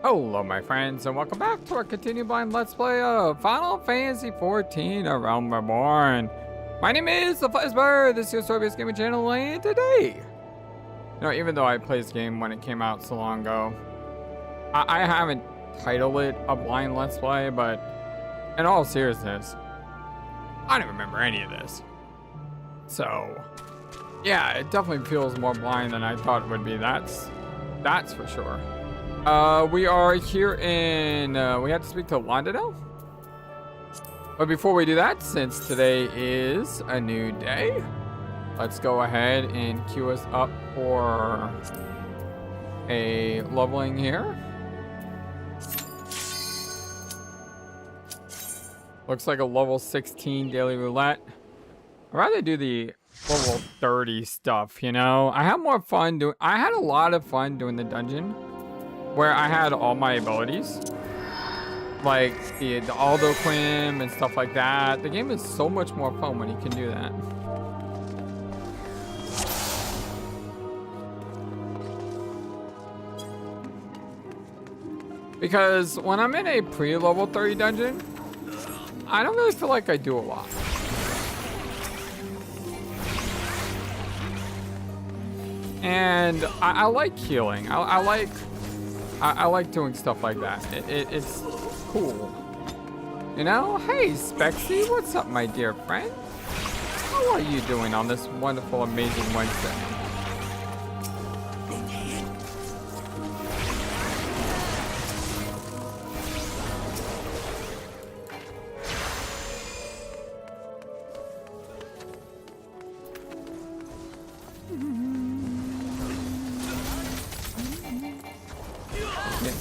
Hello my friends and welcome back to our continued blind let's play of Final Fantasy XIV, a Realm Reborn. My name is the FlightlessBird, this is your story-based gaming channel, and today, even though I played this game when it came out so long ago, I haven't titled it a blind let's play, but in all seriousness, I don't remember any of this. So, yeah, it definitely feels more blind than I thought it would be, that's for sure. We are here in, we have to speak to Ul'dah. But before we do that, since today is a new day, let's go ahead and queue us up for a leveling here. Looks like a level 16 daily roulette. I'd rather do the level 30 stuff, you know? I had a lot of fun doing the dungeon where I had all my abilities, like the Aldo Quim and stuff like that. The game is so much more fun when you can do that. Because when I'm in a pre-level 30 dungeon, I don't really feel like I do a lot. And I like healing. I like doing stuff like that. It's cool. You know? Hey, Spexy, what's up, my dear friend? How are you doing on this wonderful, amazing Wednesday?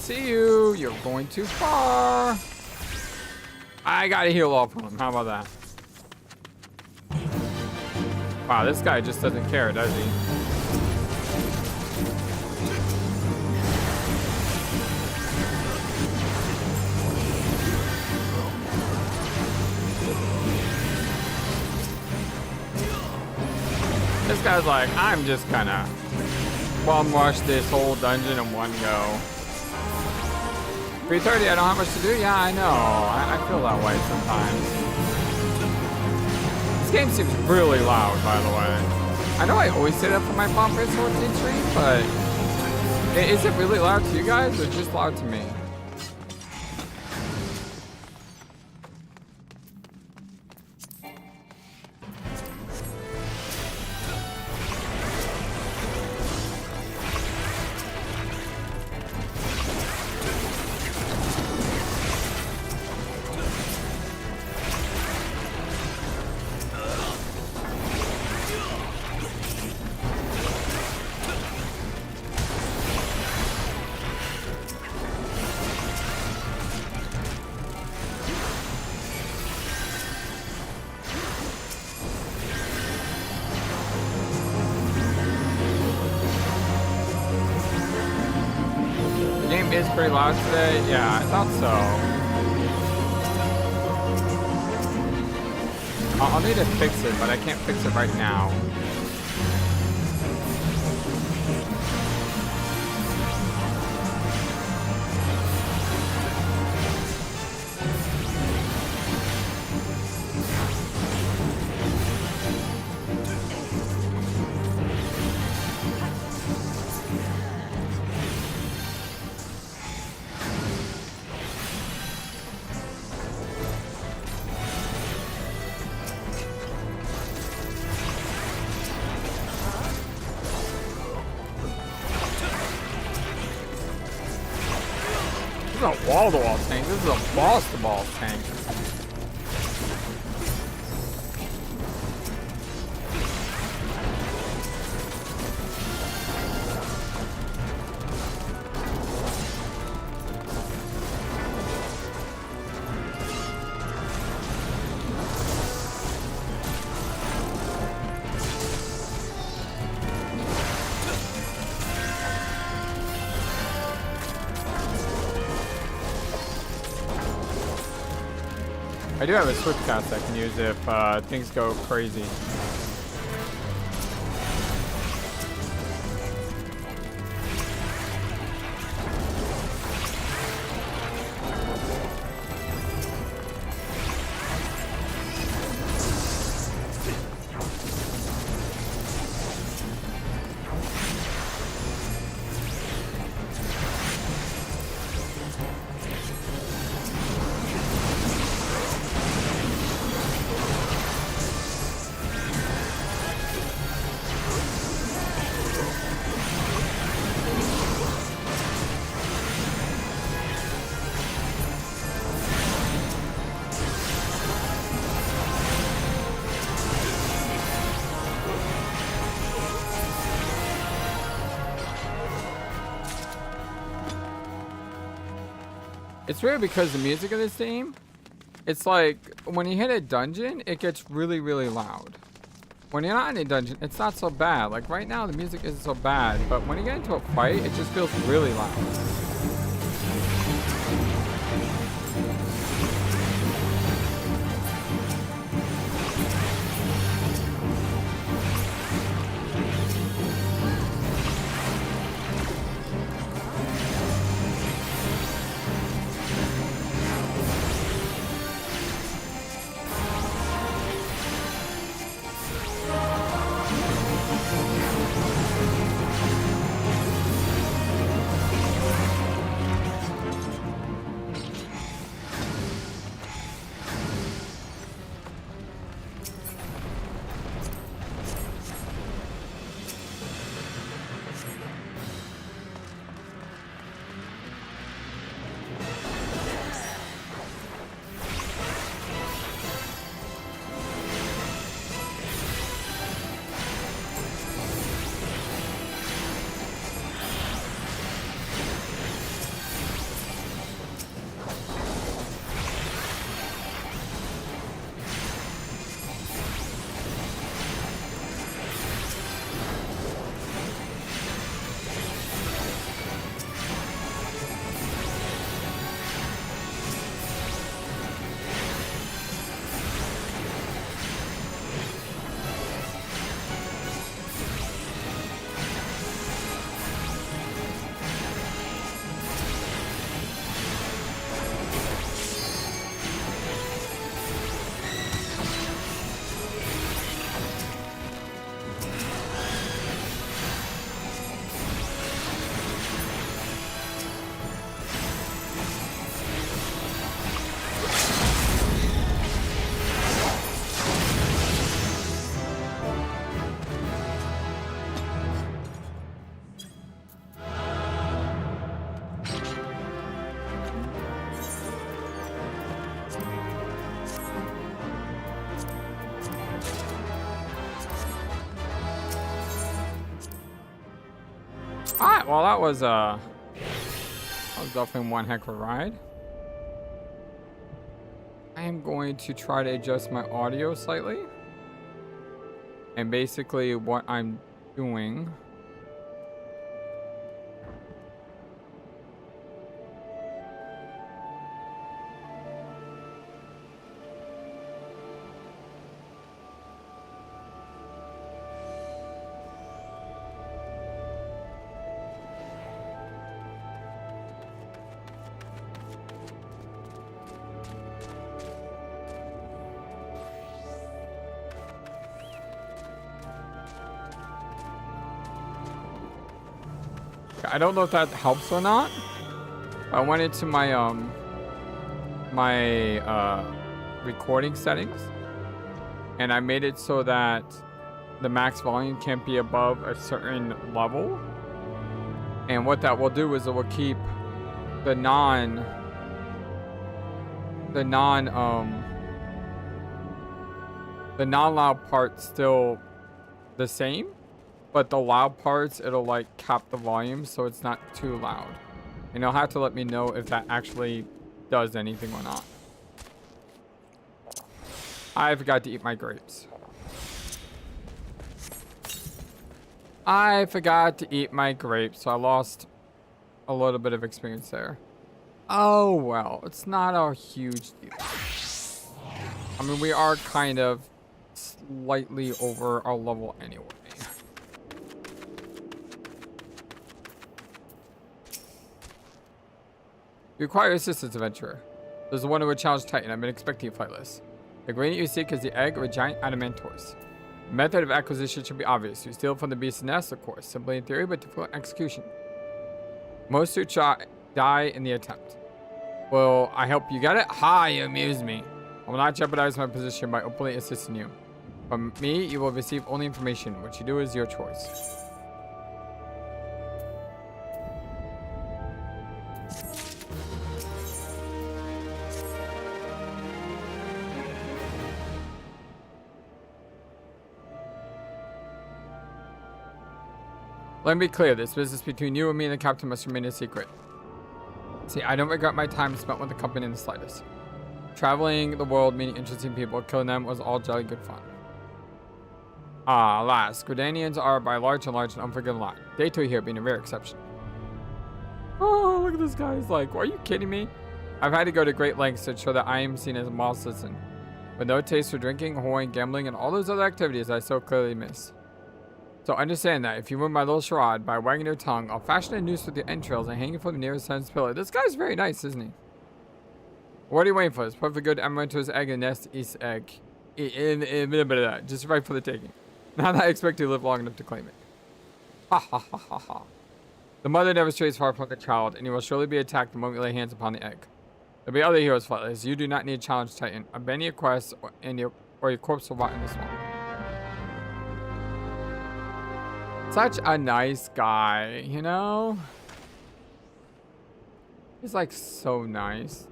See you. You're going too far. I gotta heal off him. How about that? Wow, this guy just doesn't care, does he? This guy's like, I'm just gonna bum rush this whole dungeon in one go. 3:30, I don't have much to do. Yeah, I know. I feel that way sometimes. This game seems really loud, by the way. I know I always say that for my Final Fantasy XIV stream, but is it really loud to you guys, or just loud to me? Is pretty loud today. Yeah, I thought so. I'll need to fix it, but I can't fix it right now. This is a wall-to-wall tank. This is a boss-to-boss tank. I do have a switch cast I can use if things go crazy. It's weird because the music of this game, it's like when you hit a dungeon, it gets really, really loud. When you're not in a dungeon, it's not so bad. Like right now, the music isn't so bad, but when you get into a fight, it just feels really loud. Alright, well that was definitely one heck of a ride. I am going to try to adjust my audio slightly. And basically what I'm doing I don't know if that helps or not. I went into my recording settings and I made it so that the max volume can't be above a certain level. And what that will do is it will keep the non-loud part still the same. But the loud parts, it'll like cap the volume so it's not too loud. And you'll have to let me know if that actually does anything or not. I forgot to eat my grapes. I forgot to eat my grapes, so I lost a little bit of experience there. Oh well, it's not a huge deal. I mean, we are kind of slightly over our level anyway. You require assistance, adventurer. There's the one who would challenge Titan. I've been expecting you, Flightless. The ingredient you seek is the egg of a giant adamant horse. The method of acquisition should be obvious. You steal from the beast's nest, of course. Simply in theory, but difficult in execution. Most who die in the attempt. Well, I hope you get it. Ha, you amuse me. I will not jeopardize my position by openly assisting you. From me, you will receive only information. What you do is your choice. Let me be clear, this business between you and me and the captain must remain a secret. See, I don't regret my time spent with the company in the slightest. Traveling the world, meeting interesting people, killing them was all jolly good fun. Alas, Gridanians are by large and unforgiving lot. Day 2 here being a rare exception. Oh, look at this guy. He's like, are you kidding me? I've had to go to great lengths to ensure that I am seen as a model citizen. With no taste for drinking, whoring, gambling, and all those other activities I so clearly miss. So understand that if you win my little charade by wagging your tongue, I'll fashion a noose with your entrails and hang it from the nearest sun's pillar. This guy's very nice, isn't he? What are you waiting for? This perfect good emerald to his egg and nest eats egg. In a bit of that. Just right for the taking. Not that I expect you to live long enough to claim it. Ha ha ha ha ha. The mother never strays far from the child, and you will surely be attacked the moment you lay hands upon the egg. There'll be other heroes, Flightless. You do not need a challenge, Titan. Abandon your quest, or your corpse will rot in the swamp. Such a nice guy, you know? He's like so nice.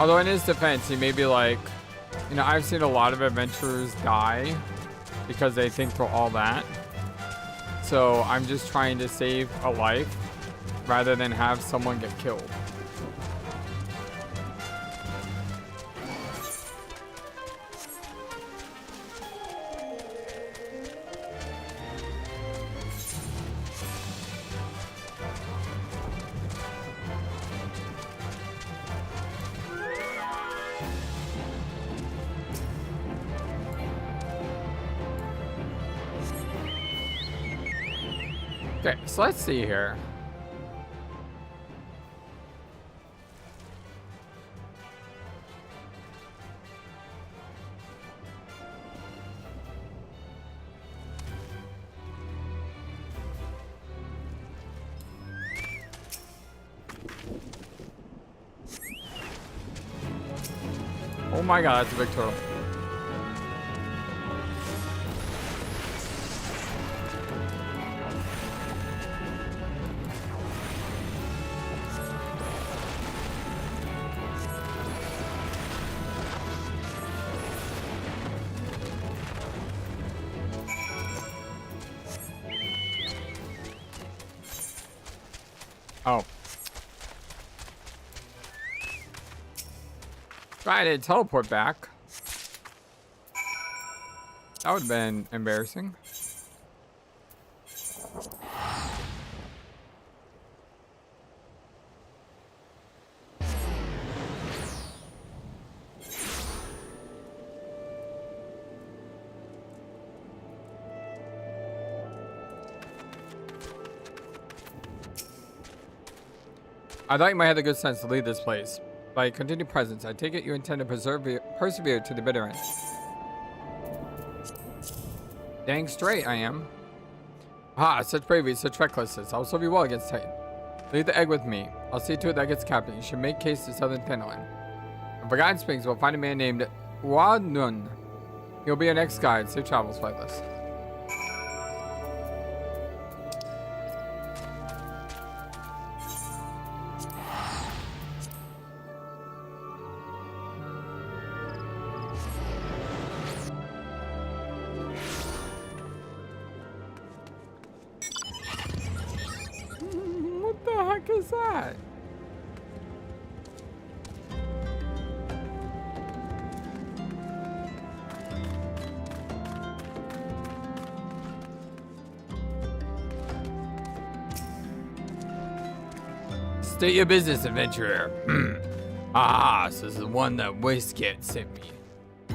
Although in his defense, he may be like, you know, I've seen a lot of adventurers die because they think through all that. So I'm just trying to save a life rather than have someone get killed. Okay, so let's see here. Oh my god, that's a big turtle. Oh. Try to teleport back. That would have been embarrassing. I thought you might have the good sense to leave this place. By continued presence, I take it you intend to persevere to the bitter end. Dang straight I am. Ah, such bravery, such recklessness. I'll serve you well against Titan. Leave the egg with me. I'll see to it that gets captured. You should make case to southern Thanalan. In Forgotten Springs, we'll find a man named Wadnun. He'll be our next guide. Safe travels, Flightless. What the heck is that? State your business, adventurer. Ah, so this is one that Wastecat sent me.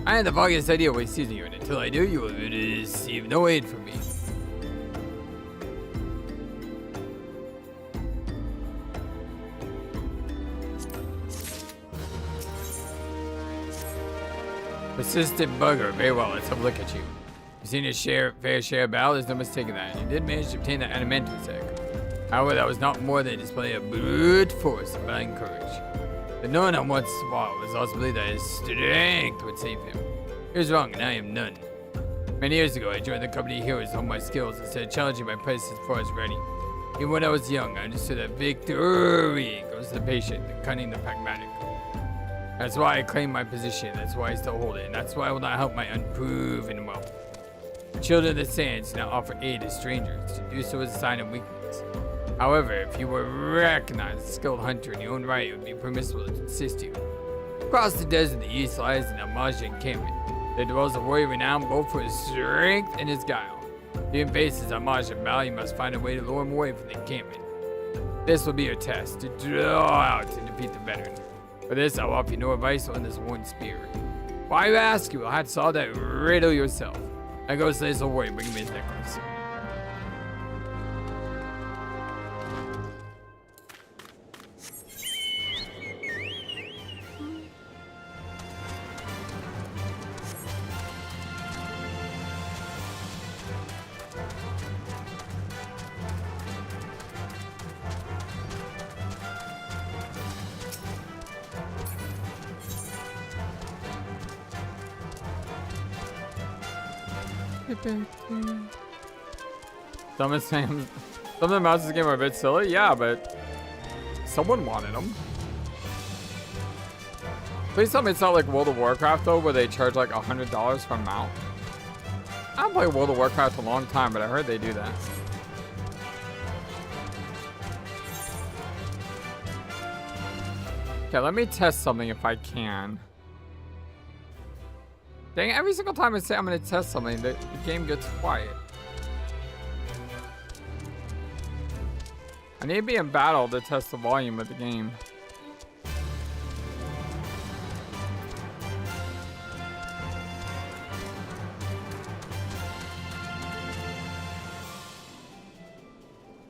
I had the foggiest idea what he's using you, and until I do, you will receive no aid from me. Persistent bugger. Very well, let's have a look at you. You've seen your fair share of battle, there's no mistaking that. And you did manage to obtain that animantus egg. However, that was not more than a display of brute force and blind courage. But no one on once fought was also believed that his strength would save him. He was wrong, and I am none. Many years ago, I joined the company of heroes to hone my skills instead of challenging my predecessors before I was ready. Even when I was young, I understood that victory goes to the patient and cunning the pragmatic. That's why I claim my position. That's why I still hold it. And that's why I will not help my unproven wealth. Children of the Sands now offer aid to strangers. To do so is a sign of weakness. However, if you were recognized as a skilled hunter in your own right, it would be permissible to assist you. Across the desert, the east lies an Al Mhigo encampment. There dwells a warrior renowned both for his strength and his guile. If you face Al Mhigo battle, you must find a way to lure him away from the encampment. This will be your test, to draw out and defeat the veteran. For this, I will offer you no advice on this one spear. Why you ask, you will have to solve that riddle yourself. Now go slay this old warrior, bring me his necklace. Some of the mods in this game are a bit silly, yeah, but someone wanted them. Please tell me it's not like World of Warcraft though, where they charge like $100 for a mount. I haven't played World of Warcraft in a long time, but I heard they do that. Okay, let me test something if I can. Dang, every single time I say I'm gonna test something, the game gets quiet. I need to be in battle to test the volume of the game.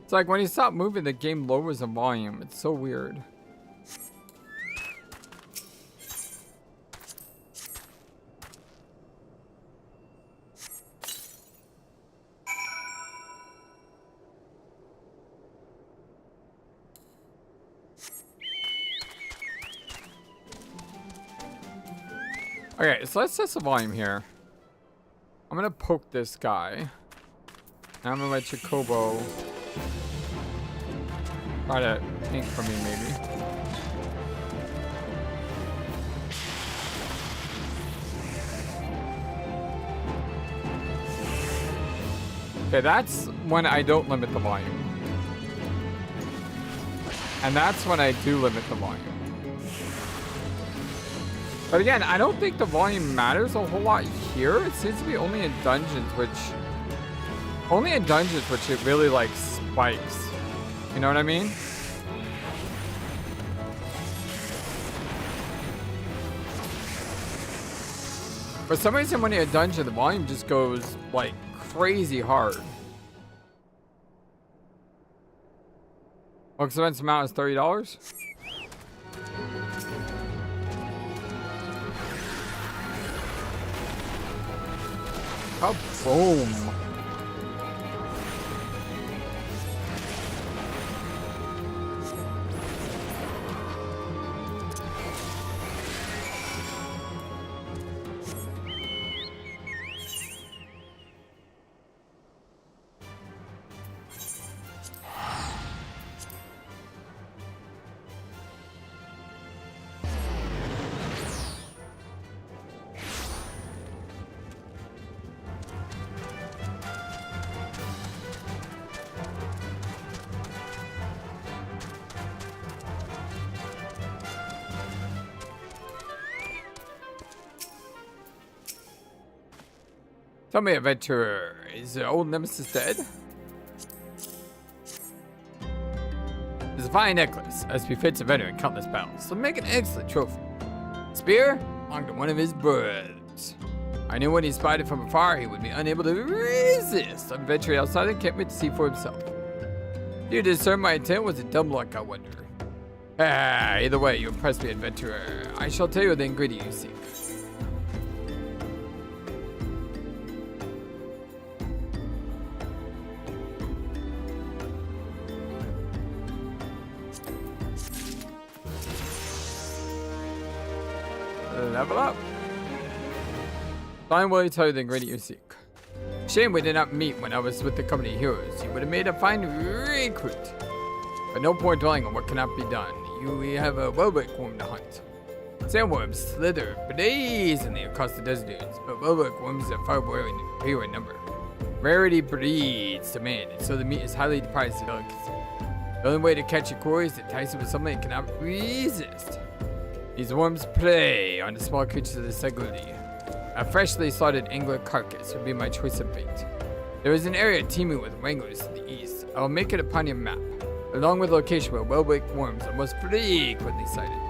It's like when you stop moving, the game lowers the volume. It's so weird. Okay, so let's test the volume here. I'm gonna poke this guy. And I'm gonna let Chocobo try to pink for me, maybe. Okay, that's when I don't limit the volume. And that's when I do limit the volume. But again, I don't think the volume matters a whole lot here. It seems to be only in dungeons, which it really like spikes. You know what I mean? For some reason, when you're in a dungeon, the volume just goes like crazy hard. Most expensive amount is $30. Boom. Tell me, adventurer, is the old nemesis dead? It's a fine necklace, as befits a veteran in countless battles, so make an excellent trophy. Spear belonged to one of his brothers. I knew when he spied it from afar, he would be unable to resist adventuring outside the encampment to see for himself. Do you discern my intent? Was it dumb luck, I wonder? Either way, you impressed me, adventurer. I shall tell you the ingredient you seek. Level up. Fine, will you tell you the ingredient you seek? Shame we did not meet when I was with the company heroes. You would have made a fine recruit. But no point dwelling on what cannot be done. We have a wellwork worm to hunt. Sandworms slither brazenly across the desert dunes, but wellwork worms are far more fewer in number. Rarity breeds demand, and so the meat is highly prized as delicacy. The only way to catch a quarry is to entice it with something it cannot resist. These worms prey on the small creatures of the Seguli. A freshly slaughtered angler carcass would be my choice of bait. There is an area teeming with wranglers to the east. I will make it upon your map, along with the location where wellwork worms are most frequently sighted.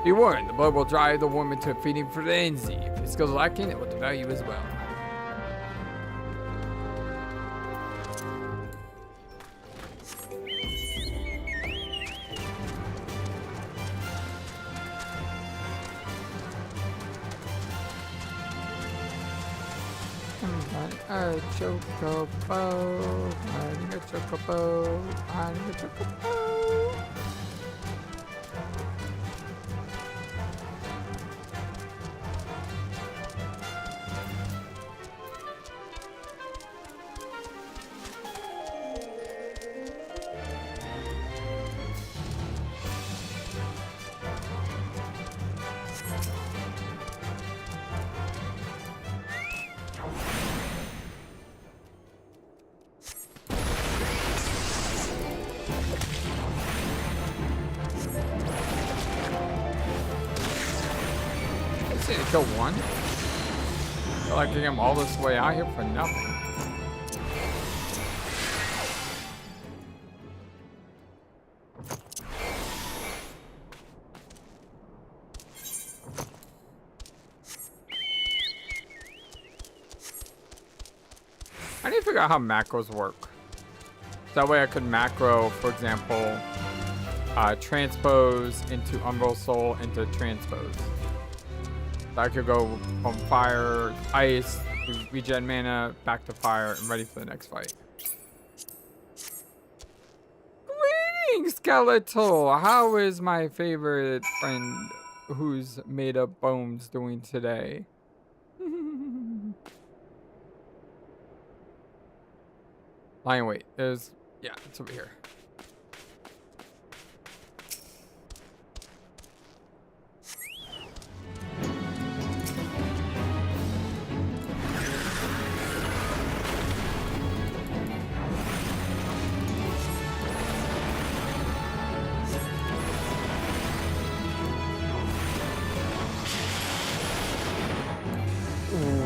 Be warned, the blood will drive the worm into a feeding frenzy. If your skills are lacking, it will devour you as well. A chocobo, riding a chocobo, riding a chocobo. To kill one? I feel like I'm all this way out here for nothing. I need to figure out how macros work. That way I could macro, for example, transpose into Umbral Soul into transpose. I could go from fire, ice, regen mana, back to fire, and ready for the next fight. Greetings, Skeletal! How is my favorite friend who's made of bones doing today? Lion, wait, there's, yeah, it's over here.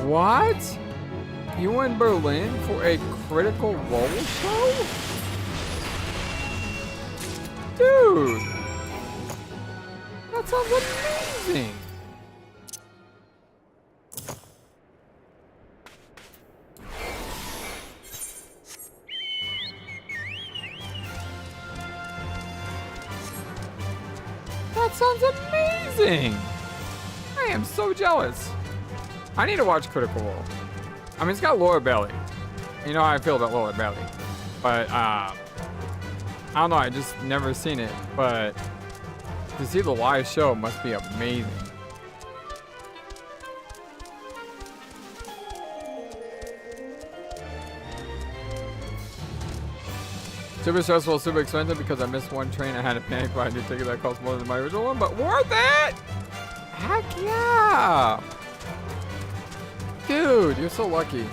What? You were in Berlin for a Critical Role show? Dude! That sounds amazing! That sounds amazing! I am so jealous. I need to watch Critical Role. I mean, it's got Laura Bailey. You know how I feel about Laura Bailey. But, I don't know, I just never seen it. But to see the live show must be amazing. Super stressful, super expensive because I missed one train. I had a panic buy a new ticket that cost more than my original one, but worth it! Heck yeah! Dude, you're so lucky.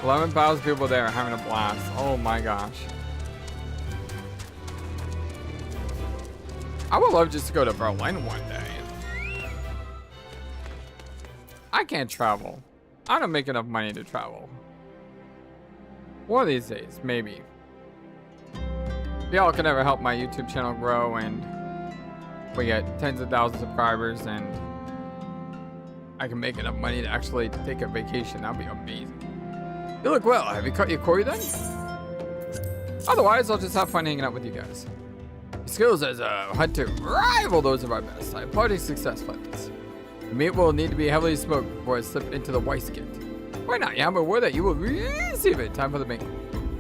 11,000 people there having a blast. Oh my gosh. I would love just to go to Berlin one day. I can't travel. I don't make enough money to travel. One of these days, maybe. Y'all can never help my YouTube channel grow and we get tens of thousands of subscribers and I can make enough money to actually take a vacation. That'd be amazing. You look well. Have you cut your quarry then? Otherwise, I'll just have fun hanging out with you guys. Your skills as a hunter rival those of our best. I applaud your success, Flightless. The meat will need to be heavily smoked before it slips into the Weiss kit. Why not? You have a word that you will receive it. Time for the banquet.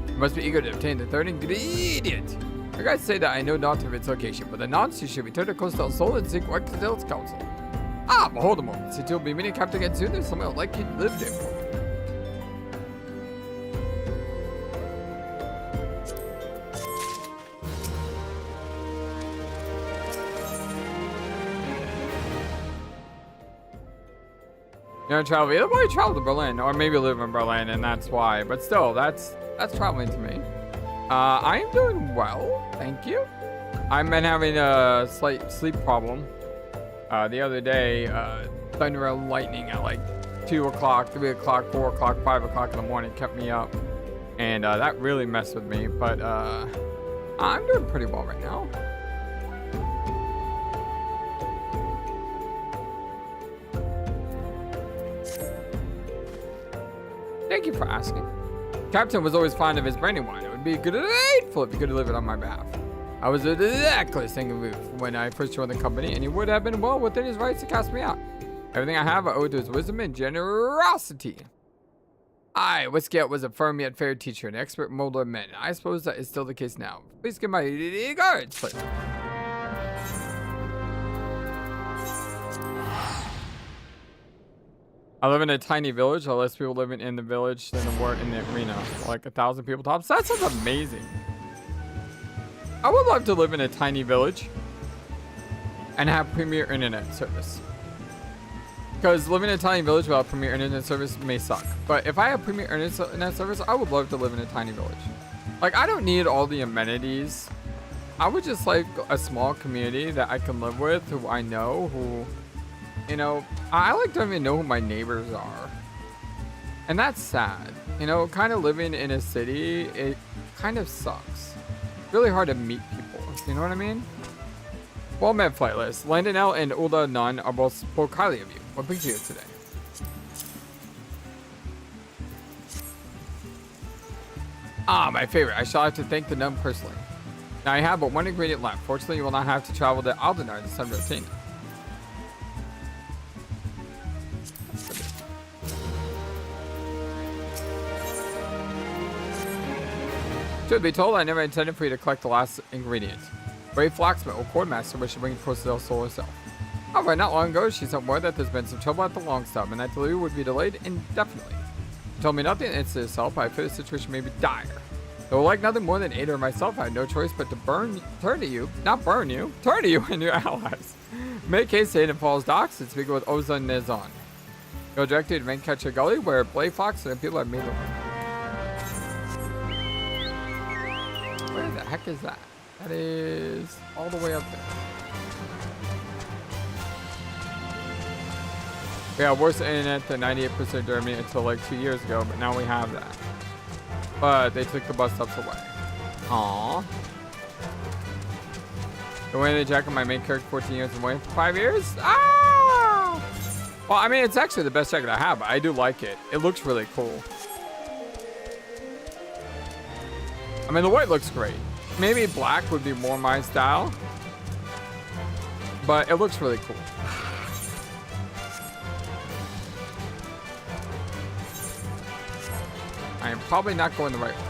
You must be eager to obtain the third ingredient. I gotta say that I know not of its location, but the non-sea should return to Coastal Soul and seek Wexdale's counsel. Ah, but hold a moment. Since you'll be meeting Captain again soon, there's someone like you to live there for. You know, travel. Either way, travel to Berlin, or maybe live in Berlin, and that's why. But still, that's traveling to me. I am doing well, thank you. I've been having a slight sleep problem. The other day, thunder and lightning at like 2 o'clock, 3 o'clock, 4 o'clock, 5 o'clock in the morning kept me up, and that really messed with me. But I'm doing pretty well right now. Thank you for asking. Captain was always fond of his brandy wine. It would be grateful if he could deliver it on my behalf. I was exactly thinking of when I first joined the company, and he would have been well within his rights to cast me out. Everything I have I owe to his wisdom and generosity. Whiskey was a firm yet fair teacher, an expert molder of men. I suppose that is still the case now. Please give my regards, please. I live in a tiny village. There are less people living in the village than there were in the arena. Like 1,000 people tops. That sounds amazing. I would love to live in a tiny village and have premier internet service. Because living in a tiny village without premier internet service may suck. But if I have premier internet service, I would love to live in a tiny village. Like, I don't need all the amenities. I would just like a small community that I can live with, who I know, who... You know, I like don't even know who my neighbors are. And that's sad. You know, kind of living in a city, it kind of sucks. Really hard to meet people. You know what I mean? Well met, Flightless. Landonell and Ul'dah Nun are both spoke highly of you. What brings you here today? Ah, my favorite. I shall have to thank the nun personally. Now I have but one ingredient left. Fortunately, you will not have to travel to Ul'dah to send routine. Truth be told, I never intended for you to collect the last ingredient. Brave Flocksmith or Cordmaster wished to bring it close to the soul herself. However, not long ago, she sent word that there's been some trouble at the long stop and that delivery would be delayed indefinitely. She told me nothing incident itself, but I fear the situation may be dire. Though like nothing more than aid her myself, I had no choice but to turn to you and your allies. Make haste to Hidden Falls docks and speak with Ozan Nezon. Go directly to Mancatcher Gully, where Blade Fox and people have made the Where the heck is that? That is all the way up there. Yeah, worse internet than 98% Germany until like 2 years ago, but now we have that. But they took the bus stops away. Aww. The way they jacket my main character 14 years and waiting for 5 years? Ah! Well, I mean, it's actually the best jacket I have, but I do like it. It looks really cool. I mean, the white looks great. Maybe black would be more my style, but it looks really cool. I am probably not going the right way.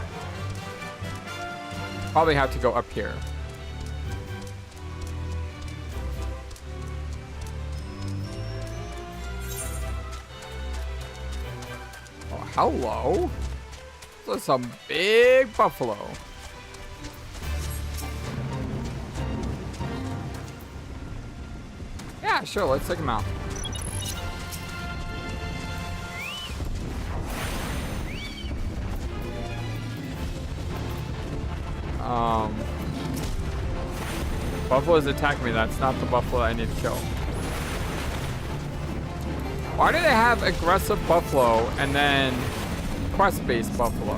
Probably have to go up here. Oh, hello. There's some big buffalo. Yeah, sure, let's take him out. Buffaloes attack me. That's not the buffalo I need to kill. Why do they have aggressive buffalo and then quest-based buffalo?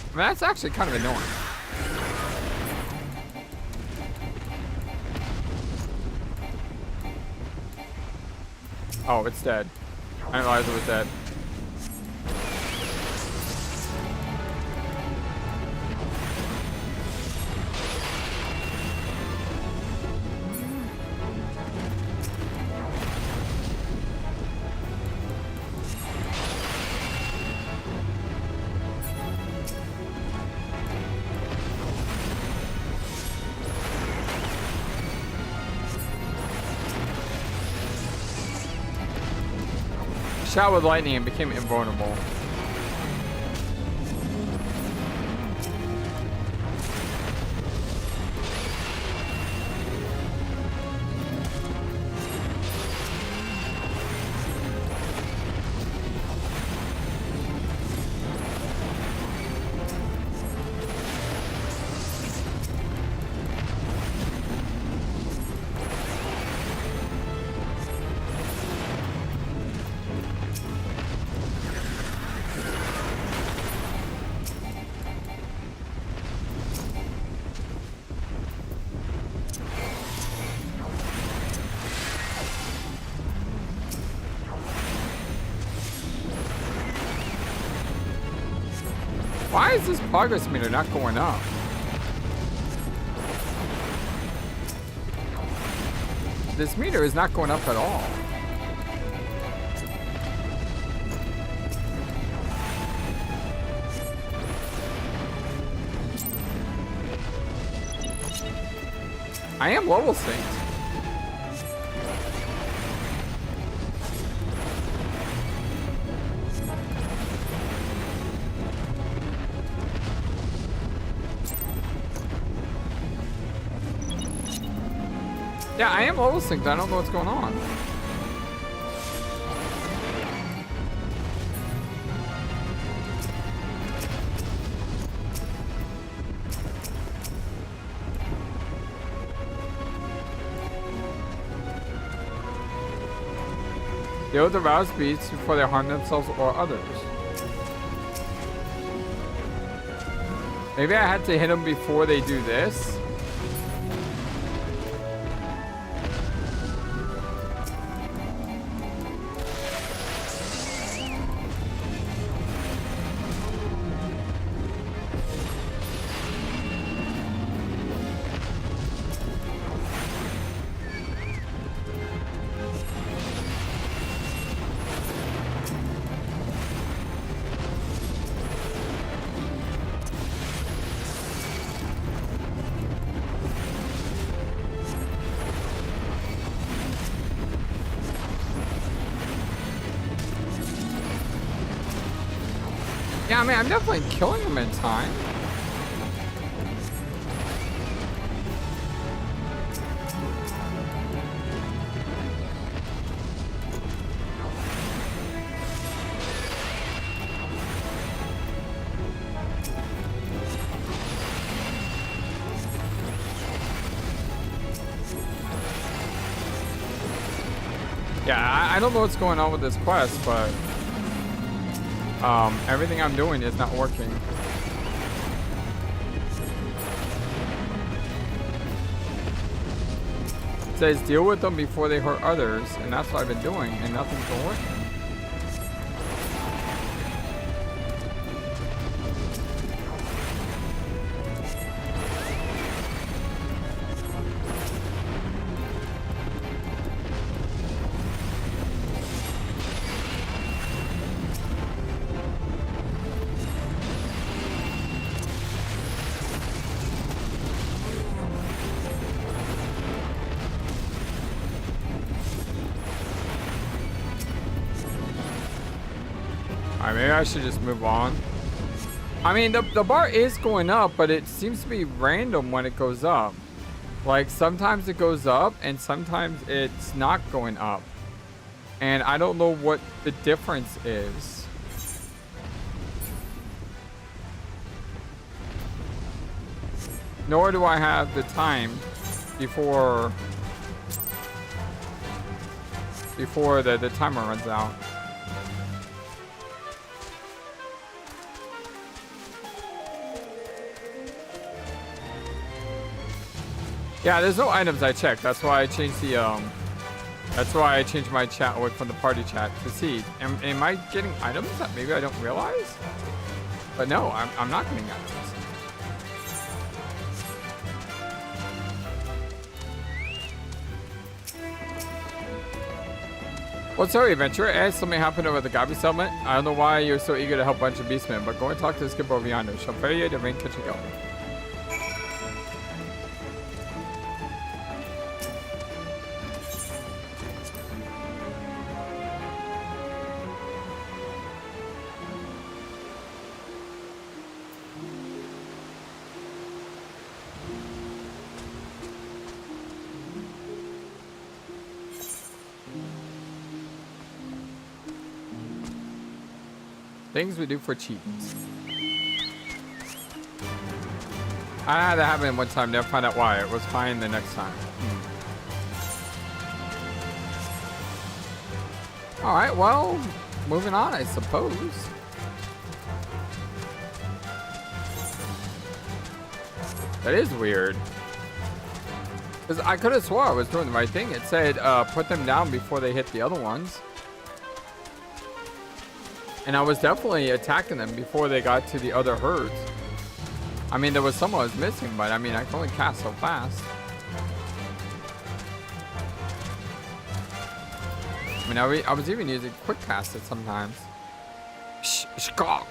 I mean, that's actually kind of annoying. Oh, it's dead. I didn't realize it was dead. Shot with lightning and became invulnerable. Why is this progress meter not going up? This meter is not going up at all. I am level synced. Yeah, I am level synced. I don't know what's going on. Deal with the roused beasts before they harm themselves or others. Maybe I had to hit them before they do this. Yeah, I mean, I'm definitely killing them in time. Yeah, I don't know what's going on with this quest, but everything I'm doing is not working. It says deal with them before they hurt others, and that's what I've been doing, and nothing's been working. Maybe I should just move on. I mean, the bar is going up, but it seems to be random when it goes up. Like, sometimes it goes up, and sometimes it's not going up. And I don't know what the difference is. Nor do I have the time before the timer runs out. Yeah, there's no items I checked. That's why I changed the that's why I changed my chat away from the party chat to see. Am I getting items that maybe I don't realize? But no, I'm not getting items. What's our adventure? As something happened over the Gabi settlement. I don't know why you're so eager to help a bunch of beastmen, but go and talk to the skipper over yonder. She'll ferry you to Rain Kitchen Go. Things we do for cheats. I had that happen one time, never find out why. It was fine the next time. Alright, well, moving on, I suppose. That is weird. Because I could have swore I was doing the right thing. It said, put them down before they hit the other ones. And I was definitely attacking them before they got to the other herds. I mean, there was some I was missing, but I mean, I can only cast so fast. I mean, I was even using quick cast it sometimes. Skog.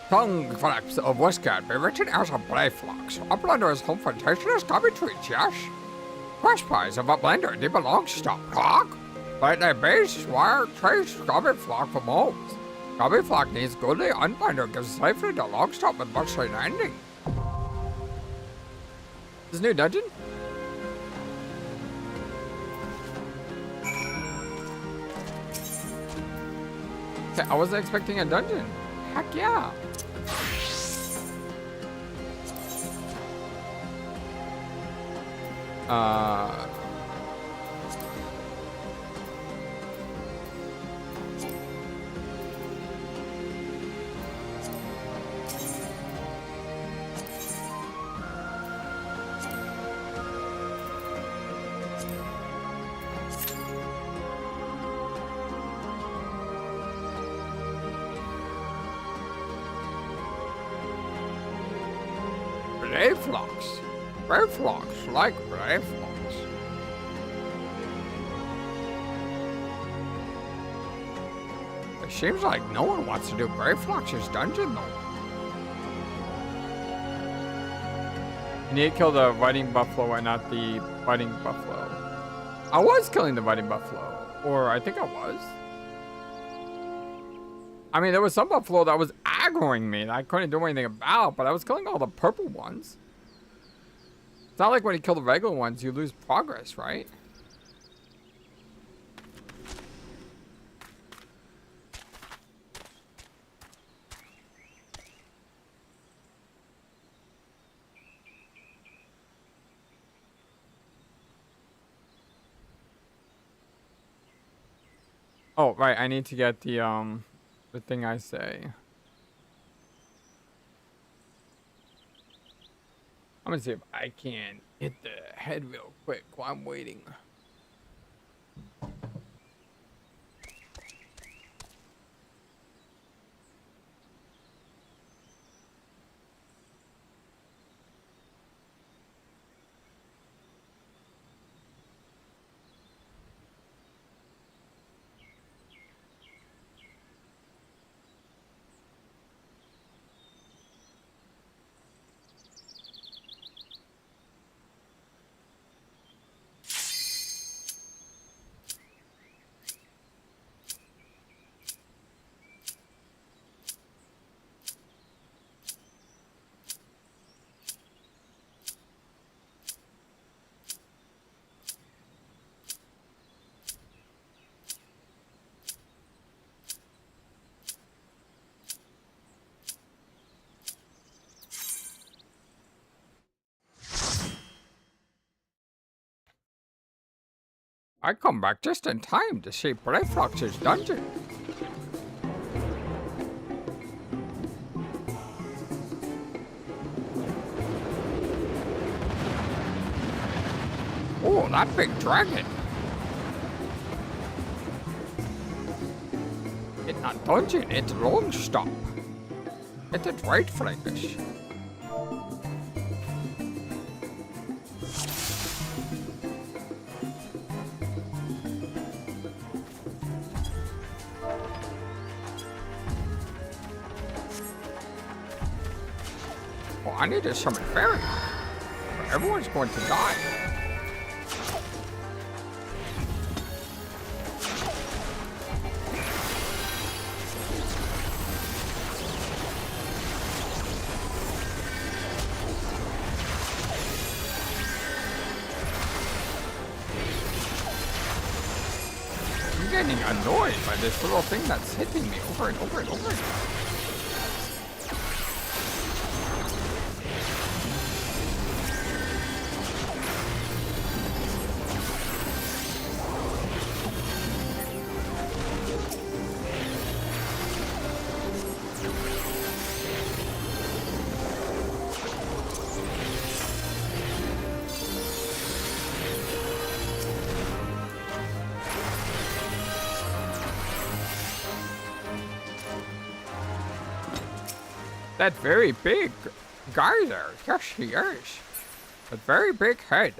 Tongue flaps of Westgard be written as a brave flocks. Uplander's home plantation is coming to each, yes? Quest prize of Uplander, they belong to Clock. But their base, wire, trace, Gobby flock from homes. Gobby flock needs goodly unbinder, gives safely to Longstop with much ending. This new dungeon? Okay, I wasn't expecting a dungeon. Heck yeah. Brave flocks. Brave flocks like brave flocks. It seems like no one wants to do Brave Flocks' dungeon though. You need to kill the riding buffalo and not the fighting buffalo. I was killing the riding buffalo. Or I think I was. I mean, there was some buffalo that was aggroing me that I couldn't do anything about, but I was killing all the purple ones. It's not like when you kill the regular ones, you lose progress, right? Oh, right, I need to get the thing I say. I'm gonna see if I can hit the head real quick while I'm waiting. I come back just in time to see Brave Flocks' dungeon. Oh, that big dragon. It's not dungeon, it's long stop. It's a trade flankish. I need to summon fairy. Everyone's going to die. I'm getting annoyed by this little thing that's hitting me over and over and over again. That very big geyser. Yes, he is. A very big head.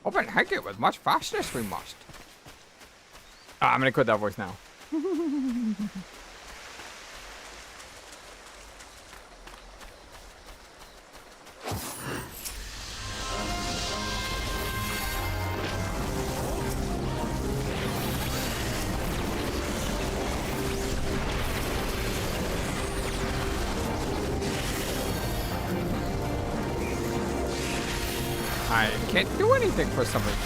Open it with much fastness we must. I'm gonna quit that voice now. I can't do anything for some reason.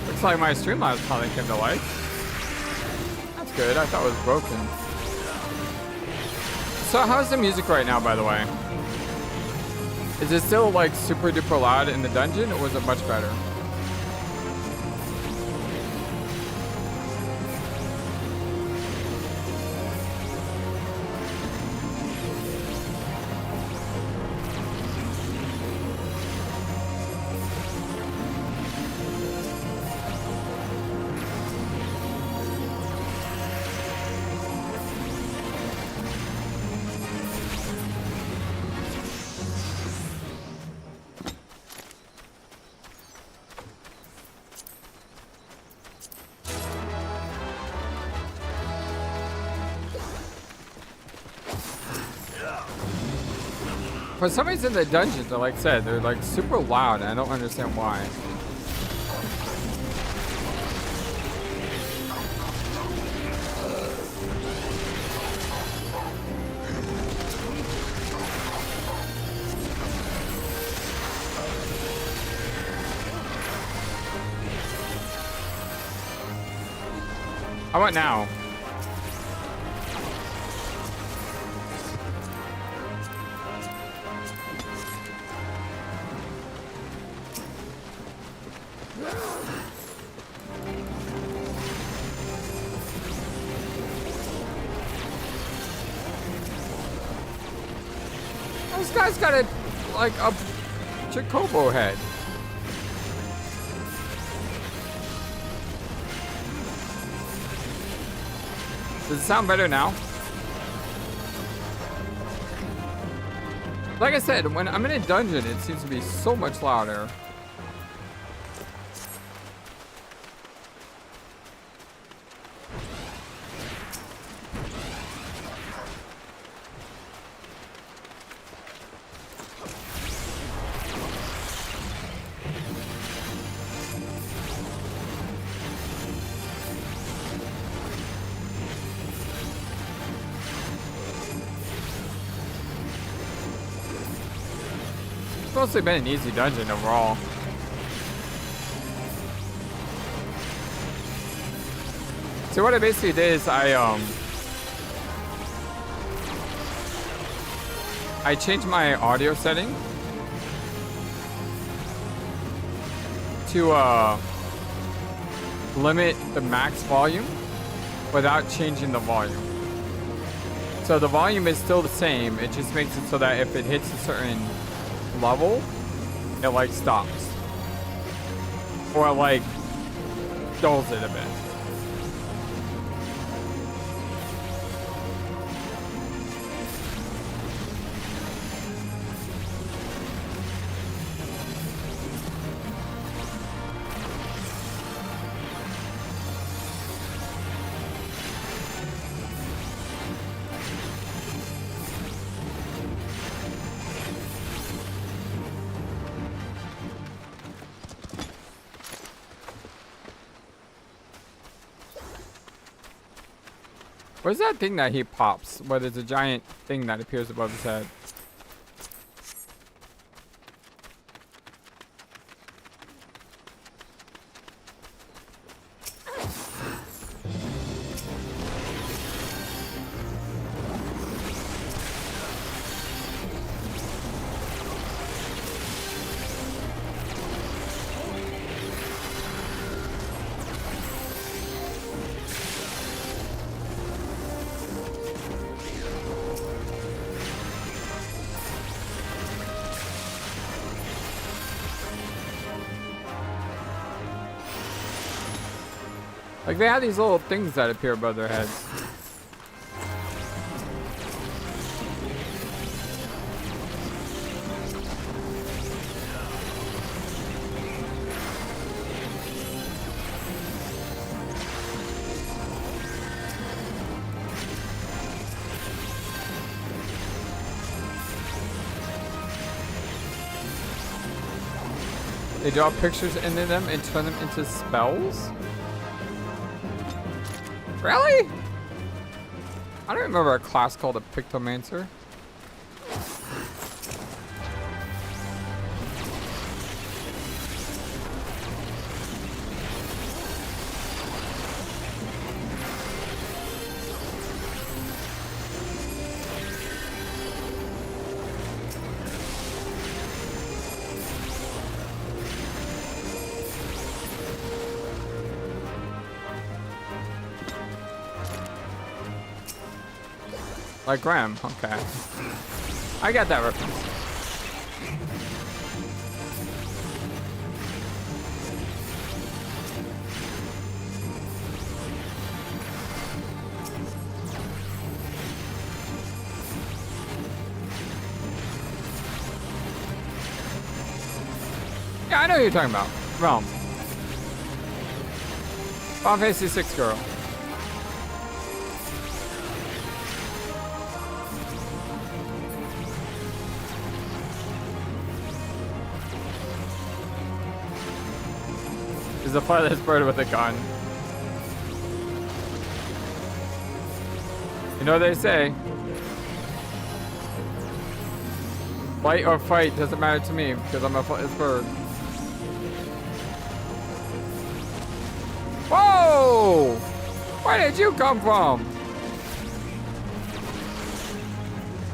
Looks like my Streamlabs finally came to life. That's good. I thought it was broken. So how's the music right now, by the way? Is it still like super duper loud in the dungeon, or was it much better? For some reason, the dungeons, like I said, they're like super loud, and I don't understand why. How about now? This guy's got a, like, a Chocobo head. Does it sound better now? Like I said, when I'm in a dungeon, it seems to be so much louder. It's mostly been an easy dungeon overall. So what I basically did is I changed my audio setting to limit the max volume without changing the volume. So the volume is still the same, it just makes it so that if it hits a certain level, it like stops. Or it like dulls it a bit. What's that thing that he pops? Where there's a giant thing that appears above his head? Like they have these little things that appear above their heads. They draw pictures into them and turn them into spells? Really? I don't remember a class called a Pictomancer. Like Graham, okay. I got that reference. Yeah, I know who you're talking about. Realm. Final Fantasy VI girl. Is a FlightlessBird with a gun. You know what they say? Flight or fight doesn't matter to me because I'm a FlightlessBird. Whoa! Where did you come from?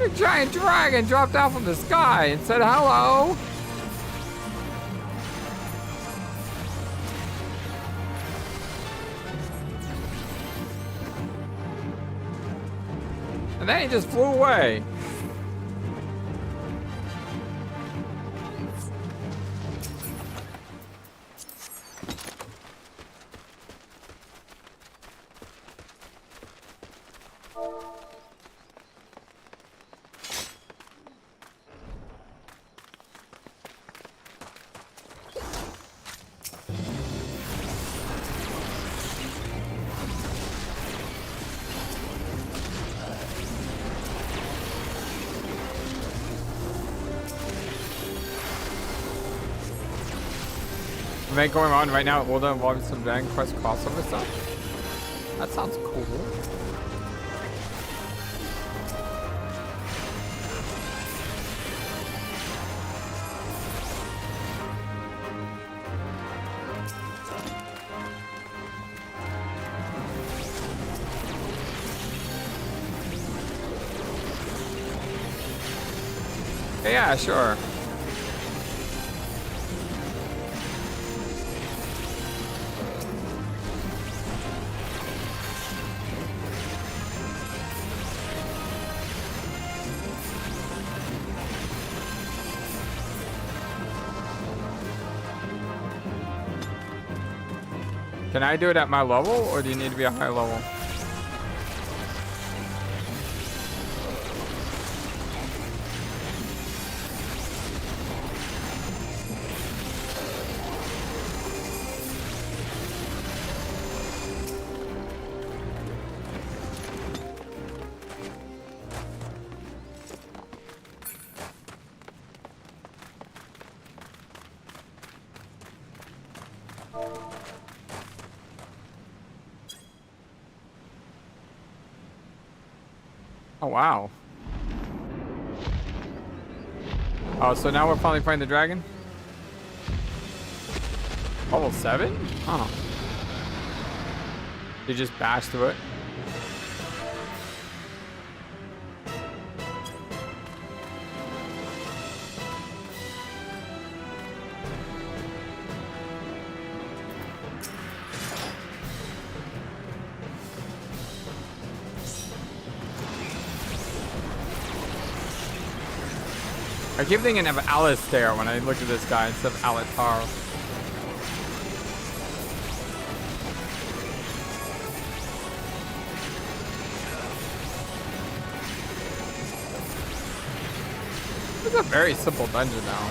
A giant dragon dropped down from the sky and said hello. And then he just flew away. Event going on right now at Ul'dah involving some Dragon Quest crossover stuff. That sounds cool. Yeah, sure. Can I do it at my level, or do you need to be a high level? Oh, wow. Oh, so now we're finally fighting the dragon? Level 7? Oh. You just bash through it? I keep thinking of Alistair when I look at this guy instead of Alatar. It's a very simple dungeon now.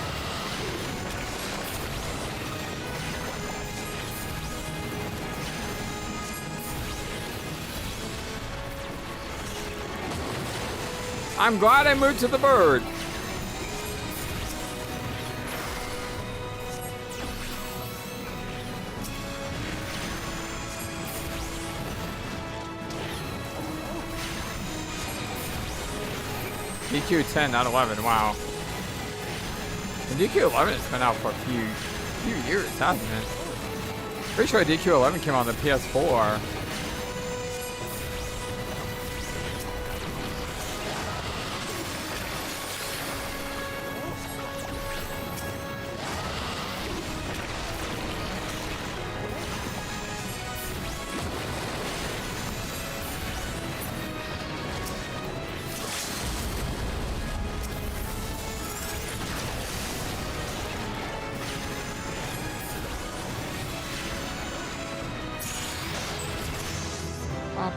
I'm glad I moved to the bird. DQ 10, not 11. Wow. And DQ 11 has been out for a few years, hasn't it? Pretty sure DQ 11 came on the PS4.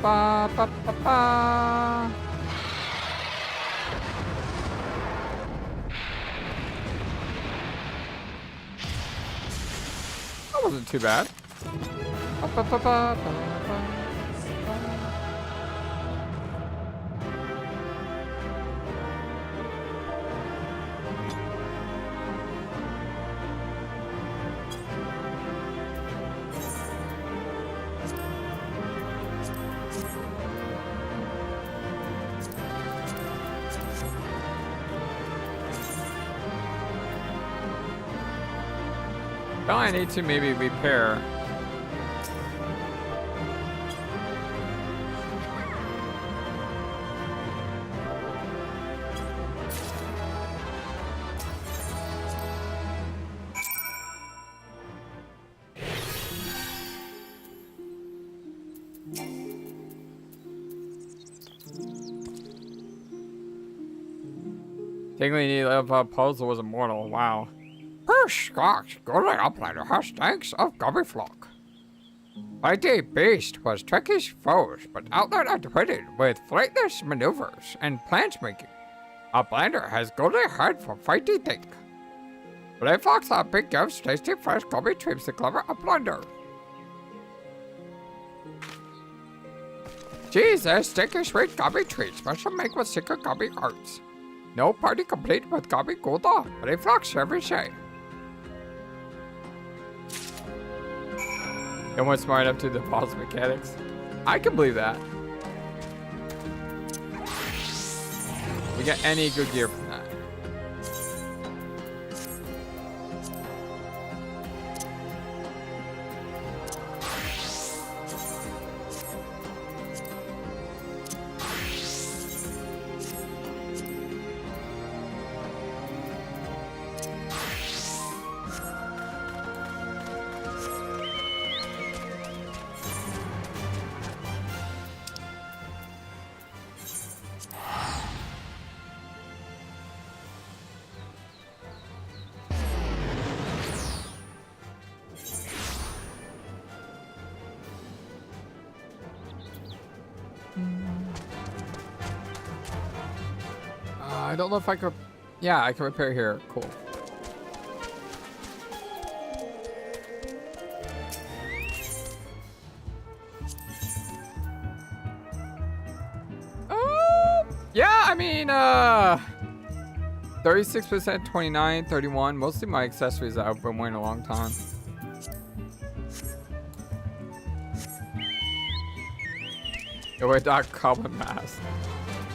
Ba, ba, ba, ba. That wasn't too bad. Ba, ba, ba, ba, ba, ba. Well, I need to maybe repair. Technically, need a puzzle was immortal. Wow. Scotch, Golden Uplander has stinks of Gobbyflock. Mighty Beast was trickish foes, but Outlander outwitted with flightless maneuvers and plans making. Uplander has golden head for fighty think. But Fox Happy gives tasty fresh Gobby trips to clever Uplander. Jesus, sticky sweet Gobby treats, special make with secret Gobby arts. No party complete with Gobby Ul'dah, but a Fox every day. No one's smart enough to the boss mechanics. I can believe that. We get any good gear from that. I don't know if I could. Yeah, I can repair here. Cool. Yeah, I mean, 36%, 29, 31. Mostly my accessories that I've been wearing a long time. Yo, wear Dark Goblin mask.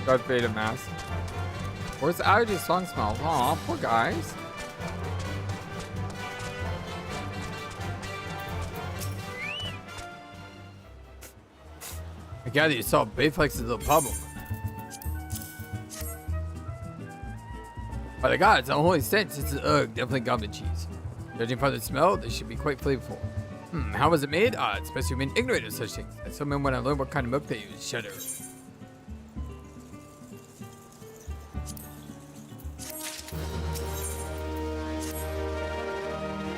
Darth Vader mask. Where's the allergy song smells? Aw, poor guys. I gather you saw Bayflex is a problem. By the gods, unholy stench, it's definitely goblin cheese. Judging from the smell, this should be quite flavorful. How was it made? It's best you've been ignorant of such things. I still remember when I learned what kind of milk they use. Shudder.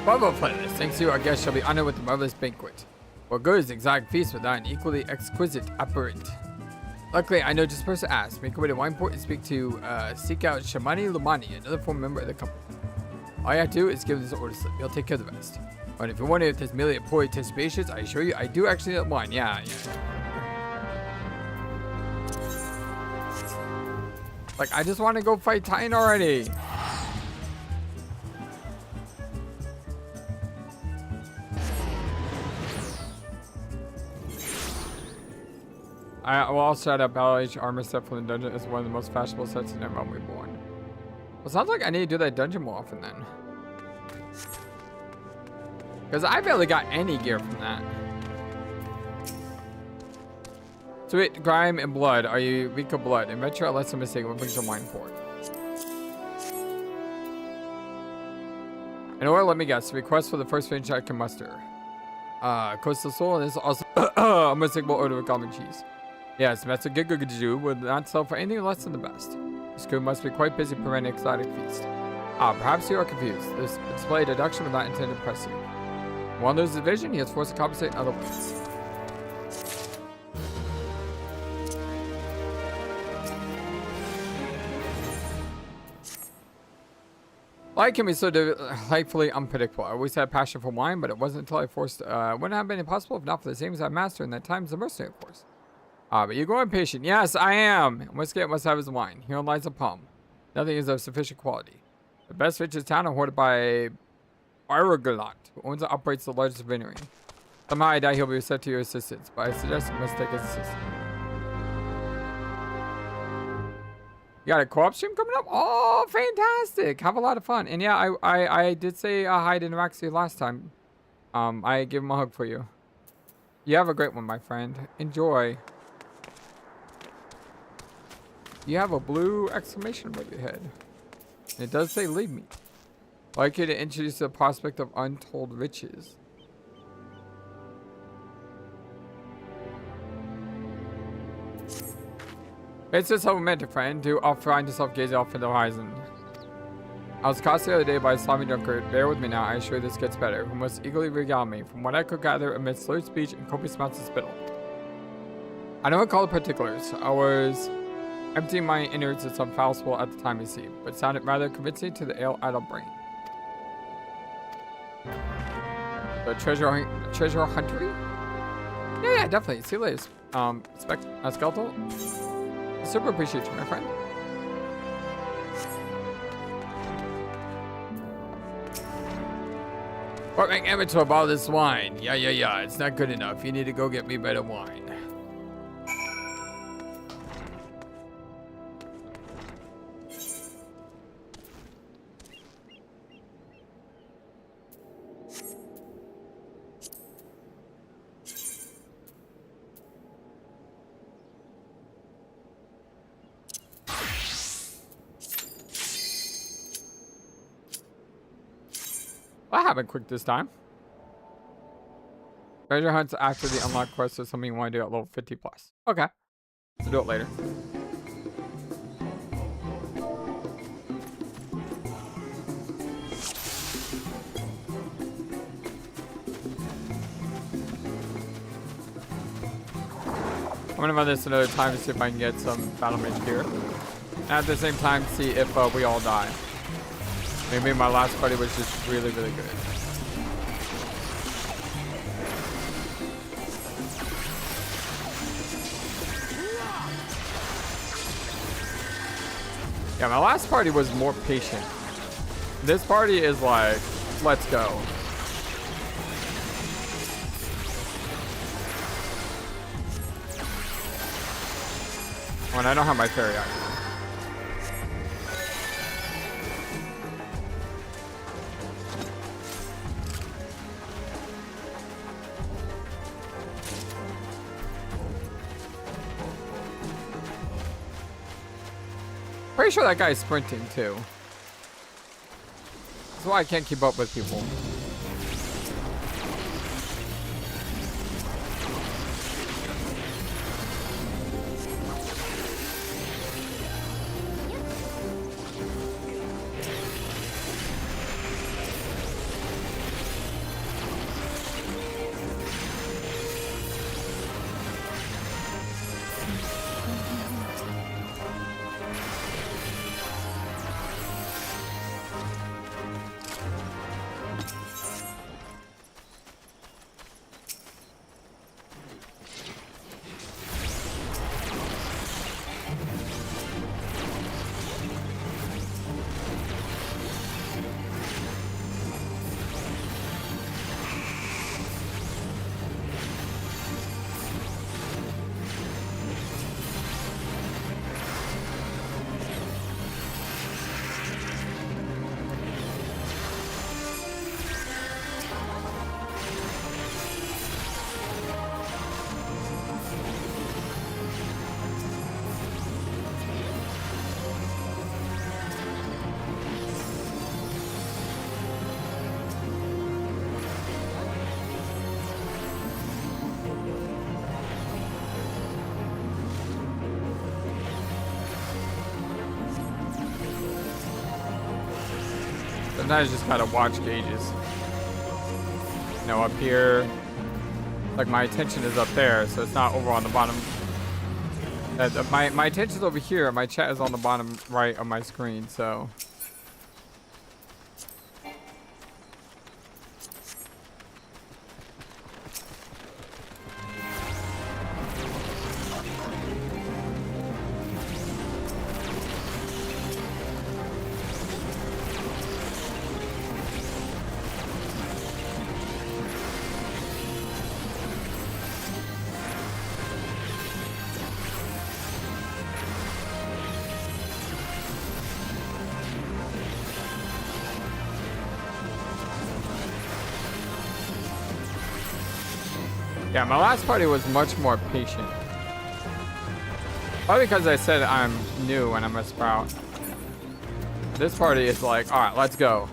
Bravo, Flightless. Thanks to you, our guests shall be honored with a marvelous banquet. What good is an exotic feast without an equally exquisite aperitif? Luckily, I know just the person to ask. Make a way to Wineport and seek out Shamani Lumani, another former member of the company. All you have to do is give this order slip. He'll take care of the rest. But if you're wondering if there's merely a poor anticipations, I assure you, I do actually need wine. Yeah. Like, I just want to go fight Titan already. I will also add up Battle Age armor set from the dungeon as one of the most fashionable sets in Realm Reborn. Well, sounds like I need to do that dungeon more often then. Because I barely got any gear from that. Sweet, grime, and blood. Are you weak of blood? Adventure, unless I'm mistaken, what brings your mind forward? In order, let me guess. Request for the first finish I can muster. Coastal Soul, and this is also unmistakable odor of common cheese. Yes, Master Gigagaju would not sell for anything less than the best. This crew must be quite busy preparing an exotic feast. Perhaps you are confused. This display deduction was not intended to impress you. One loses vision, he is forced to compensate in other ways. Life can be so delightfully unpredictable. I always had a passion for wine, but it wasn't until I forced. Wouldn't have been impossible if not for the same as I mastered in that time as a mercenary, of course. But you're going patient. Yes, I am. What's must have his wine. Here lies a palm. Nothing is of sufficient quality. The best riches town are hoarded by Aragalat, who owns and operates the largest vineyard. Somehow I doubt he'll be set to your assistance, but I suggest you must take his assistance. You got a co-op stream coming up? Oh, fantastic! Have a lot of fun. And yeah, I did say hi to Naraxi last time. I give him a hug for you. You have a great one, my friend. Enjoy. You have a blue exclamation above your head. And it does say leave me. I'd like you to introduce the prospect of untold riches. It's just romantic, friend. Do find yourself gazing off into the horizon. I was caught the other day by a slimy drunkard. Bear with me now, I assure you this gets better. Who must eagerly regale me, from what I could gather amidst slurred speech and copious amounts of spittle. I don't recall the particulars. I was emptying my innards of some foul swell at the time, you see, but it sounded rather convincing to the idle brain. The treasure huntery? Yeah, definitely. See you later. Skeletal. Super appreciate you, my friend. What make amateur about this wine? Yeah. It's not good enough. You need to go get me better wine. That happened quick this time. Treasure hunts after the unlock quest is something you want to do at level 50 plus. Okay. We'll do it later. I'm gonna run this another time to see if I can get some battle mage gear. And at the same time, see if we all die. Maybe my last party was just really good. Yeah, my last party was more patient. This party is like, let's go. When I don't have my fairy item. Pretty sure that guy's sprinting too. That's why I can't keep up with people. Sometimes you just gotta watch gauges. You know, up here, like my attention is up there, so it's not over on the bottom. My attention's over here. My chat is on the bottom right of my screen, so. Yeah, my last party was much more patient. Probably because I said I'm new and I'm a sprout. This party is like, all right, let's go.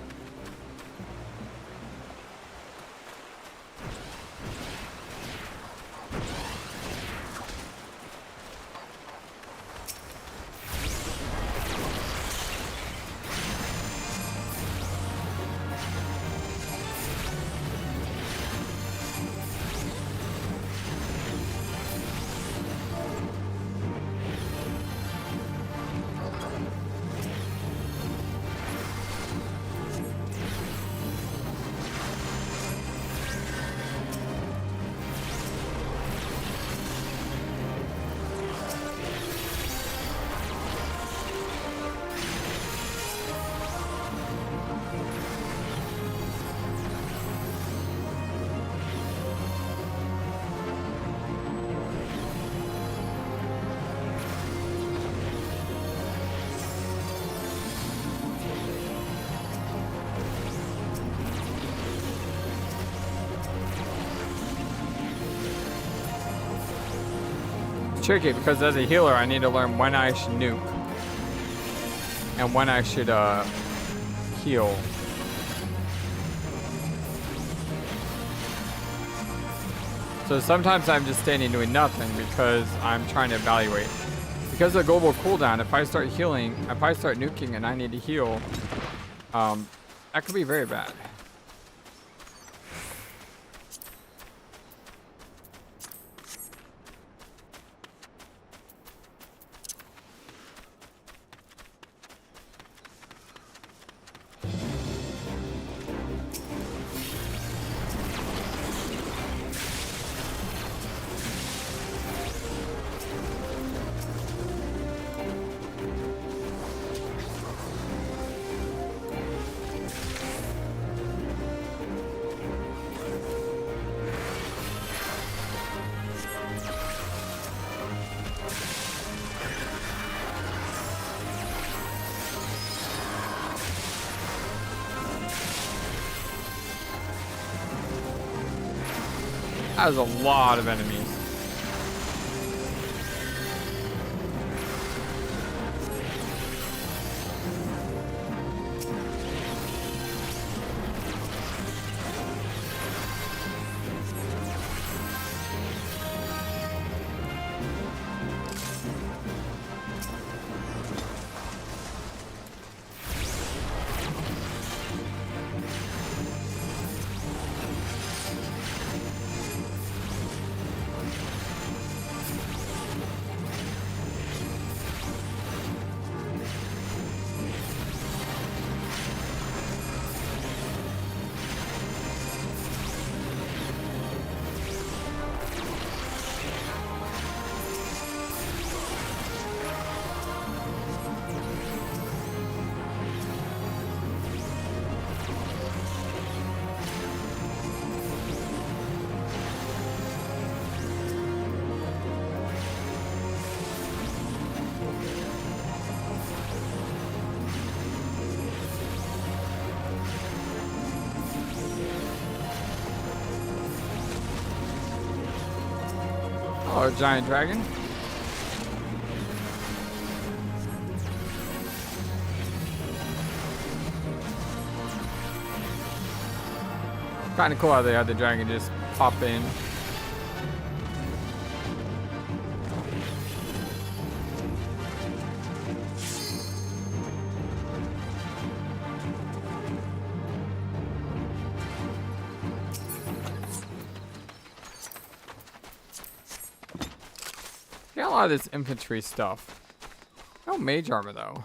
Tricky because as a healer I need to learn when I should nuke and when I should heal. So sometimes I'm just standing doing nothing because I'm trying to evaluate. Because of the global cooldown, if I start healing, if I start nuking and I need to heal, that could be very bad. That was a lot of enemies. Oh, a giant dragon. Kind of cool how they had the dragon just pop in. a lot of this infantry stuff. No mage armor though.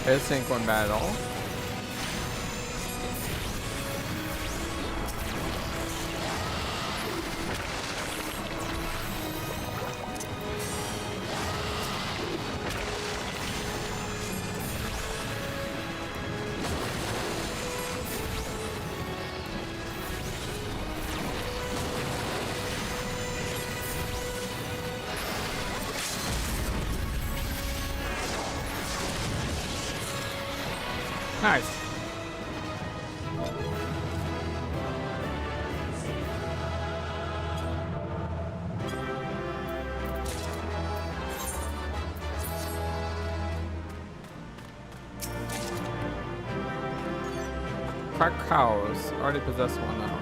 This ain't going bad at all. Nice. Crack cows. Already possess one now.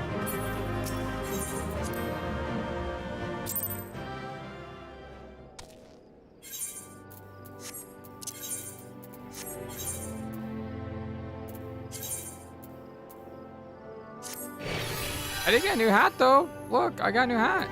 I did get a new hat though. Look, I got a new hat.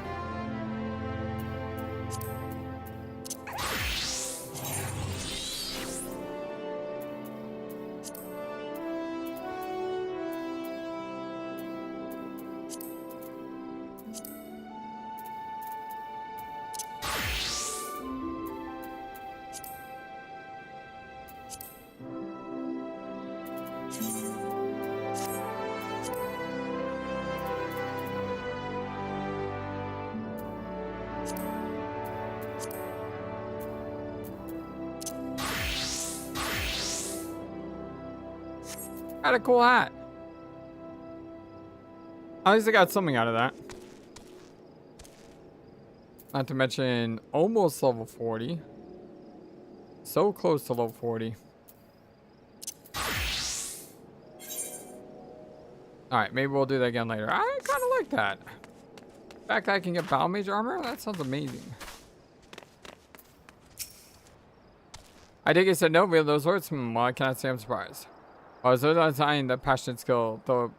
Got a cool hat. At least I got something out of that. Not to mention almost level 40. So close to level 40. Alright, maybe we'll do that again later. I kind of like that. The fact that I can get battle mage armor, that sounds amazing. I think I said no, really, those words. Well, I cannot say I'm surprised. So designing the passionate skill, the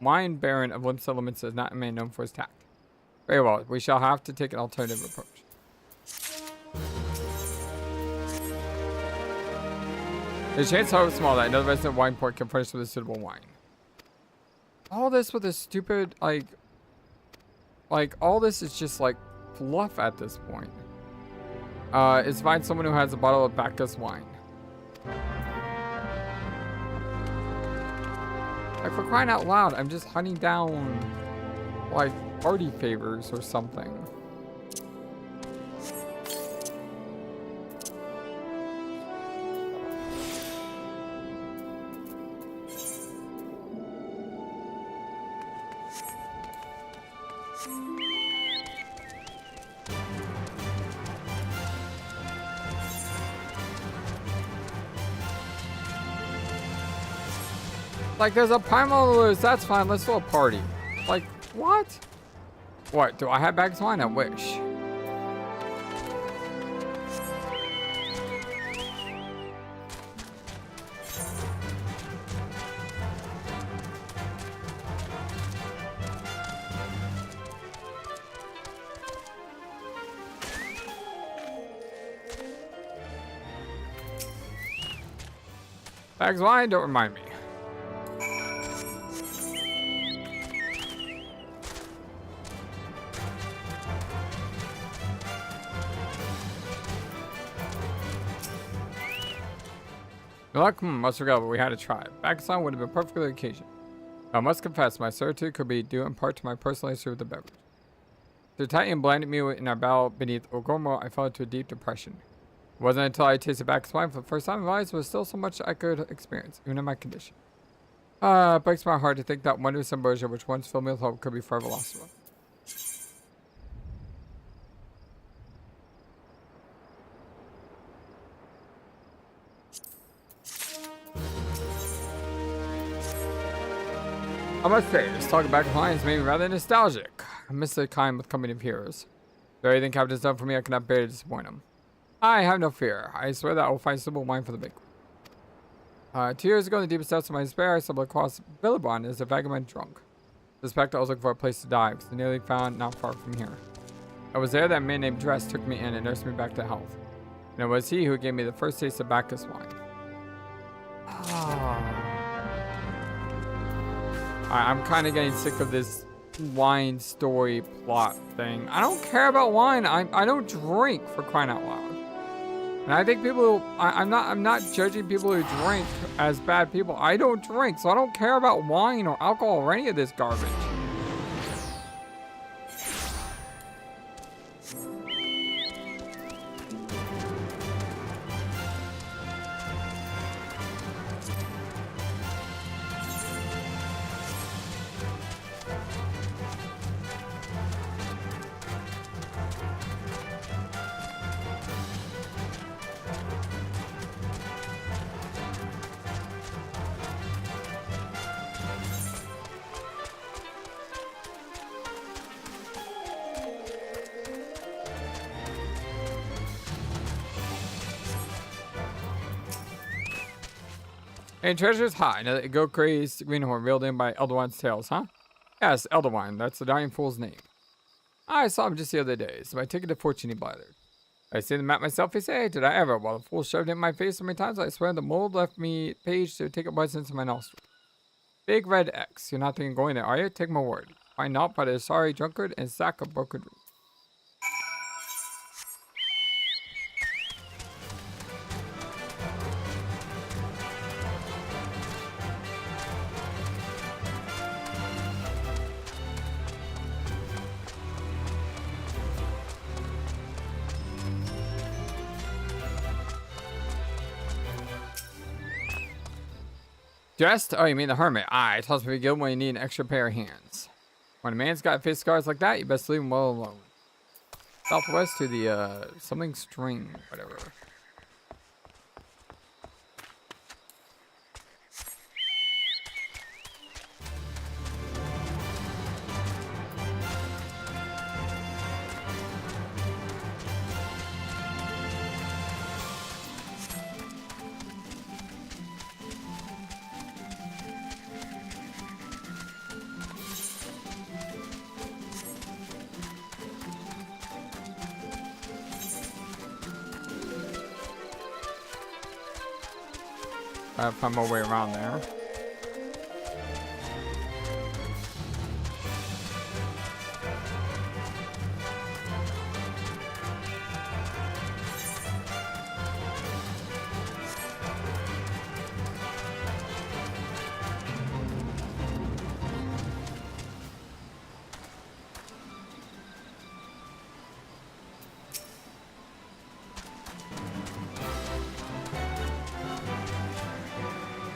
wine baron of Limsa Lominsa is not a man known for his tact. Very well, we shall have to take an alternative approach. The chance is small that another resident wine port can furnish with a suitable wine. All this with a stupid, like all this is just like fluff at this point. Is find someone who has a bottle of Bacchus wine. Like, for crying out loud, I'm just hunting down, like, party favors or something. Like, there's a primal lose, that's fine, let's do a party. Like, what? What, do I have bags of wine? I wish. Bags of wine, don't remind me. Luck, must regret, but we had to try. Backside would have been perfectly occasion. I must confess, my certitude could be due in part to my personal history with the beverage. The Titan blinded me in our battle beneath Ogormo. I fell into a deep depression. It wasn't until I tasted Back's wine for the first time in my life was still so much I could experience, even in my condition. It breaks my heart to think that wondrous ambrosia which once filled me with hope could be forever lost to us. I must say, this talk about Alliance made me rather nostalgic. I miss the kind with company of heroes. For everything Captain's done for me, I cannot bear to disappoint him. I have no fear. I swear that I will find suitable wine for the banquet. 2 years ago, in the deepest depths of my despair, I stumbled across Vylbrand as a vagabond drunk. I suspect I was looking for a place to die, because I nearly found not far from here. I was there that a man named Dress took me in and nursed me back to health. And it was he who gave me the first taste of Bacchus wine. I'm kind of getting sick of this wine story plot thing. I don't care about wine. I don't drink, for crying out loud. And I think people, I'm not judging people who drink as bad people. I don't drink, so I don't care about wine or alcohol or any of this garbage. And treasure's high. Now that go crazed greenhorn reeled in by Elderwine's tails, huh? Yes, Elderwine. That's the dying fool's name. I saw him just the other day, so my ticket to fortune he blathered. I see the map myself, he said, did I ever? While the fool shoved it in my face so many times, I swear the mold left me page to take it once into my nostril. Big red X. You're not thinking going there, are you? Take my word. Find naught but a sorry drunkard and sack of broken dreams. Dressed? Oh, you mean the hermit? Aye, it tells me to be good when you need an extra pair of hands. When a man's got face scars like that, you best leave him well alone. Southwest to the, something string, whatever. I'll find my way around there.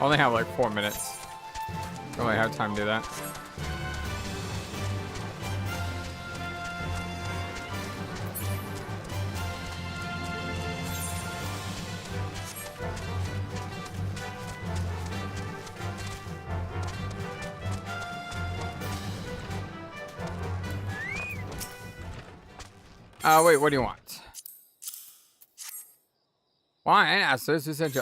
only have like 4 minutes. Don't really have time to do that. Wait, what do you want? Why? Yeah, so this is essential.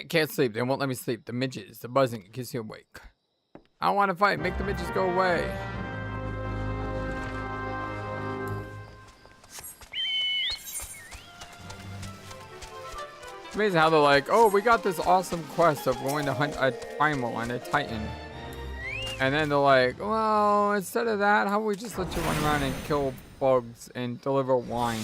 Can't sleep. They won't let me sleep. The midges, the buzzing, it keeps you awake. I don't want to fight. Make the midges go away. It's amazing how they're like, oh, we got this awesome quest of going to hunt a primal and a titan. And then they're like, well, instead of that, how about we just let you run around and kill bugs and deliver wine?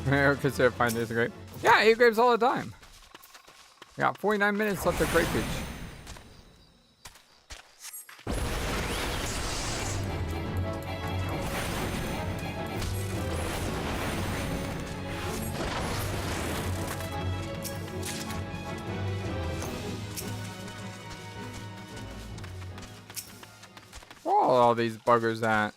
I consider finding this great. Yeah, 8 grapes all the time. We got 49 minutes left of grapage. Where are all these buggers at?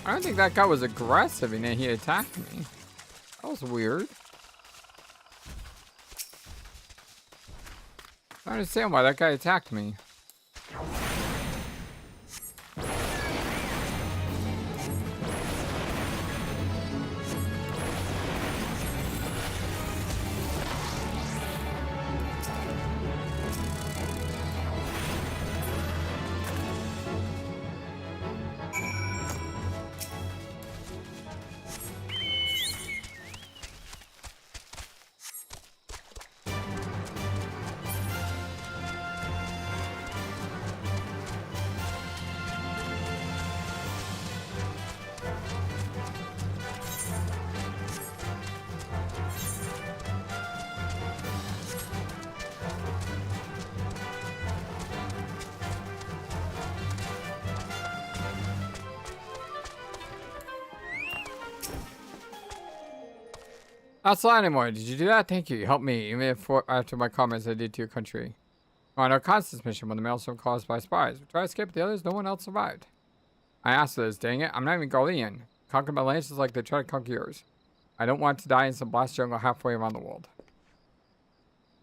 I don't think that guy was aggressive and then he attacked me. That was weird. I don't understand why that guy attacked me. Not slide anymore. Did you do that? Thank you. You helped me. Even if after my comments I did to your country. On our Constance mission when the maelstrom caused by spies. We tried to escape the others. No one else survived. I asked for this. Dang it. I'm not even Garlean. Conquer my lands is like they try to conquer yours. I don't want to die in some blast jungle halfway around the world.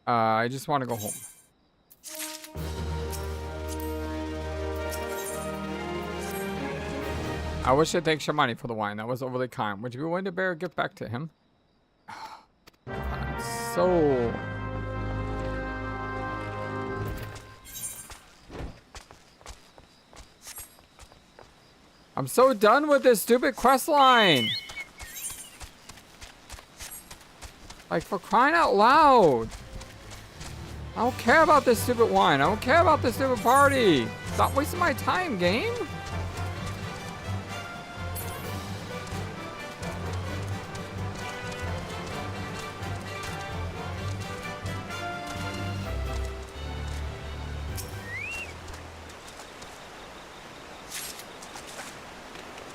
I just want to go home. I wish to thank Shamani for the wine. That was overly kind. Would you be willing to bear a gift back to him? So I'm so done with this stupid quest line. Like, for crying out loud. I don't care about this stupid wine. I don't care about this stupid party. Stop wasting my time, game.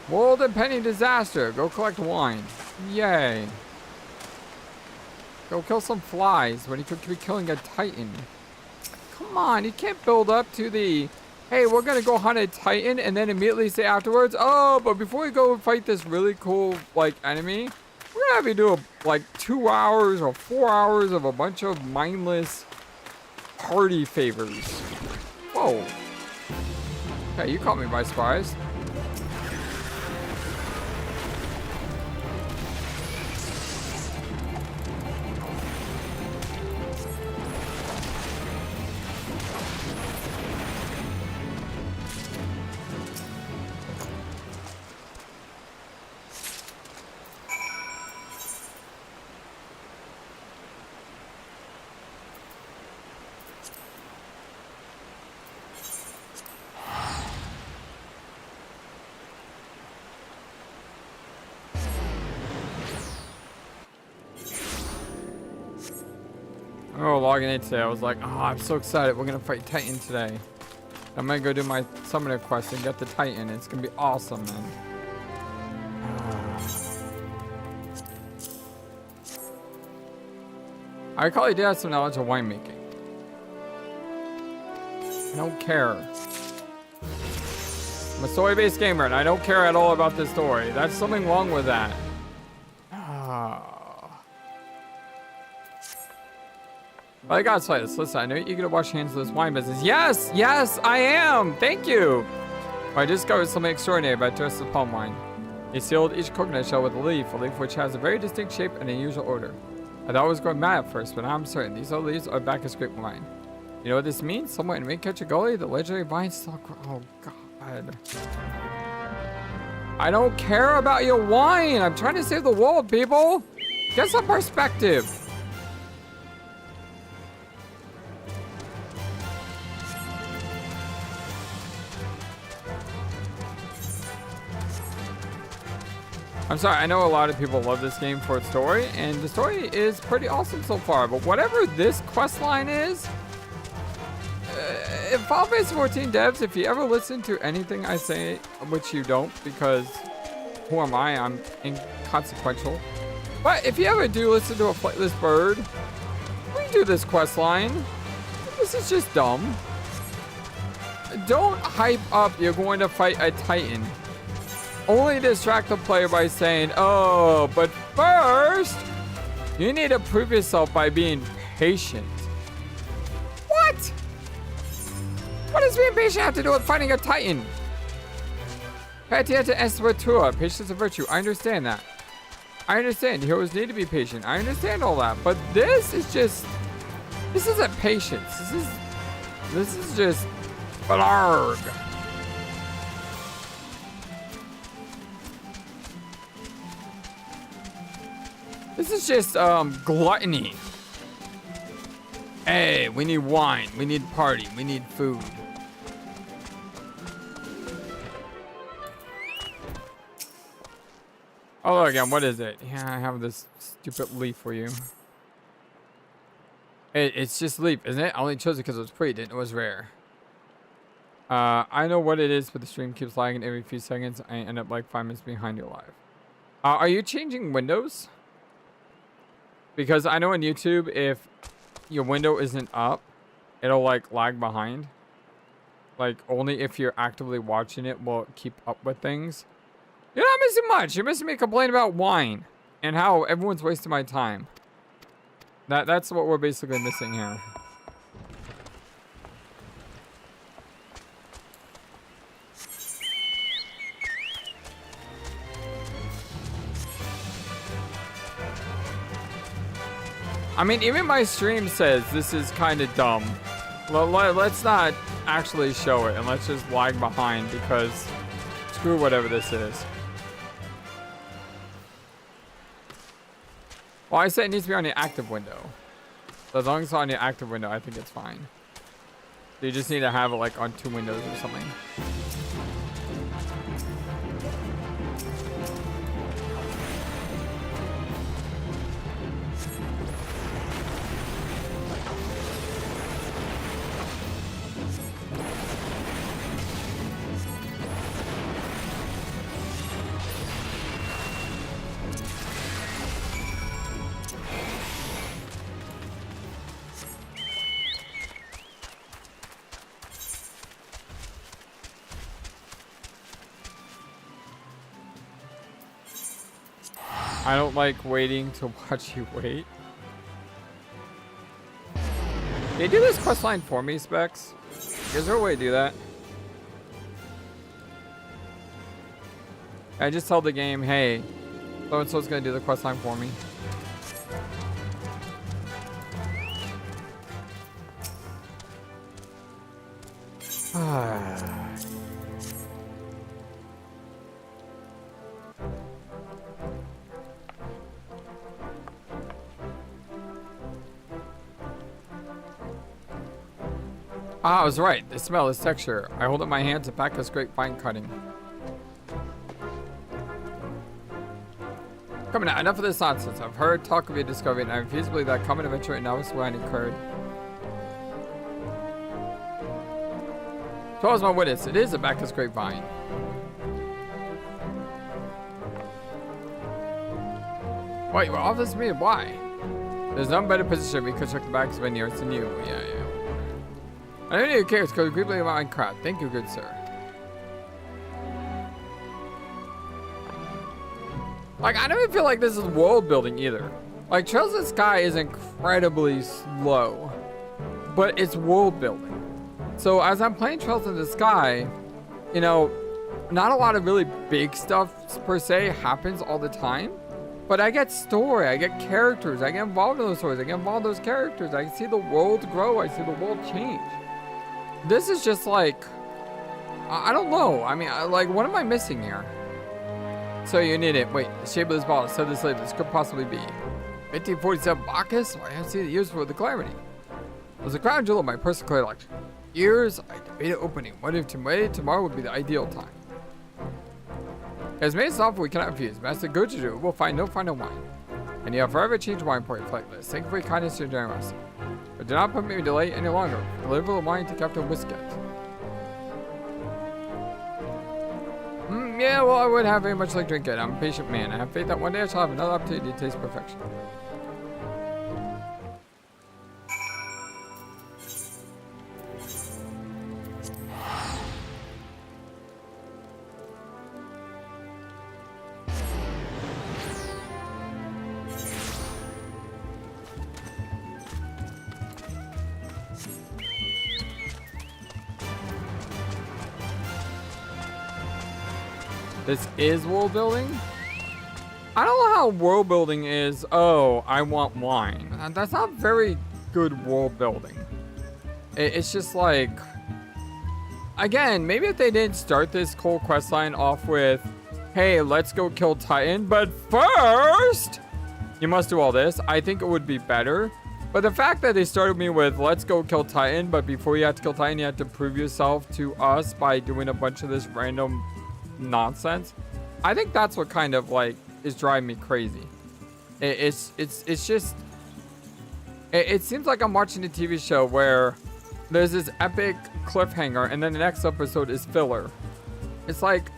World impending disaster. Go collect wine. Yay. Go kill some flies when he could be killing a titan. Come on, you can't build up to the, hey, we're gonna go hunt a titan and then immediately say afterwards, oh, but before we go fight this really cool, like, enemy, we're gonna have you do, like, 2 hours or 4 hours of a bunch of mindless party favors. Whoa. Okay, you caught me by surprise. Oh, logging in today, I was like, oh, I'm so excited. We're gonna fight Titan today. I'm gonna go do my summoner quest and get the Titan. It's gonna be awesome, man. I recall he did have some knowledge of winemaking. I don't care. I'm a story-based gamer, and I don't care at all about this story. That's something wrong with that. Well, I gotta say this. Listen, I know you're gonna wash hands of this wine business. Yes, yes, I am. Thank you. I discovered something extraordinary about Joseph palm wine. He sealed each coconut shell with a leaf which has a very distinct shape and unusual odor. I thought I was going mad at first, but now I'm certain these other leaves are Bacchus grape wine. You know what this means? Somewhere in Catch a Gully, the legendary vine still grows. Oh God. I don't care about your wine. I'm trying to save the world, people. Get some perspective. I'm sorry, I know a lot of people love this game for its story, and the story is pretty awesome so far, but whatever this quest line is, Final Fantasy XIV devs, if you ever listen to anything I say, which you don't, because who am I? I'm inconsequential. But if you ever do listen to a FlightlessBird, redo this quest line. This is just dumb. Don't hype up you're going to fight a Titan. Only distract the player by saying, oh, but first, you need to prove yourself by being patient. What? What does being patient have to do with fighting a Titan? Patienza est virtua. Patience is a virtue. I understand that. I understand. Heroes need to be patient. I understand all that. But this is just... This isn't patience. This is just... blarg. This is just gluttony. Hey, we need wine. We need party. We need food. Oh, again, what is it? Yeah, I have this stupid leaf for you. It's just leaf, isn't it? I only chose it because it was pretty, didn't it? It was rare. I know what it is, but the stream keeps lagging every few seconds. I end up like 5 minutes behind you live. Are you changing windows? Because I know on YouTube, if your window isn't up, it'll like lag behind. Like only if you're actively watching it will keep up with things. You're not missing much. You're missing me complain about wine and how everyone's wasting my time. That's what we're basically missing here. I mean, even my stream says this is kind of dumb. Let's not actually show it and let's just lag behind because screw whatever this is. Well, I said it needs to be on the active window. So as long as it's on the active window, I think it's fine. So you just need to have it like on 2 windows or something. I don't like waiting to watch you wait. Can you do this quest line for me, Specs? Is there a way to do that? I just tell the game, hey, so-and-so's gonna do the quest line for me. I was right. They smell this texture. I hold up my hand to back a scrape vine cutting. Come on now, enough of this nonsense. I've heard talk of your discovery, and I refuse to believe that common adventure and now is when it occurred. So as my witness, it is a Bacchus grapevine. What, you offers me? Why? There's no better position we could check the Bacchus vineyards than you. Yeah. I don't need to care, it's because we about my crowd. Thank you, good sir. Like, I don't even feel like this is world building either. Like, Trails in the Sky is incredibly slow, but it's world building. So as I'm playing Trails in the Sky, you know, not a lot of really big stuff per se happens all the time, but I get story, I get characters, I get involved in those stories, I get involved in those characters, I see the world grow, I see the world change. This is just like, I don't know. I mean, like, what am I missing here? So you need it. Wait, the shape of this bottle, said this later. This could possibly be 1547 Bacchus? Why, I haven't seen it used for the calamity. It was a crown jewel of my personal collection. Years, I debated opening. What if tomorrow would be the ideal time? As made us offer, we cannot refuse. Master Gojuju will find no final wine. And you have forever changed wine for your Flightless. Thank you for your kindness and generosity. But do not put me in delay any longer. Deliver the wine to Captain Whisket. Yeah, well, I would have very much like drink it. I'm a patient man. I have faith that one day I shall have another opportunity to taste perfection. This is world building? I don't know how world building is, oh, I want wine. That's not very good world building. It's just like, again, maybe if they didn't start this whole quest line off with, hey, let's go kill Titan, but first, you must do all this, I think it would be better. But the fact that they started me with, let's go kill Titan, but before you have to kill Titan, you have to prove yourself to us by doing a bunch of this random nonsense. I think that's what kind of like is driving me crazy. It's just it seems like I'm watching a TV show where there's this epic cliffhanger and then the next episode is filler. It's like,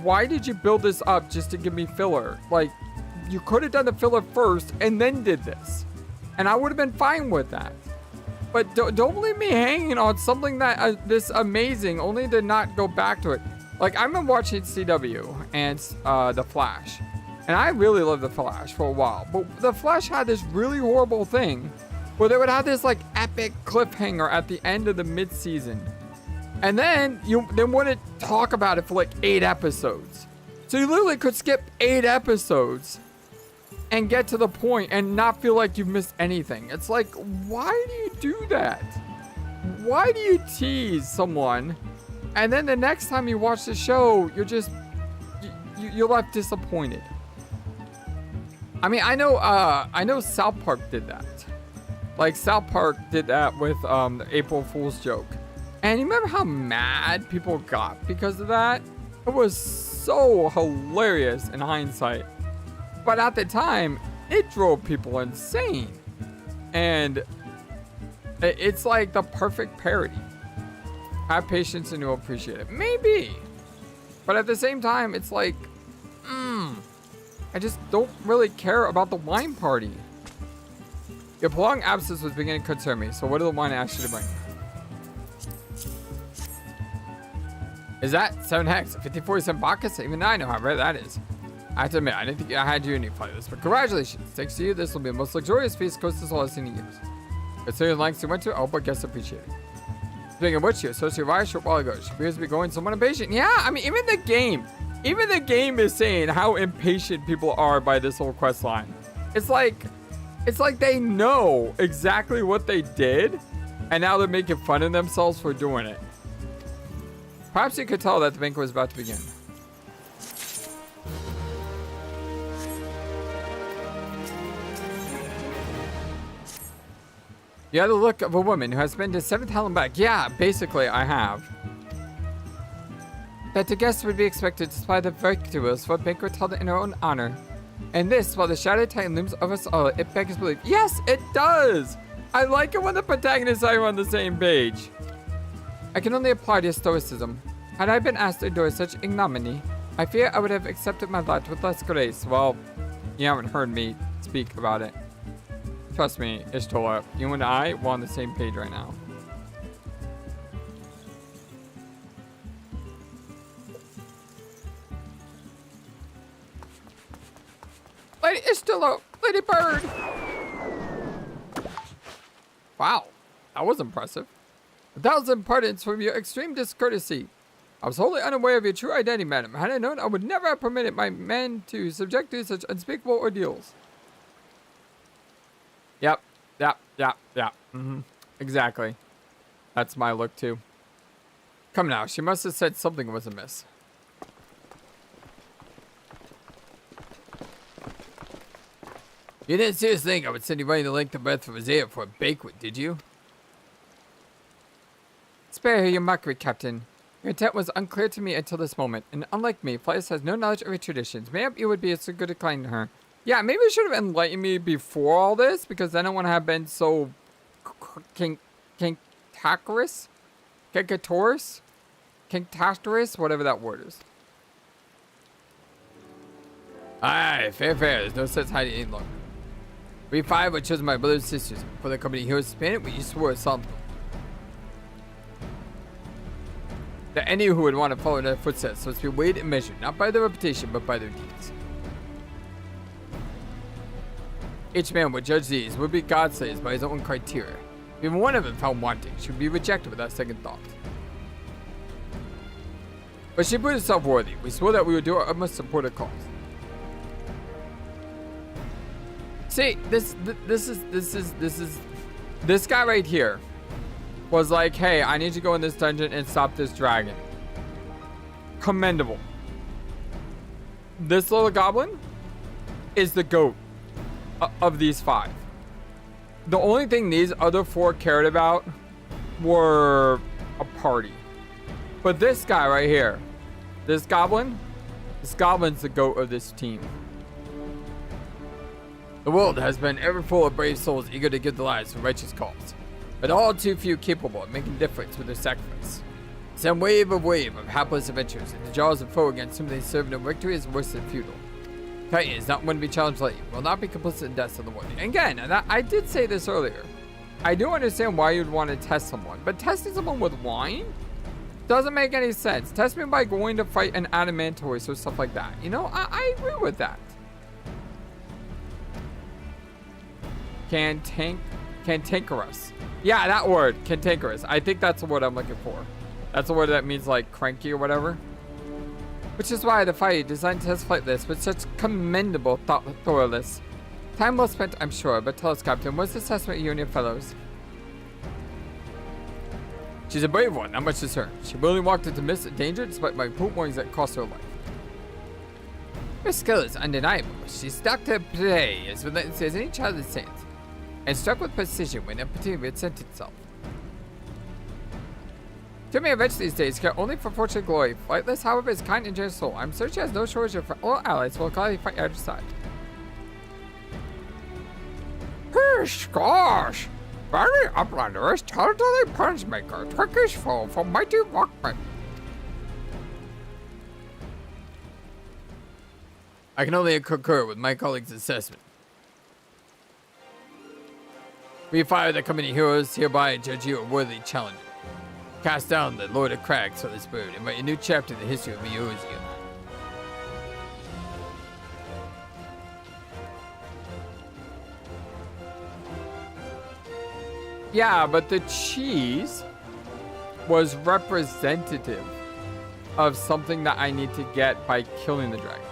why did you build this up just to give me filler? Like, you could have done the filler first and then did this, and I would have been fine with that. But don't leave me hanging on something that this amazing only to not go back to it. Like, I've been watching CW and The Flash, and I really loved The Flash for a while. But The Flash had this really horrible thing where they would have this like epic cliffhanger at the end of the mid-season, and then they wouldn't talk about it for like 8 episodes. So you literally could skip 8 episodes and get to the point and not feel like you've missed anything. It's like, why do you do that? Why do you tease someone? And then the next time you watch the show, you're just, you're left disappointed. I mean, I know South Park did that. Like, South Park did that with the April Fool's joke. And you remember how mad people got because of that? It was so hilarious in hindsight. But at the time, it drove people insane. And it's like the perfect parody. Have patience and you'll appreciate it. Maybe. But at the same time, it's like, I just don't really care about the wine party. Your prolonged absence was beginning to concern me, so what did the wine actually bring? Is that 7 hex? 1547 Bacchus? Even I know how rare that is. I have to admit, I didn't think I had you any flightless, but congratulations. Thanks to you, this will be the most luxurious feast Coerthas has seen in years. Considering the lengths you went to, I hope our guests appreciate it. Speaking of which, you associated Rye a short while ago. She appears to be going somewhat impatient. Yeah, I mean, even the game is saying how impatient people are by this whole quest line. It's like they know exactly what they did, and now they're making fun of themselves for doing it. Perhaps you could tell that the banquet was about to begin. You have the look of a woman who has been to 7th Helen back. Yeah, basically I have. That the guests would be expected to supply the victuals for a banquet held in her own honor. And this, while the shadow titan looms over us all, it beggars belief. Yes, it does! I like it when the protagonists are on the same page. I can only applaud your stoicism. Had I been asked to endure such ignominy, I fear I would have accepted my lot with less grace. Well, you haven't heard me speak about it. Trust me, Ishtola, you and I were on the same page right now. Lady Ishtola, Lady Bird! Wow, that was impressive. 1,000 pardons for your extreme discourtesy. I was wholly unaware of your true identity, madam. Had I known, I would never have permitted my men to subject to such unspeakable ordeals. Yep. Exactly. That's my look too. Come now, she must have said something was amiss. You didn't seriously think I would send you running the length and breadth of Eorzea for a banquet, did you? Spare her your mockery, Captain. Your intent was unclear to me until this moment, and unlike me, Flightless has no knowledge of her traditions. Maybe you would be so good at declining her. Yeah, maybe you should have enlightened me before all this, because then I wouldn't have been so cantankerous, whatever that word is. Aye, fair. There's no sense hiding any longer. We 5 were chosen by my brothers and sisters for the company heroes of planet, but you swore solemnly that any who would want to follow in their footsteps must be weighed and measured, not by their reputation, but by their deeds. Each man would judge these would be God-slayers by his own criteria. If even one of them found wanting, she would be rejected without second thought. But she proved herself worthy. We swore that we would do our utmost to support her cause. See, this guy right here was like, hey, I need to go in this dungeon and stop this dragon. Commendable. This little goblin is the GOAT of these 5. The only thing these other 4 cared about were a party. But this guy right here, this goblin's the GOAT of this team. The world has been ever full of brave souls eager to give their lives for righteous cause, but all too few capable of making a difference with their sacrifice. Some wave of hapless adventurers in the jaws of foe against whom they serve no victory is worse than futile. Titan is not one to be challenged lightly, will not be complicit in deaths of the worthy. Again, I did say this earlier. I do understand why you'd want to test someone, but testing someone with wine doesn't make any sense. Test me by going to fight an adamantoise or stuff like that. You know, I agree with that. Cantankerous. Yeah, that word, cantankerous. I think that's the word I'm looking for. That's the word that means like cranky or whatever. Which is why the fight designed to test Flightless with such commendable thoroughness. Time well spent, I'm sure, but tell us, Captain, what's the assessment of you and your fellows? She's a brave one, not much to her. She willingly walked into midst of danger despite my poop warnings that cost her life. Her skill is undeniable. She stuck to play as relentlessly as any child of the saints, and struck with precision when opportunity would present itself. Too many events these days care only for fortune and glory. Flightless, however, is kind and generous soul. I'm certain she has no shortage of all allies who will gladly fight at her side. Gosh! Very uplanders, talented punch maker, Turkish foe for mighty rockmen. I can only concur with my colleague's assessment. We 5 the company heroes hereby judge you a worthy challenger. Cast down the Lord of Crags for this bird and write a new chapter in the history of Eorzea. Yeah, but the cheese was representative of something that I need to get by killing the dragon.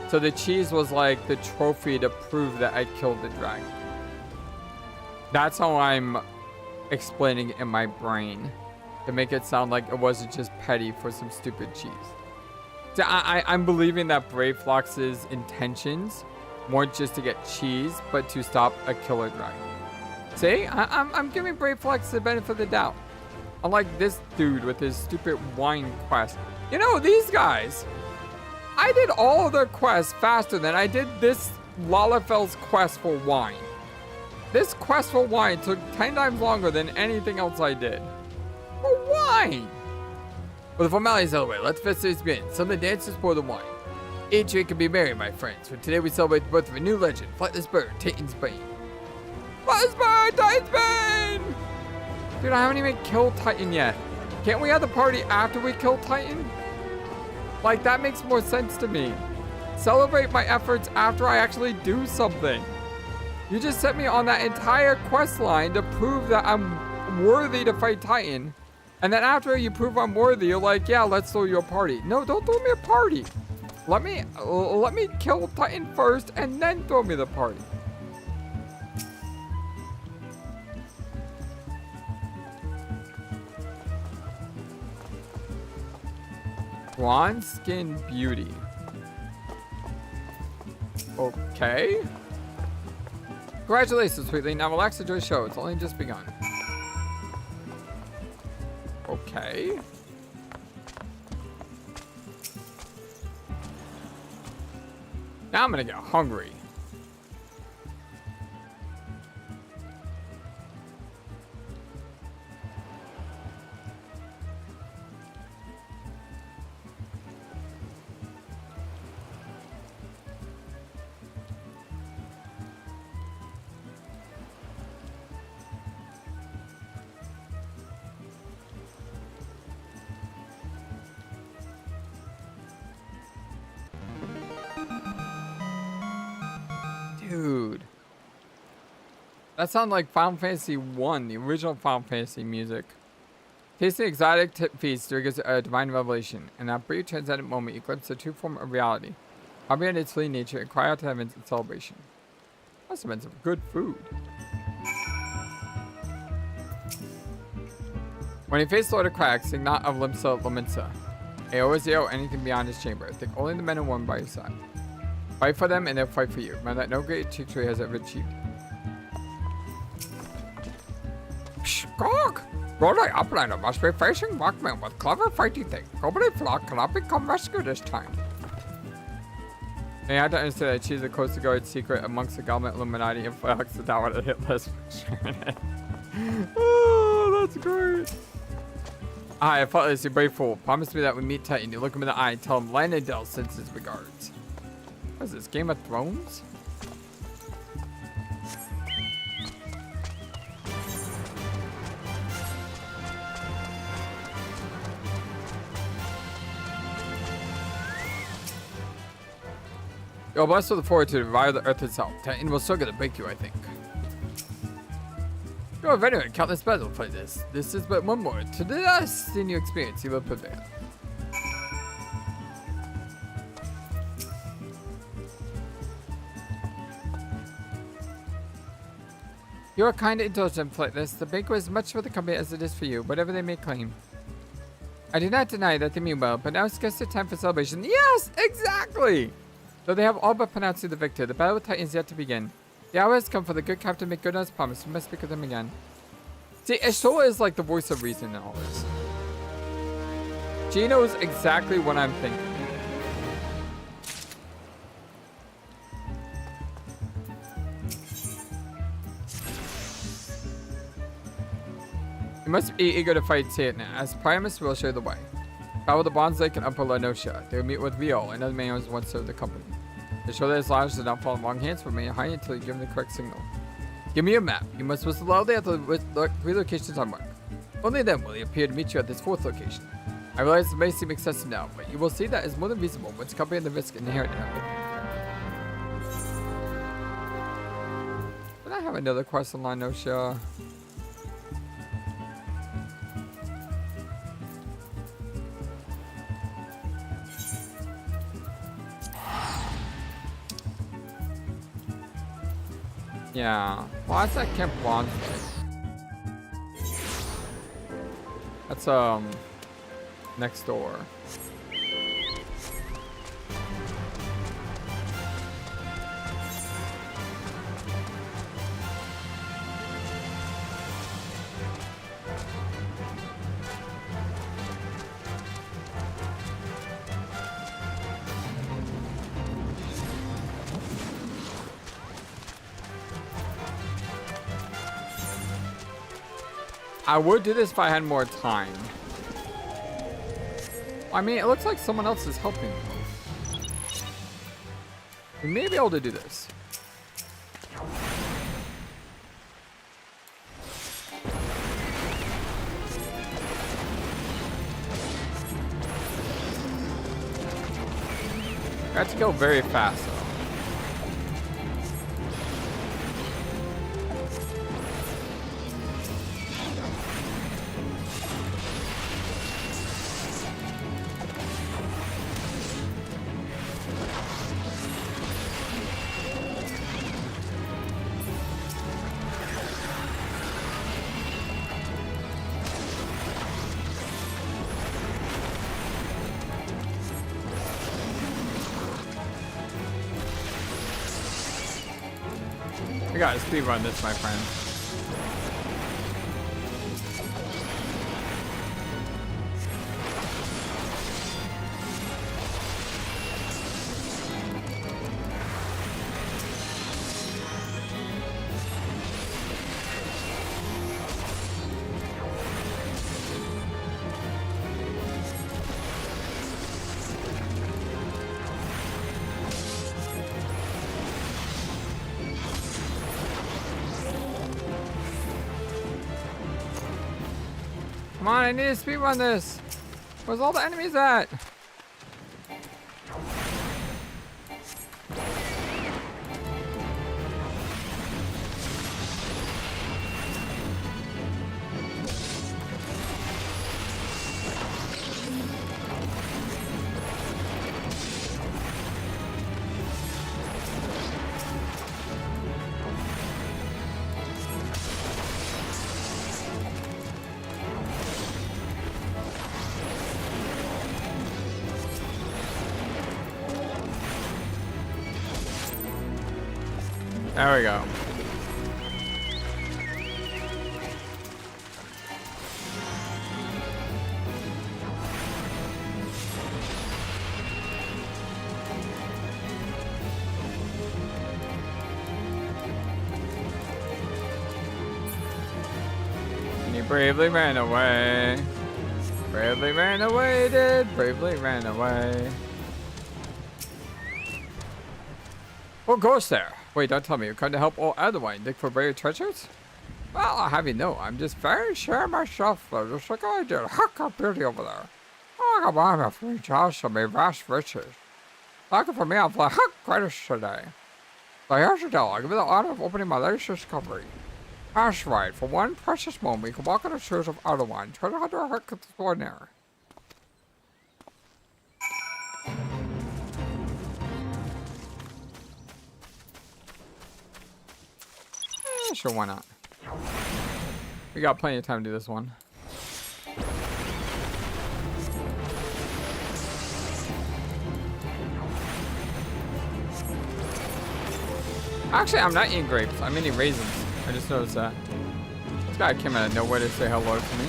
So the cheese was like the trophy to prove that I killed the dragon. That's how I'm explaining it in my brain, to make it sound like it wasn't just petty for some stupid cheese. So I'm believing that Brave Flox's intentions weren't just to get cheese, but to stop a killer dragon. See, I'm giving Brave Flox the benefit of the doubt. Unlike this dude with his stupid wine quest. You know, these guys, I did all of their quests faster than I did this Lalafell's quest for wine. This quest for wine took 10 times longer than anything else I did. For wine! Well, the formalities out of the way, let's festivities begin. Some of the dances pour the wine. Each drink can be merry, my friends, for today we celebrate the birth of a new legend, FlightlessBird, Titan's Bane. FlightlessBird, Titan's Bane! Dude, I haven't even killed Titan yet. Can't we have the party after we kill Titan? Like, that makes more sense to me. Celebrate my efforts after I actually do something. You just set me on that entire quest line to prove that I'm worthy to fight Titan. And then after you prove I'm worthy, you're like, yeah, let's throw you a party. No, don't throw me a party. Let me kill Titan first and then throw me the party. Blonde skin beauty. Okay. Congratulations, sweetly. Now relax, enjoy the show. It's only just begun. Okay. Now I'm gonna get hungry. Dude. That sounds like Final Fantasy 1, the original Final Fantasy music. Tasting exotic feast triggers a divine revelation. In that brief transcendent moment, you glimpse the true form of reality. Comprehend its fleeting nature and cry out to heavens in celebration. Must have been some good food. When you face Lord of Cracks, think not of Limsa Lominsa. Eorzea or anything beyond his chamber. Think only the men and women by your side. Fight for them and they'll fight for you. Remember that no great victory has ever achieved. Skog! Broadway uplander must be facing Walkman with clever fighting thing. Nobody flock cannot become rescued this time. And you have to understand that she's a Coast Guard secret amongst the government Illuminati and Fox the tower to hit list for sure. Oh, that's great. Hi, I thought this, you brave fool. Promise me that we meet Titan. You look him in the eye and tell him Lionel sends his regards. What is this, Game of Thrones? You're blessed with the fortitude to revive the earth itself. Titan will struggle to break you, I think. You are veteran, countless battles play this. This is but one more. To the last in your experience, you will prevail. You are kind and indulgent, Flightless. The banquet is much for the company as it is for you, whatever they may claim. I do not deny that they mean well, but now it's just the time for celebration. Yes, exactly! Though they have all but pronounced you the victor, the battle with Titan is yet to begin. The hour has come for the good captain to make good on his promise. We must speak with him again. See, Ishtola is like the voice of reason in all this. She knows exactly what I'm thinking. You must be eager to fight Satan. As Primus will show the way. Travel to Bronze Lake and Upper Lanosha. They will meet with Rio, another man who has once served the company. To show that his lives do not fall in wrong hands, remain high until you give him the correct signal. Give me a map. You must whistle loudly at the 3 locations on mark. Only then will he appear to meet you at this 4th location. I realize it may seem excessive now, but you will see that is more than reasonable once accompanying the risk inherent in it. Did I have another quest on Lanosha? Yeah. Well, that's that Camp Bronze. That's next door. I would do this if I had more time. I mean, it looks like someone else is helping. We may be able to do this. I have to go very fast though. We gotta speedrun this, my friend. Come on, I need to speedrun this. Where's all the enemies at? There we go. And he bravely ran away. Bravely ran away, did. Bravely ran away. What goes there? Wait, don't tell me you're coming to help all otherwise dig for buried treasures? Well, I'll have you know, I'm just very sure myself, though, just like I did. Huck up beauty over there. Oh, come on, my free house of my vast riches. Lucky for me, I'll fly huck credits today. So here's the deal, I'll give you the honor of opening my latest discovery. That's right, for one precious moment, you can walk on the shores of Hydaelyn, try to hunt a huck extraordinary. Sure, why not? We got plenty of time to do this one. Actually, I'm not eating grapes. I'm eating raisins. I just noticed that. This guy came out of nowhere to say hello to me.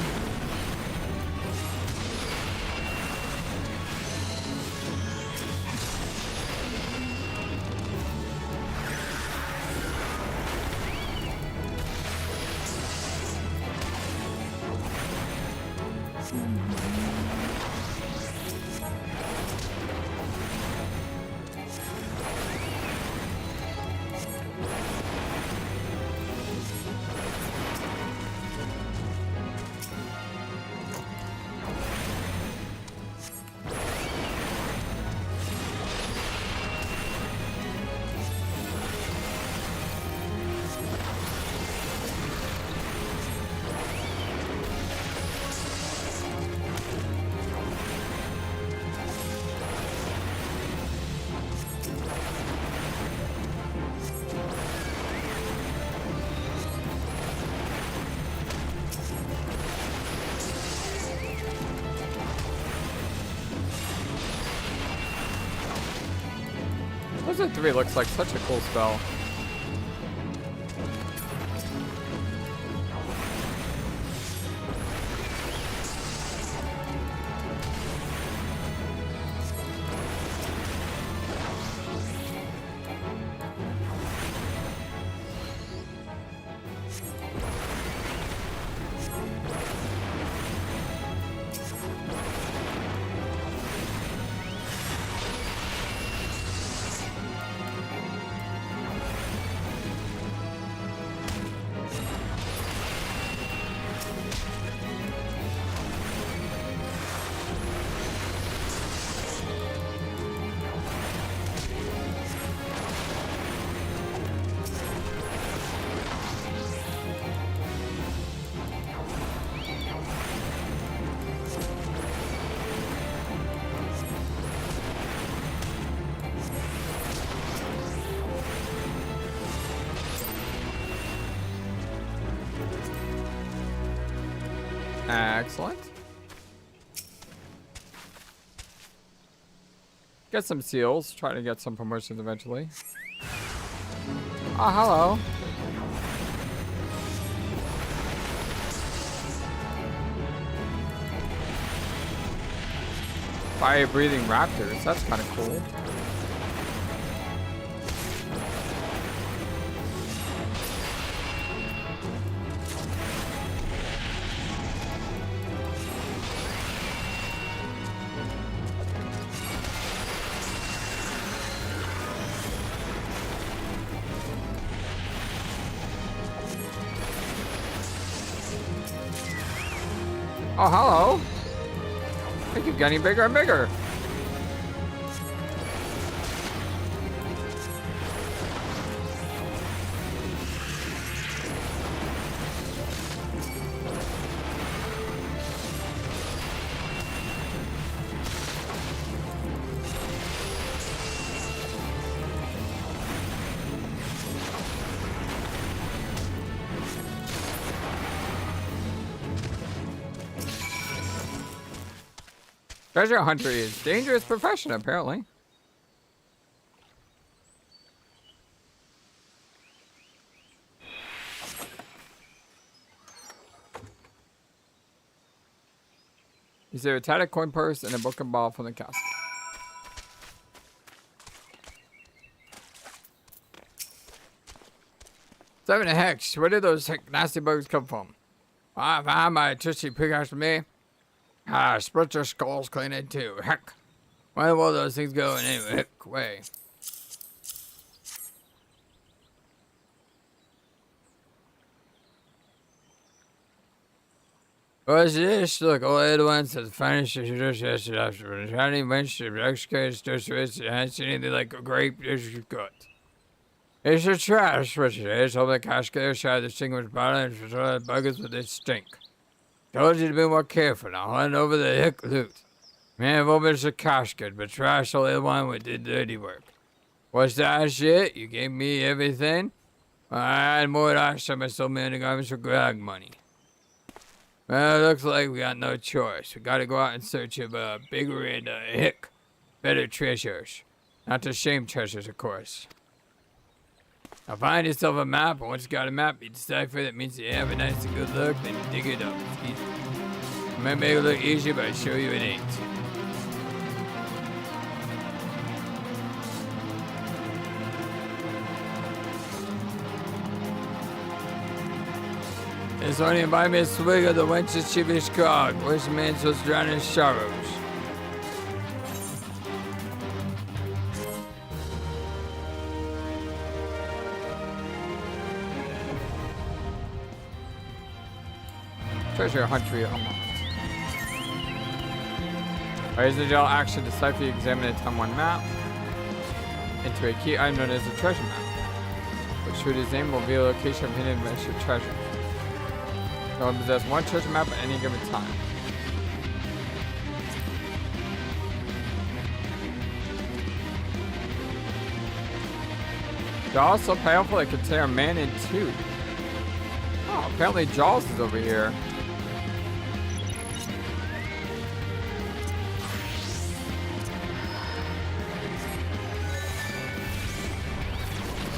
Frozen 3 looks like such a cool spell. Excellent. Get some seals. Try to get some promotions eventually. Oh, hello. Fire-breathing raptors. That's kind of cool. Oh, hello. They keep getting bigger and bigger. Treasure hunter is dangerous profession, apparently. Is there a tattered coin purse and a broken ball from the castle? Seven hex. Where did those nasty bugs come from? I found my tushy pickaxe for me. Ah, split your skulls clean it too. Heck. Where will those things go in any heck way? What's this? Look, old ones that finished the shiny bench, the excavated just anything like a grape is good. It's a trash, which it is. All the cascade shot the distinguished bottle and for buggers with its stink. Told you to be more careful now, hunt over the hick loot. Man, I've opened the casket, but trash the little one with the dirty work. What's that shit? You gave me everything? I had more last time I sold me the garments for grag money. Well, it looks like we got no choice. We gotta go out in search of bigger and better treasures. Not to shame treasures, of course. Now find yourself a map, and once you got a map, you decipher that means you have a nice and good look, then you dig it up. It's easy. It might make it look easy, but I assure you it ain't. This only buy me a swig of the wench's chivish grog, which man's was drowned in sorrows. Treasure hunt tree unlocked. Raise the gel action decipher, examine a time 1 map into a key item known as a treasure map, which through his name will be a location of hidden adventure treasure. No one possesses one treasure map at any given time. They're also powerful, they can tear a man in two. Oh, apparently Jaws is over here.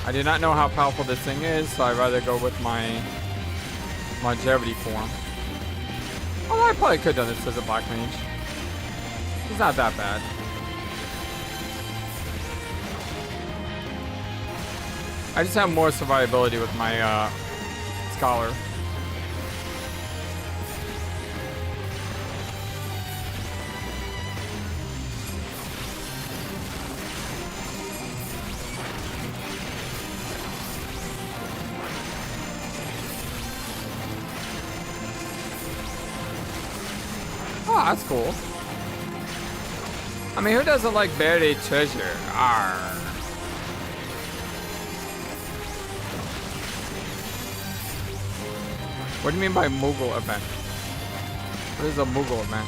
I do not know how powerful this thing is, so I'd rather go with my longevity form. Although I probably could have done this as a black mage. It's not that bad. I just have more survivability with my scholar. Oh, that's cool. I mean, who doesn't like buried treasure? Arr. What do you mean by Moogle event? What is a Moogle event?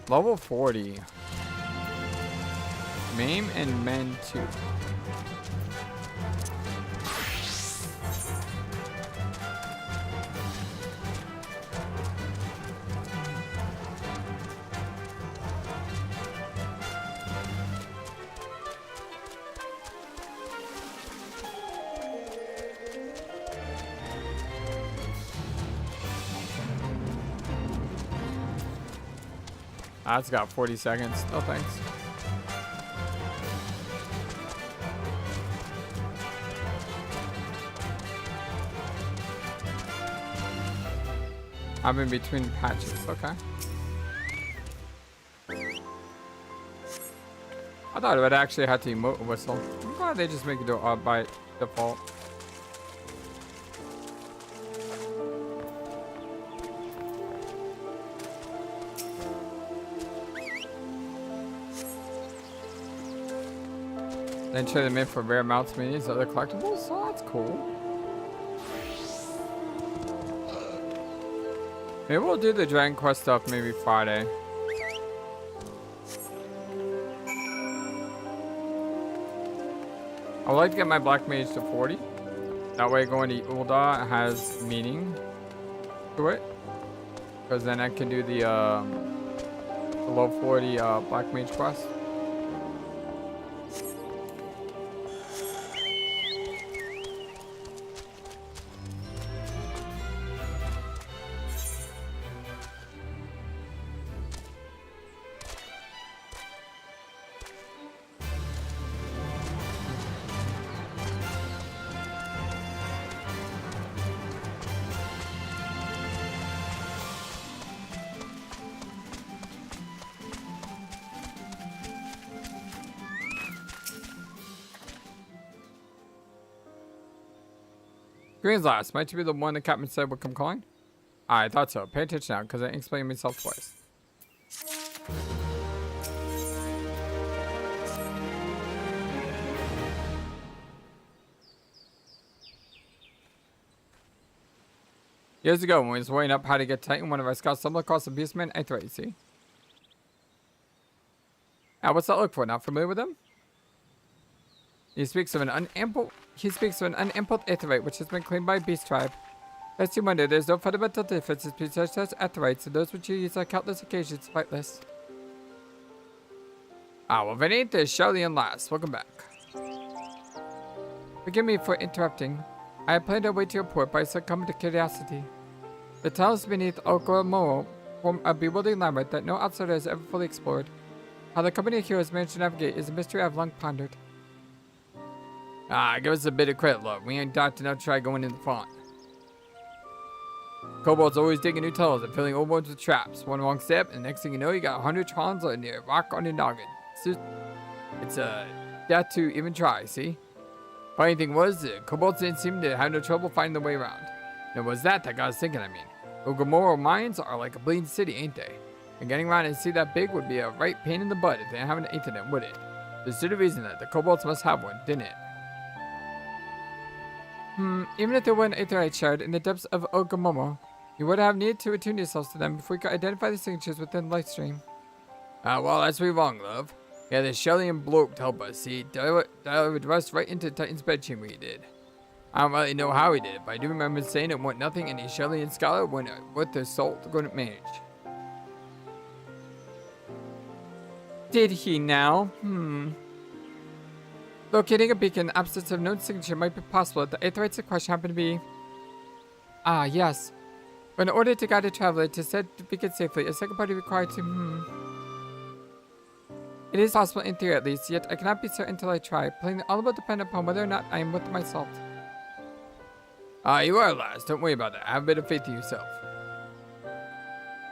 Level 40. Maim and Men 2. That's got 40 seconds. No thanks. I'm in between patches. Okay. I thought it would actually have to emote whistle. I'm glad they just make it do it by default. Then trade them in for rare mounts, minis, other collectibles. So that's cool. Maybe we'll do the Dragon Quest stuff maybe Friday. I would like to get my Black Mage to 40. That way going to Ul'dah has meaning to it. Because then I can do the low 40 Black Mage quest. Green's last. Might you be the one the captain said would come calling? I thought so. Pay attention now, because I explained myself twice. Years ago, when we was weighing up how to get Titan, one of our scouts stumbled across a beastman Aetheryte, you see? What's that look for? Not familiar with him? He speaks of an unampled Aetheryte which has been claimed by a beast tribe. Lest you wonder, there's no fundamental difference between such Aetherites and those which you use on countless occasions fightless. Well, if it ain't the Sharlayan last, welcome back. Forgive me for interrupting. I had planned our way to your port, but I succumbed to curiosity. The tunnels beneath Oklahoma form a bewildering labyrinth that no outsider has ever fully explored. How the company of heroes managed to navigate is a mystery I've long pondered. Give us a bit of credit, love. We ain't dodged enough to try going in the front. Kobolds always digging new tunnels and filling old ones with traps. One wrong step, and the next thing you know, you got 100 trons on your rock on your noggin. It's a death to even try, see? Funny thing was, the kobolds didn't seem to have no trouble finding the way around. And it was that got us thinking, Ul'dah mines are like a bleeding city, ain't they? And getting around and see that big would be a right pain in the butt if they didn't have an internet, would it? There's the reason that the kobolds must have one, didn't it? Even if there were an aetherite shard in the depths of Ul'dah, you would have needed to attune yourselves to them before you could identify the signatures within the light stream. Well, that's pretty wrong, love. Yeah, the Sharlayan bloke to help us, see? Dialed us right into Titan's bedchamber he did. I don't really know how he did it, but I do remember saying it want nothing any Sharlayan scholar wouldn't worth their salt couldn't manage. Did he now? Locating a beacon in the absence of known signature might be possible if the aetherites in question happen to be... yes. But in order to guide a traveler to said beacon safely, a second party required to... It is possible in theory at least, yet I cannot be certain until I try. Playing all will depend upon whether or not I am worth my salt. You are last. Don't worry about that. Have a bit of faith in yourself.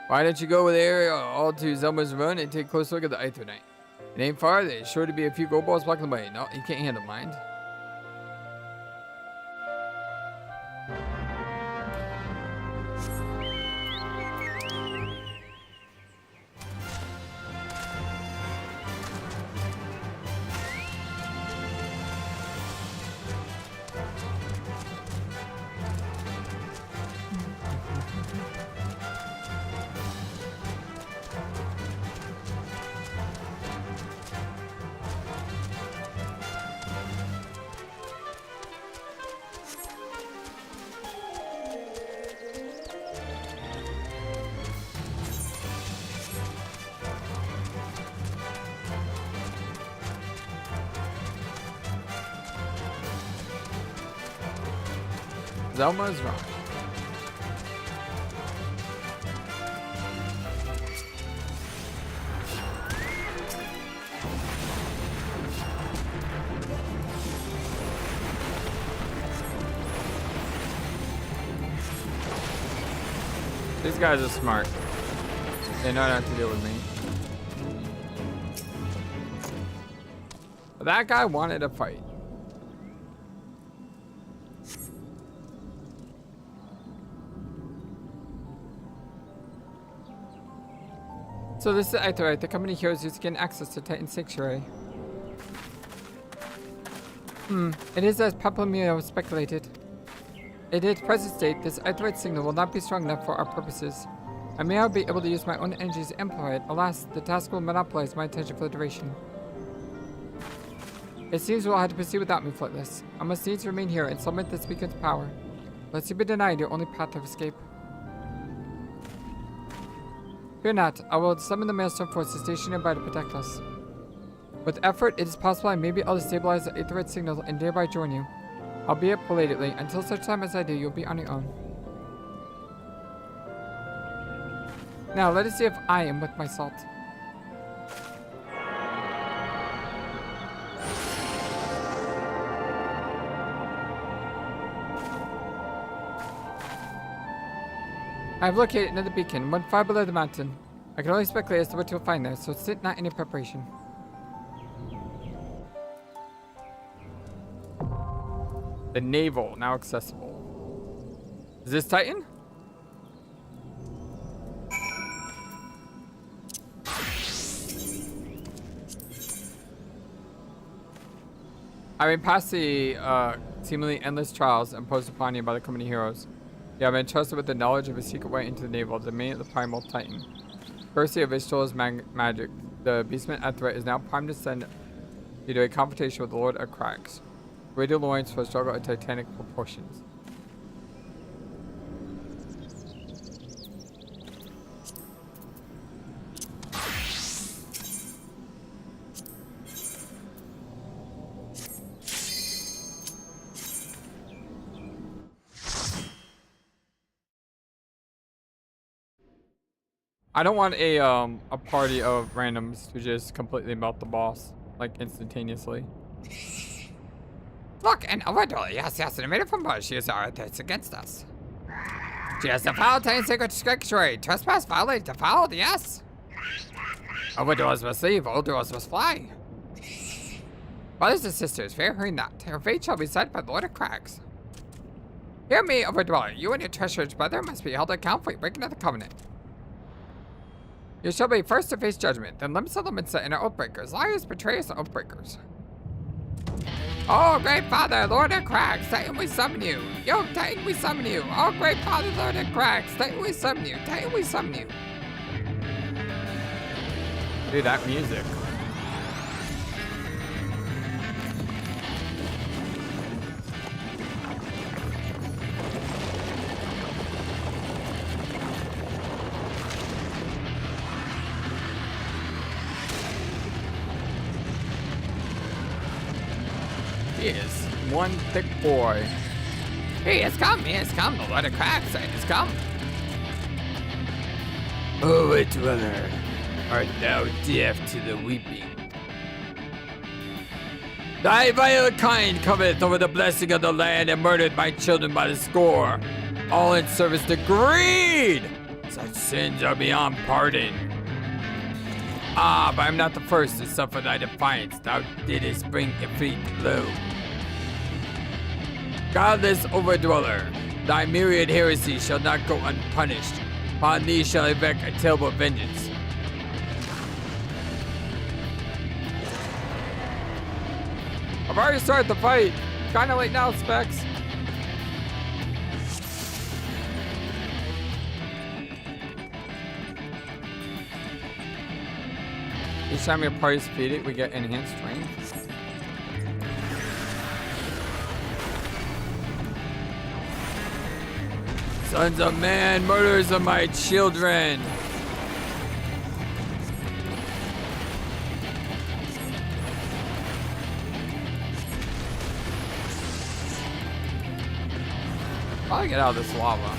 Why don't you go over there all to Zelma's Run and take a close look at the aetherite? It ain't far. There's sure to be a few gold balls blocking the way. No, you can't handle mine. Zelma's Run. These guys are smart. They know not to deal with me. But that guy wanted a fight. So this is aetherite the company heroes use to gain access to Titan's sanctuary. It is as Papa Mio speculated. In its present state, this aetherite signal will not be strong enough for our purposes. I may not be able to use my own energies to amplify it. Alas, the task will monopolize my attention for the duration. It seems we'll have to proceed without me, Flightless. I must needs remain here and summon this beacon's power, lest you be denied your only path of escape. Fear not, I will summon the Maelstrom forces stationed nearby to protect us. With effort, it is possible I may be able to stabilize the aetherite signal and thereby join you. Albeit belatedly, until such time as I do, you'll be on your own. Now, let us see if I am with my salt. I have located another beacon, one far below the mountain. I can only speculate as to what you'll find there, so sit not in your preparation. The navel, now accessible. Is this Titan? Having passed the seemingly endless trials imposed upon you by the company heroes, you have been entrusted with the knowledge of a secret way into the navel, the domain of the primal Titan. Courtesy of Ishtar's magic, the beastman aetherite is now primed to send you to a confrontation with the Lord of Cracks. Ready loins for a struggle of titanic proportions. I don't want a party of randoms to just completely melt the boss, like instantaneously. Look, an overdole. Yes, and I made it from bush. She used our attacks against us. She has defiled Titan's sacred sanctuary. Trespass, violate, defiled, yes. Overdoors must leave, old doors must fly. Brothers and sisters, fear her not. Her fate shall be set by the Lord of Crags. Hear me, Overdweller. You and your treacherous brother must be held account for your breaking of the covenant. You shall be first to face judgment, then Limsa Lominsa and her oathbreakers, liars, betrayers, and oathbreakers. Oh, great father, Lord of Crags, Titan, we summon you. Yo, Titan, we summon you. Oh, great father, Lord of Crags, Titan, we summon you. Titan, we summon you. Dude, that music. He is one thick boy. He has come, the Lord of Crags has come. Oh, it dweller, art thou deaf to the weeping? Thy vile kind cometh over the blessing of the land and murdered my children by the score, all in service to greed. Such sins are beyond pardon. Ah, but I'm not the first to suffer thy defiance. Thou didst bring Ifrit low. Godless overdweller, thy myriad heresies shall not go unpunished. Upon thee shall I evict a terrible vengeance. I've already started the fight. Kinda late now, Specs. Each time your parties defeat it, we get enhanced strength. Sons of man, murderers of my children. I'll get out of this lava.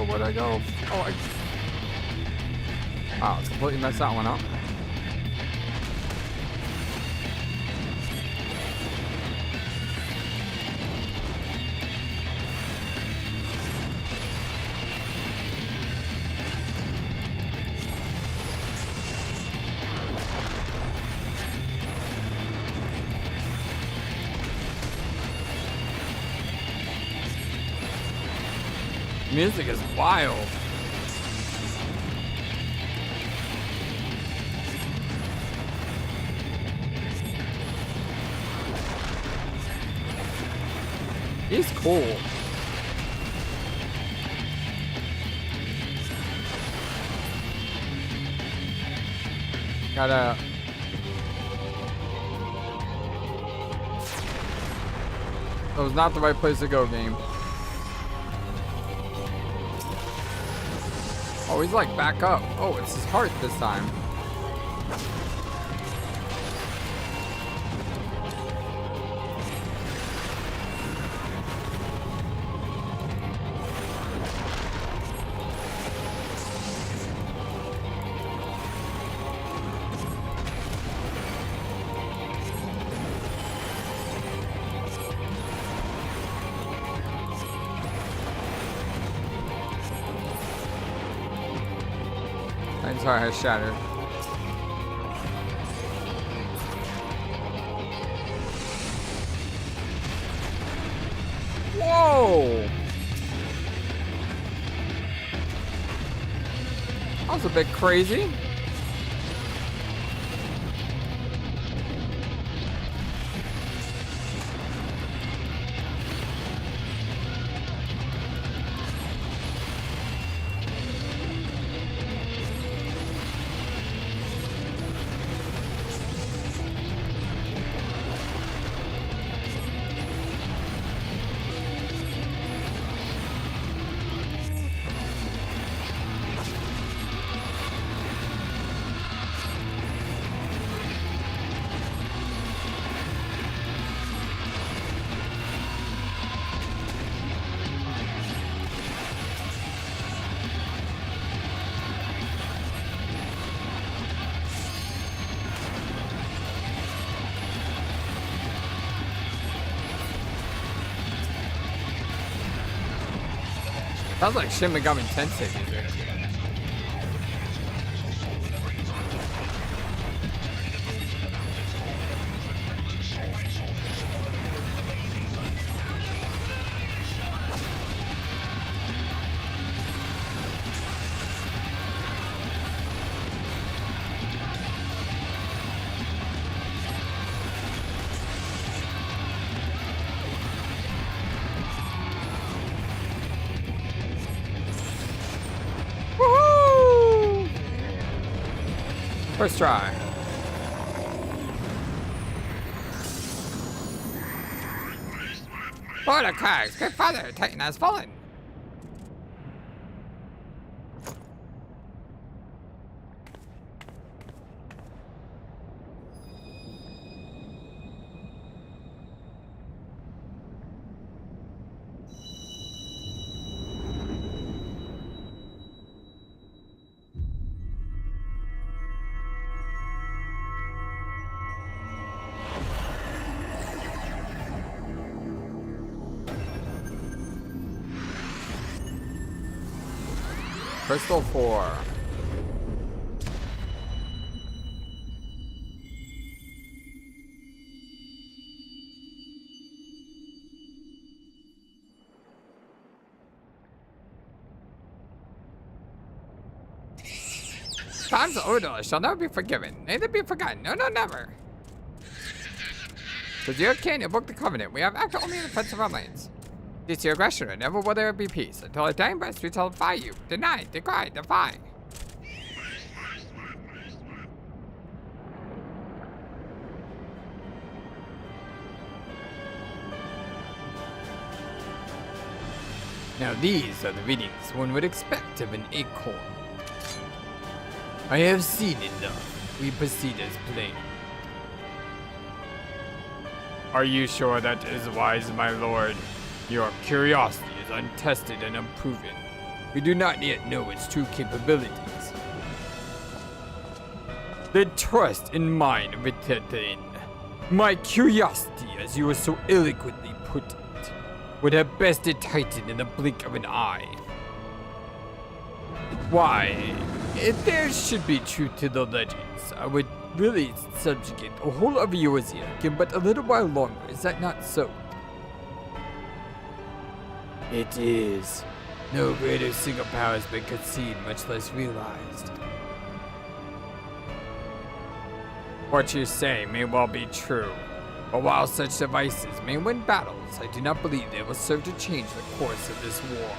Where do I go? Oh, wow, it's completely messed that one up. Music is wild. He's cool. Gotta... That was not the right place to go, game. Oh, he's like back up. Oh, it's his heart this time. His heart has shattered. Whoa! That was a bit crazy. Sounds like Shin Megami Tensei music. First try. Lord of Crags, good father, Titan has fallen. Crystal 4. Time's Ul'dah shall never be forgiven, neither be forgotten. No, no, never. With your kin, invoke the covenant. We have acted only in defense of our lands. Cease your aggression, and never will there be peace. Until our dying breath we shall defy you. Deny, decry, defy. Now these are the readings one would expect of an acorn. I have seen enough. We proceed as planned. Are you sure that is wise, my lord? Your curiosity is untested and unproven. We do not yet know its true capabilities. The trust in mine within. My curiosity, as you so eloquently put it, would have bested Titan in the blink of an eye. Why? If there should be truth to the legends, I would really subjugate the whole of Eorzea, given but a little while longer. Is that not so? It is. No greater single power has been conceived, much less realized. What you say may well be true, but while such devices may win battles, I do not believe they will serve to change the course of this war.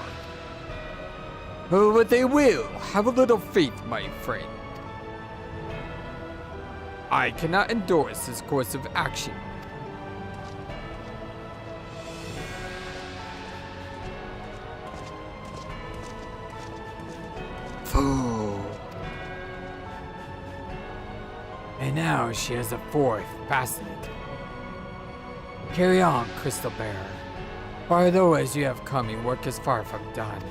Oh, but they will. Have a little faith, my friend. I cannot endorse this course of action. Fool. And now she has a fourth. Fascinating. Carry on, Crystal Bearer. For although as you have come, your work is far from done.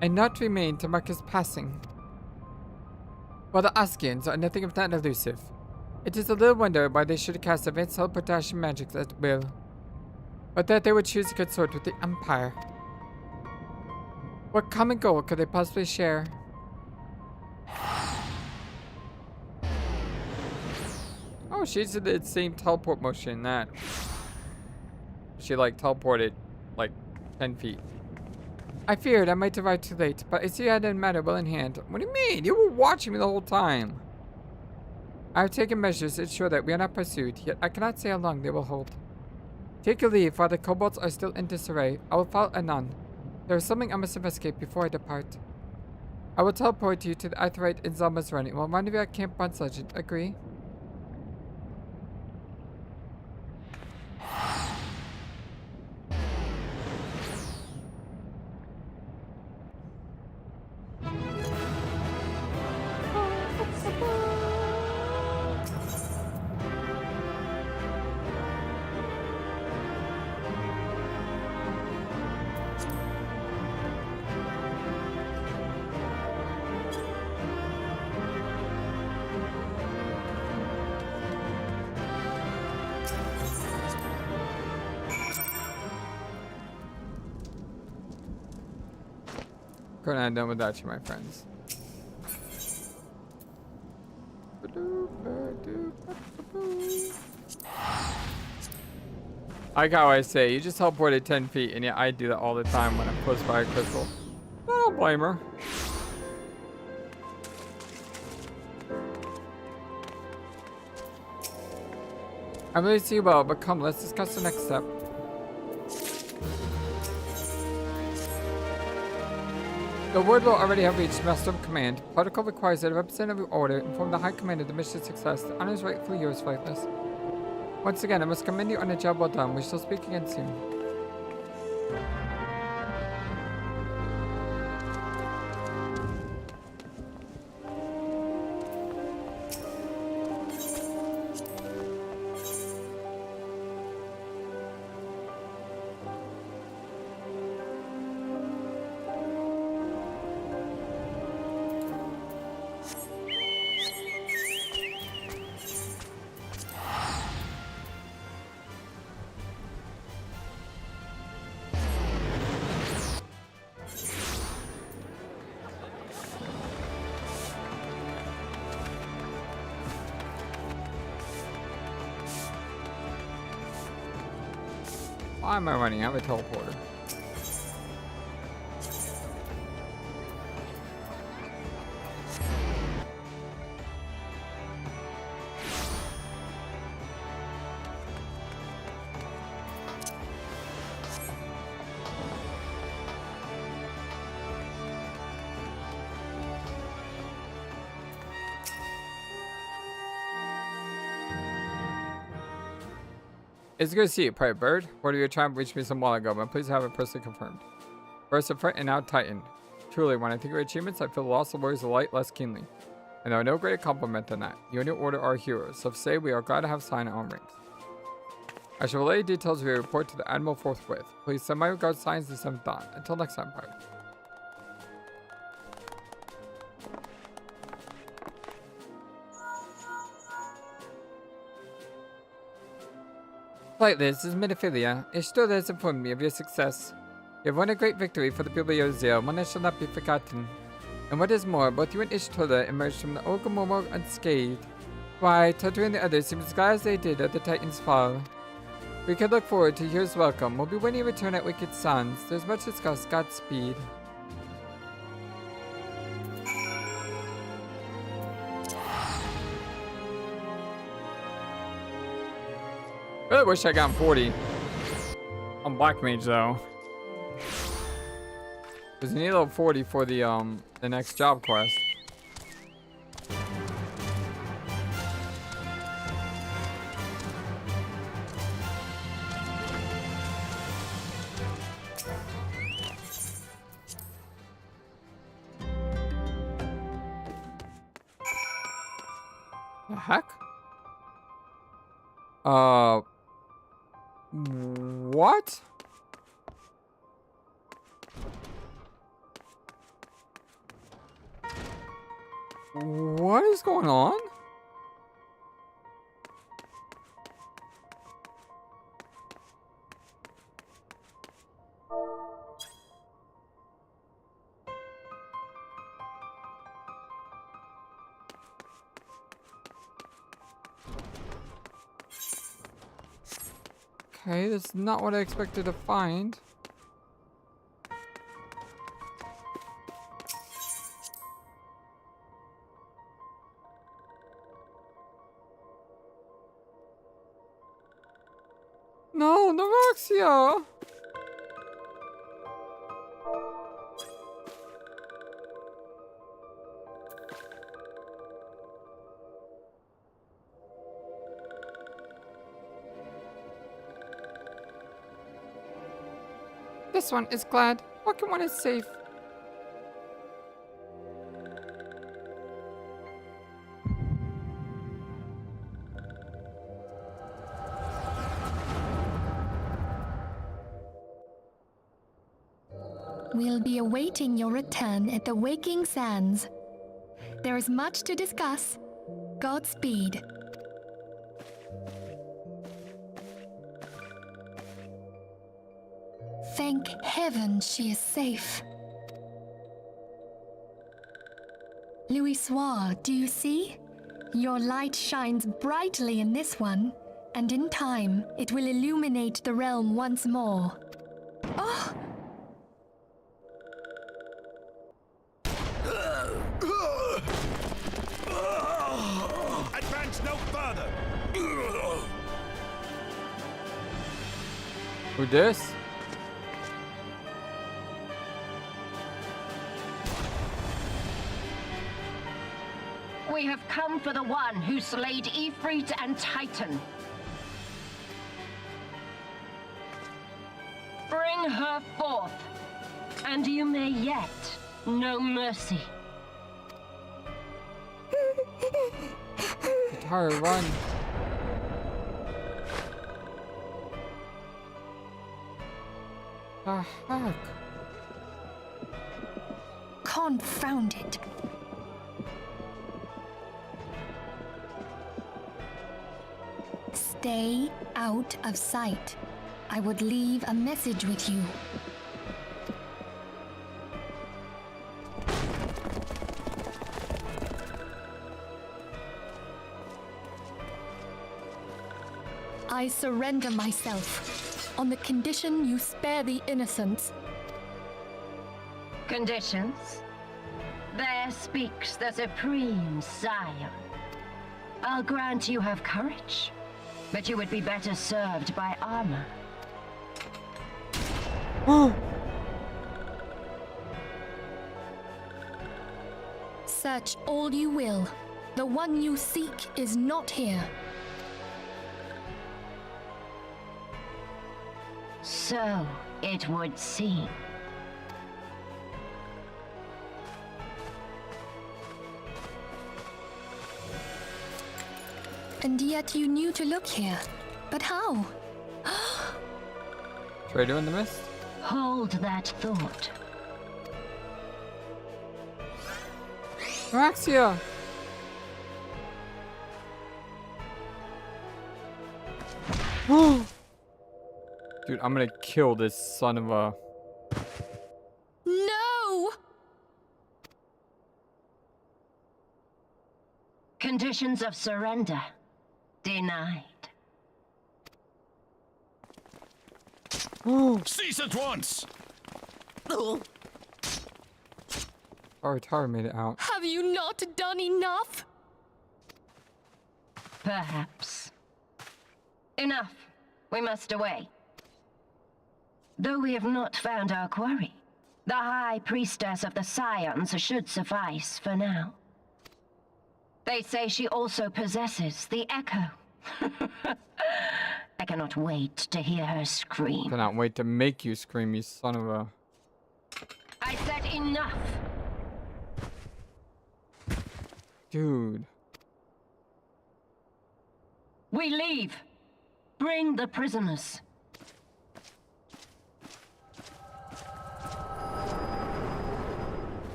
And not remain to mark his passing. While the Askians are nothing if not elusive, it is a little wonder why they should cast advanced teleportation magic at will, but that they would choose to consort with the Empire. What common goal could they possibly share? Oh, she did the same teleport motion that she like teleported like 10 feet. I feared I might arrive too late, but I see I didn't matter well in hand. What do you mean? You were watching me the whole time. I have taken measures to ensure that we are not pursued, yet I cannot say how long they will hold. Take your leave while the kobolds are still in disarray. I will follow anon. There is something I must investigate before I depart. I will teleport you to the Aetheryte in Zelma's Run and will rendezvous at Camp Bronze Legend. Agree? Couldn't have done without you, my friends. I like how I say, you just teleported 10 feet, and yet I do that all the time when I'm close by a crystal. I don't blame her. I really see you well, but come, let's discuss the next step. The word will already have reached Master of Command. Protocol requires that a representative order inform the High Command of the mission's success. The honor is rightfully yours, Flightless. Once again, I must commend you on a job well done. We shall speak again soon. Why am I running? I have a teleporter. It's good to see you, Private Bird. Word of your triumph reached me some while ago, but I'm pleased to have it personally confirmed. First a Fret and now Titan. Truly, when I think of your achievements, I feel the loss of warriors of light less keenly. And there are no greater compliment than that. You and your order are heroes, so to say we are glad to have signed on ranks. I shall relay details of your report to the Admiral forthwith. Please send my regards, signs, the 7th Dawn. Until next time, Pirate. Flightless, this is Midophilia. Ishgard has informed me of your success. You have won a great victory for the people of Eorzea, one that shall not be forgotten. And what is more, both you and Ishgard emerged from the Ogre unscathed. Why, Totri and the others seemed as glad as they did at the Titan's fall. We can look forward to yours welcome. We'll be waiting your return at Wicked Sands. There's much discussed. Godspeed. Really wish I got 40 on Black Mage though, because you need level 40 for the next job quest. The heck? What? What is going on? Okay, that's not what I expected to find. No, Noraxia! This one is glad. Second one is safe. We'll be awaiting your return at the Waking Sands. There is much to discuss. Godspeed. Thank heaven she is safe. Louis Soir, do you see? Your light shines brightly in this one, and in time, it will illuminate the realm once more. Oh! Advance no further! Who this? We have come for the one who slayed Ifrit and Titan. Bring her forth, and you may yet know mercy. Katara, run. The heck? Confound it. Stay out of sight. I would leave a message with you. I surrender myself on the condition you spare the innocents. Conditions? There speaks the supreme scion. I'll grant you have courage, but you would be better served by armor. Search all you will. The one you seek is not here. So it would seem. And yet you knew to look here. But how? Trader in the mist? Hold that thought. Araxia! Dude, I'm gonna kill this son of a... No! Conditions of surrender denied. Cease at once! Sorry, Tara made it out. Have you not done enough? Perhaps. Enough. We must away. Though we have not found our quarry, the High Priestess of the Scions should suffice for now. They say she also possesses the Echo. I cannot wait to hear her scream. Cannot wait to make you scream, you son of a... I said enough! Dude. We leave! Bring the prisoners.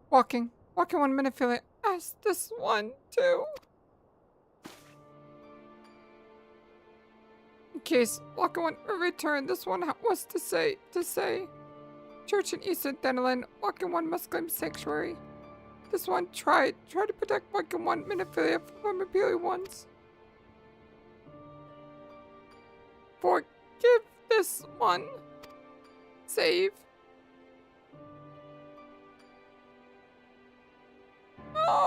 Walking 1 minute, feel it. Ask this one too. In case walking 1 return, this one was to say. Church in Eastern Thanalan, walking 1 must claim sanctuary. This one try to protect walking 1 minophilia from imperial ones. Forgive this one. Save. No!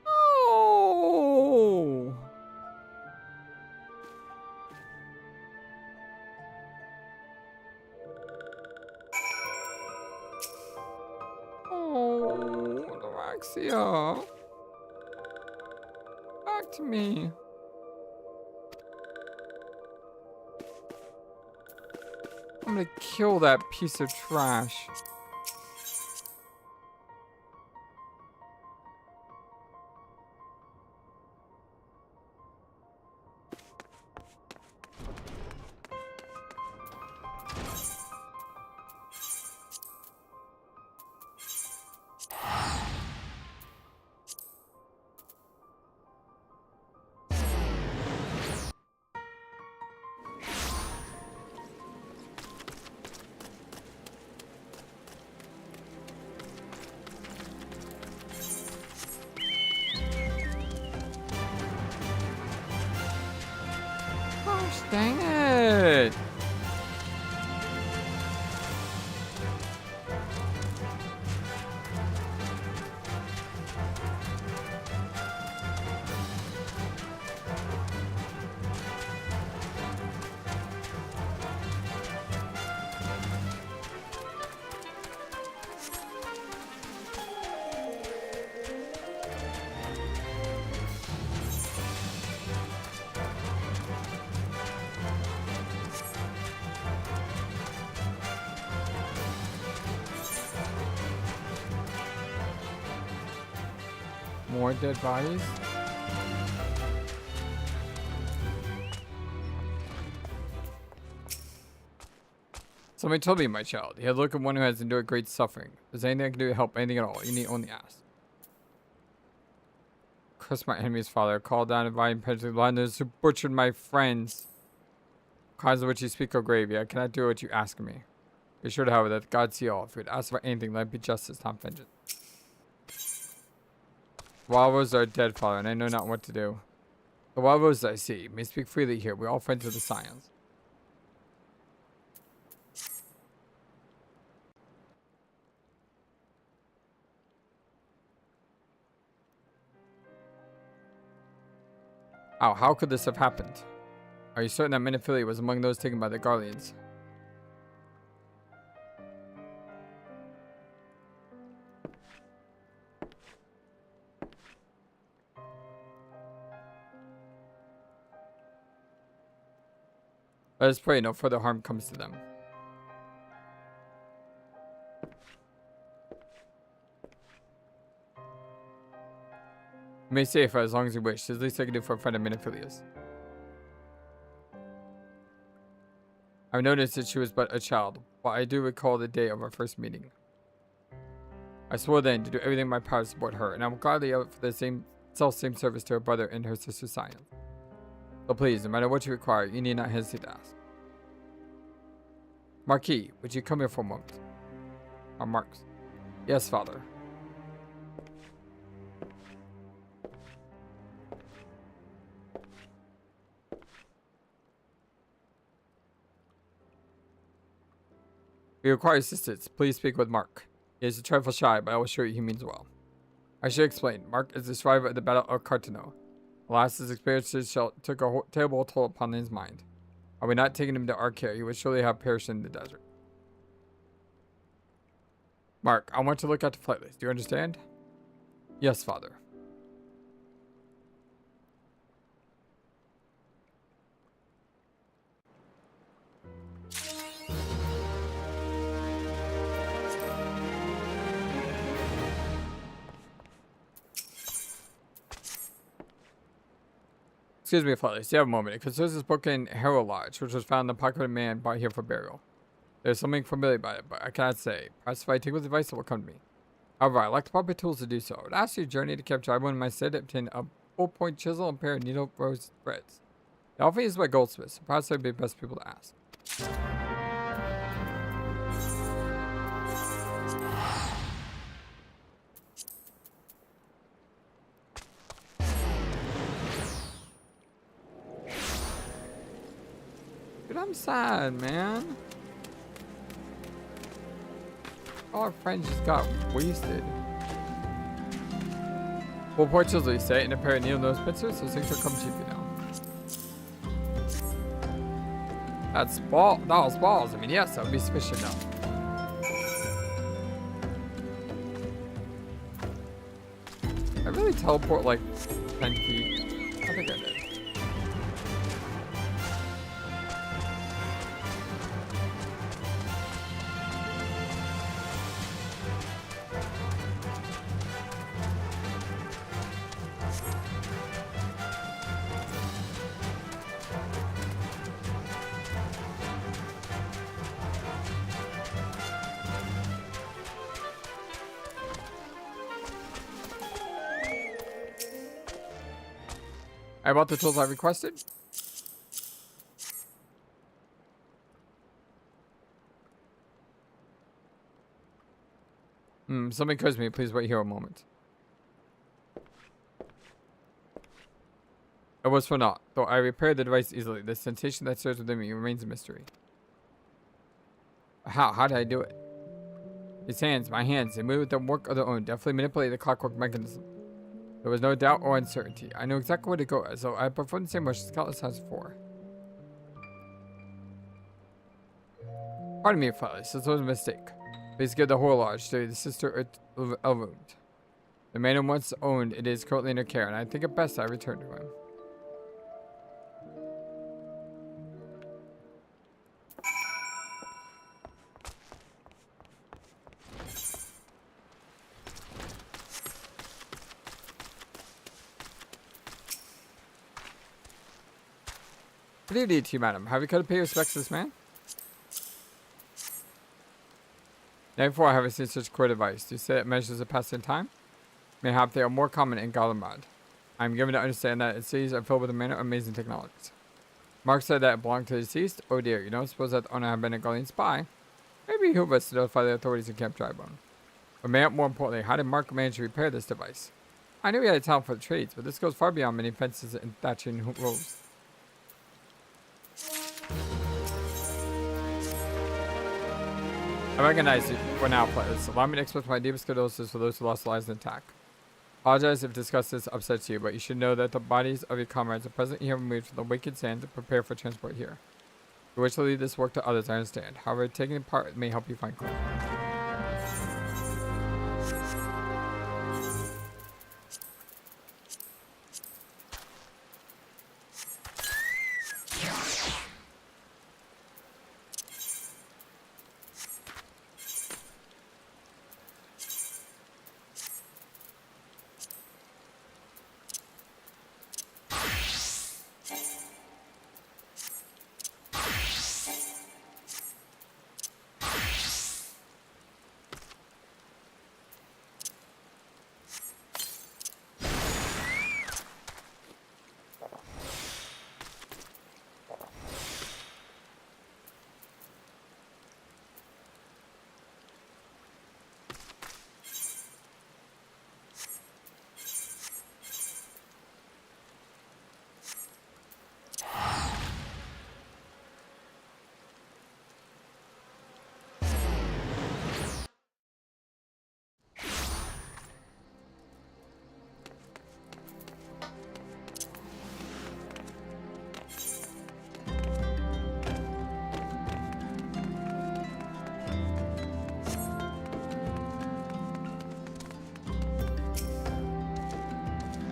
No! Oh, Araxia. Back to me. I'm gonna kill that piece of trash. Dang it. More dead bodies? Somebody told me, my child. He had a look of one who has endured great suffering. If there's anything I can do to help, anything at all, you need only ask. Curse my enemy's father, call down divine impetuous blinders who butchered my friends. Cause of which you speak are grave, yet I cannot do what you ask of me. Be sure, however, that God see all. If you would ask for anything, let it be justice, not vengeance. Walrus are dead, father, and I know not what to do. The walrus I see may speak freely here. We're all friends of the science. Oh, how could this have happened? Are you certain that Menophilia was among those taken by the Garleans? Let us pray no further harm comes to them. You may stay for as long as you wish. It's the least I can do for a friend of Menophilia's. I've noticed that she was but a child, but I do recall the day of our first meeting. I swore then to do everything in my power to support her, and I will gladly out for the same service to her brother and her sister Science. So please, no matter what you require, you need not hesitate to ask. Marquis, would you come here for a moment? Marks. Yes, father. If you require assistance, please speak with Mark. He is a trifle shy, but I will assure you he means well. I should explain. Mark is the survivor of the Battle of Cartano. Alas, his experiences took a terrible toll upon his mind. Had we not taken him to our care, he would surely have perished in the desert. Mark, I want to look after Flightless. Do you understand? Yes, father. Excuse me, Flightless. Do you have a moment? It concerns this book in Herald Lodge, which was found in the pocket of a man brought here for burial. There's something familiar about it, but I cannot say. Perhaps if I take with advice, it will come to me. However, I lack the proper tools to do so. I would ask you to journey to capture everyone in my stead to obtain a full-point chisel and a pair of needle rose threads. The offer is by goldsmiths, so perhaps they'd be the best people to ask. Dude, I'm sad, man. All our friends just got wasted. Full point chisel, you say, and a pair of needle nose pincers, those things will come cheaply now. That was balls. I mean, yes, that would be sufficient enough. I really teleport like 10 feet. I think I did. I bought the tools I requested. Something occurs to me. Please wait here a moment. It was for naught, though I repaired the device easily. The sensation that stirs within me remains a mystery. How did I do it? His hands, my hands, they moved with the work of their own, deftly manipulate the clockwork mechanism. There was no doubt or uncertainty. I knew exactly where to go, as though I performed the same motions countless times before. Pardon me, fellas, this was a mistake. Please give the horloge to the sister Elrond. The man who once owned it is currently in her care, and I think it best I return to him. Good evening to you, madam. Have you come to pay respects to this man? Never before have I seen such queer device. Do you say it measures the passing time? Mayhap they are more common in Vylbrand. I am given to understand that its cities are filled with a manner of amazing technologies. Mark said that it belonged to the deceased. Oh dear, you don't suppose that the owner had been a Garlean spy? Maybe he was to notify the authorities in Camp Drybone. But more importantly, how did Mark manage to repair this device? I knew he had a talent for the trades, but this goes far beyond many fences and thatching roofs. I recognize you for now, players. Allow me to express my deepest condolences for those who lost lives in the attack. Apologize if discussing this upsets you, but you should know that the bodies of your comrades are present here removed from the wicked sands and prepared for transport here. If you wish to leave this work to others, I understand. However, taking part may help you find clarity.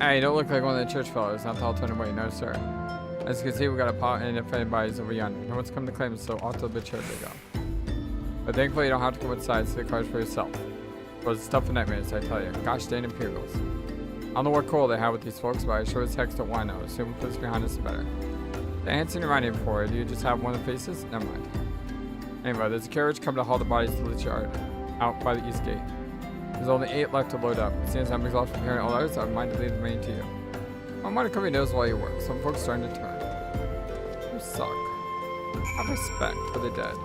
Hey, you don't look like one of the church fellows, not the alternate way, no sir. As you can see, we got a pot and offended bodies over yonder. No one's come to claim it, so off to the church they go. But thankfully you don't have to come inside, so the cards for yourself. It was tough for nightmares, I tell you. Gosh dang Imperials. I don't know what coal they have with these folks, but I sure as heck don't want to know. Assume we put this behind us better. The ants in around here before, do you just have one of the faces? Never mind. Anyway, there's a carriage coming to haul the bodies to the yard, out by the east gate. There's only 8 left to load up. Since I'm exhausted from hearing all others, I mind to leave the remaining to you. I might have come knows while you work. Some folks starting to turn. You suck. Have respect for the dead.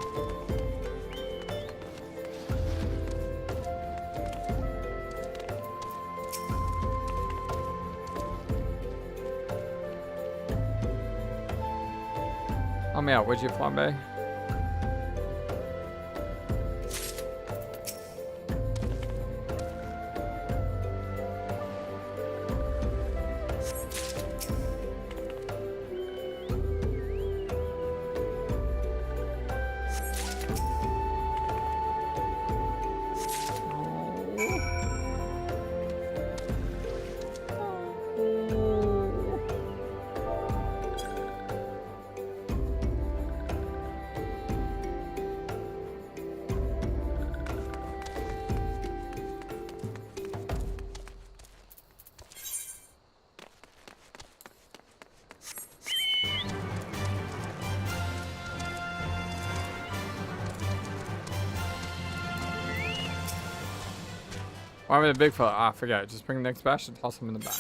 Help me out, would you, Flambe? Why am I the big fella? Ah, forget it. Just bring the next bash and toss him in the back.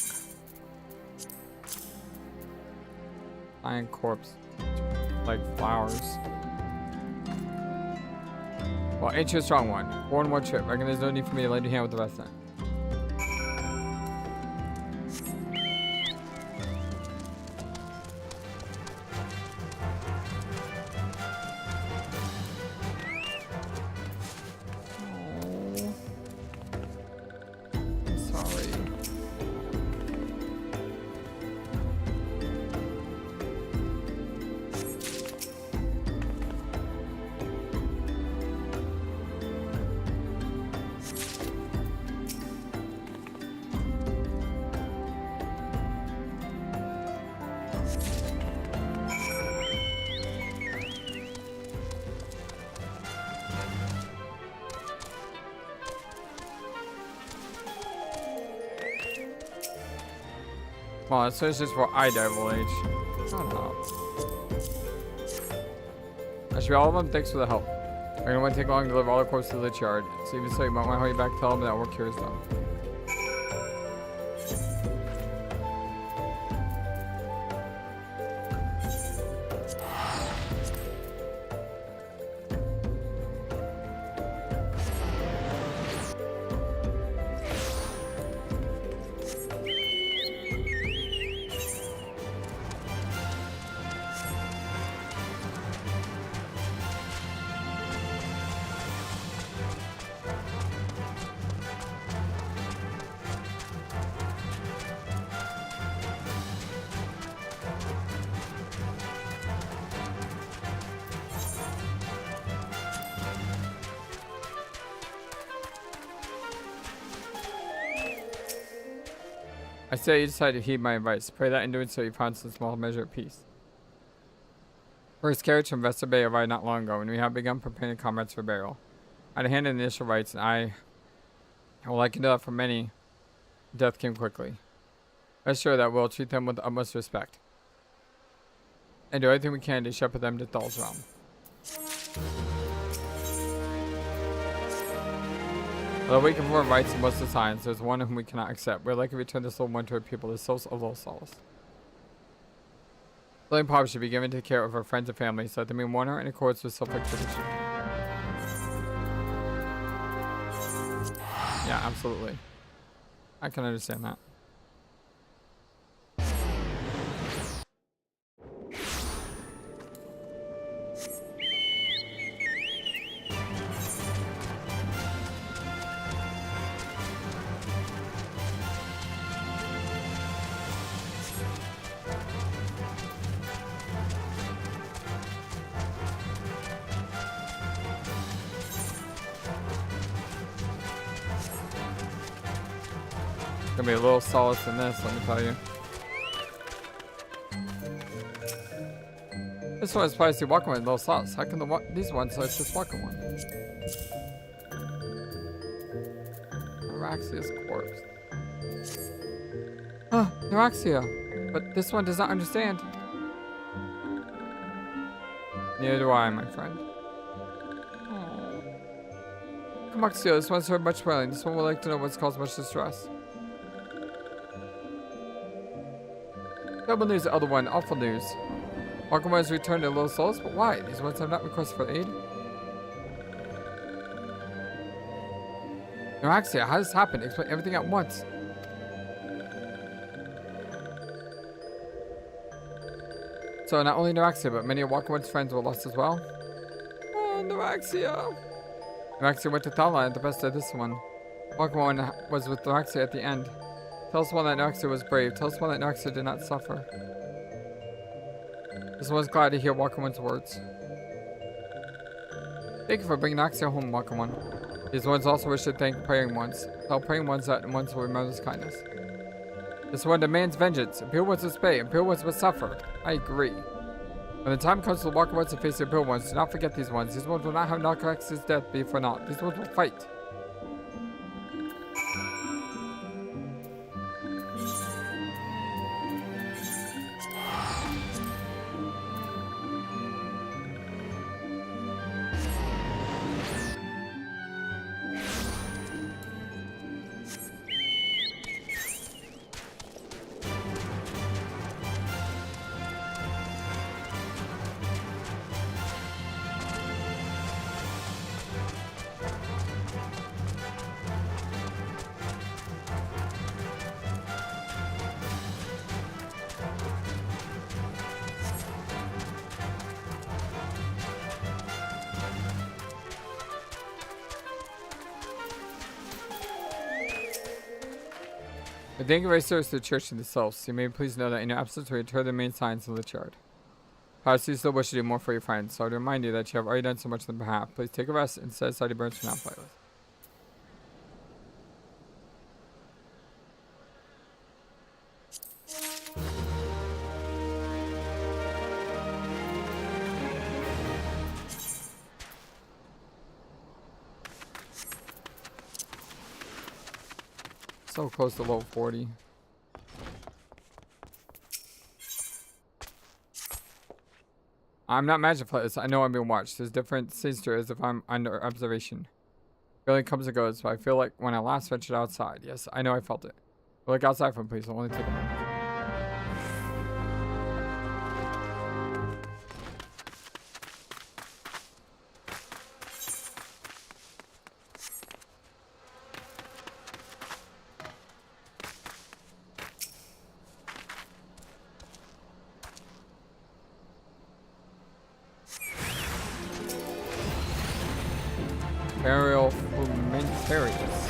Iron corpse. Like flowers. Well, ain't you a strong one? 4 in 1 trip. I reckon there's no need for me to lend you hand with the rest then. Come on, let's finish this for Hydaelyn age. Shut up. That should be all of them. Thanks for the help. I'm gonna want to take long to deliver all the corpses to the yard. So even so, you might want to hurry back. Tell them that work here is done. I say you decided to heed my advice. Pray that in doing so you found some small measure of peace. First carriage from Vestal Bay arrived not long ago, and we have begun preparing the comrades for burial. I had a hand in the initial rites, and well, I can know that for many, death came quickly. Rest sure that we'll treat them with the utmost respect, and do everything we can to shepherd them to Thal's realm. Although we can perform rites in most of the signs, there's one whom we cannot accept. We're likely to return this little one to her people, the souls of little souls. Lily Pop should be given to care of her friends and family so that they may mourn her in accordance with Sylphic tradition. Yeah, absolutely. I can understand that. Gonna be a little solace in this, let me tell you. This one is spicy walking with little solace. How can these ones so it's just walking one? Eorexia's corpse. Huh, Eorzea. But this one does not understand. Neither do I, my friend. Come on, Eorzea, this one's heard much wailing. This one would like to know what's caused much distress. Double news, the other one. Awful news. Walking ones returned to little souls, but why? These ones have not requested for aid. Eorzea, how does this happen? Explain everything at once. So not only Eorzea, but many of Walking One's friends were lost as well. Oh, Eorzea. Eorzea went to Thanalan at the best of this one. Walking One was with Eorzea at the end. Tell us one that Eorzea was brave. Tell us one that Eorzea did not suffer. This one's glad to hear Walking One's words. Thank you for bringing Eorzea home, Walking One. These ones also wish to thank Praying Ones. Tell Praying Ones that ones will remember this kindness. This one demands vengeance. Imperial Ones must pay. Imperial Ones must suffer. I agree. When the time comes to the Walking Ones to face the Imperial Ones, do not forget these ones. These ones will not have Eorzea's death be for naught. These ones will fight. I thank you for your service to the church and the selves. You may please know that in your absence we return the main signs of the church. Perhaps you still wish to do more for your friends, so I would remind you that you have already done so much on their behalf. Please take a rest and set aside your burdens for now, Flightless. So close to level 40. I'm not magic flightless. I know I'm being watched. There's different sisters if I'm under observation. Feeling comes and goes, but I feel like when I last ventured outside. Yes, I know I felt it. Look outside for me, please. I'll only take a moment. Burial Frumentarius.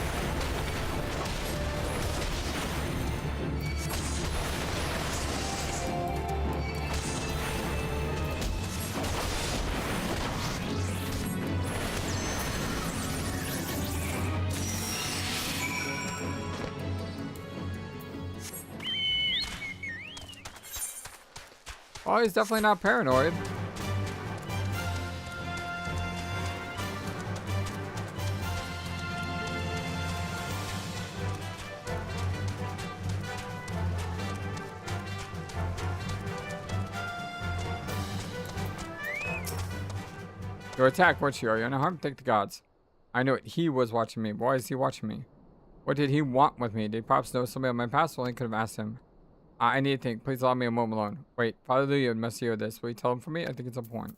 Oh, he's definitely not paranoid. Your attack, weren't you? Are you unharmed? Thank the gods. I knew it. He was watching me. Why is he watching me? What did he want with me? Did he perhaps know somebody on my past? Only could have asked him. I need to think. Please allow me a moment alone. Wait, Father Leo must hear this. Will you tell him for me? I think it's important.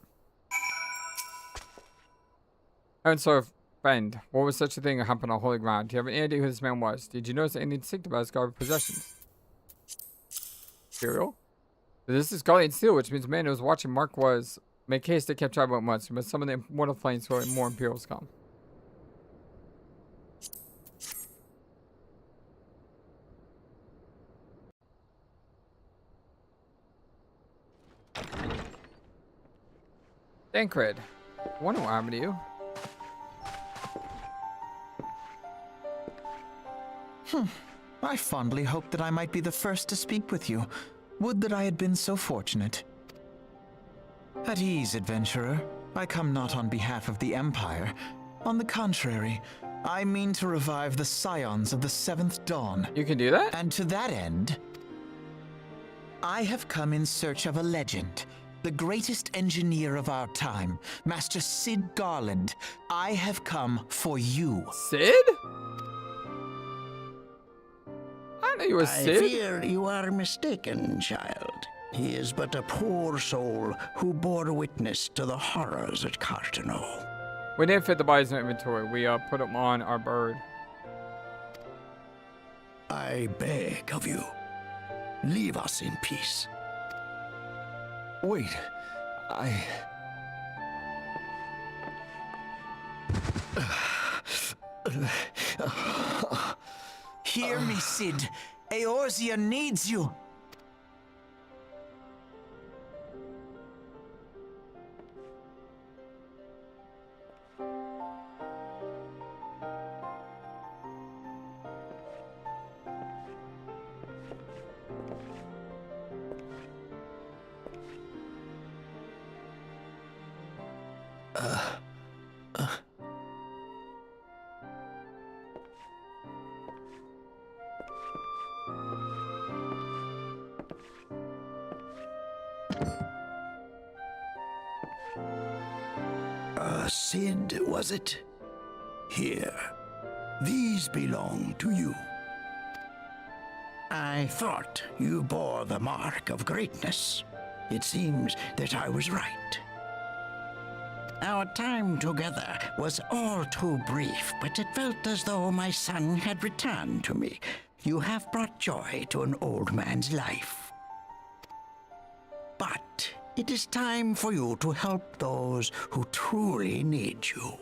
And so, friend, what was such a thing that happened on holy ground? Do you have any idea who this man was? Did you notice anything distinct about his guarded possessions? Imperial? This is Garlean steel, which means the man who was watching Mark was... Make haste to keep travel at once, but some of the immortal flames who are more Imperials come. Dankred. I wonder what happened to you. I fondly hoped that I might be the first to speak with you. Would that I had been so fortunate. At ease, adventurer. I come not on behalf of the Empire. On the contrary, I mean to revive the scions of the 7th Dawn. You can do that? And to that end, I have come in search of a legend. The greatest engineer of our time, Master Cid Garland. I have come for you. Cid? I know you were Cid. I fear you are mistaken, child. He is but a poor soul who bore witness to the horrors at Cartano. We didn't fit the bodies in inventory. We put them on our bird. I beg of you, leave us in peace. Wait, Hear me, Cid. Eorzea needs you. Cid, was it? Here. These belong to you. I thought you bore the mark of greatness. It seems that I was right. Our time together was all too brief, but it felt as though my son had returned to me. You have brought joy to an old man's life. But it is time for you to help those who truly need you.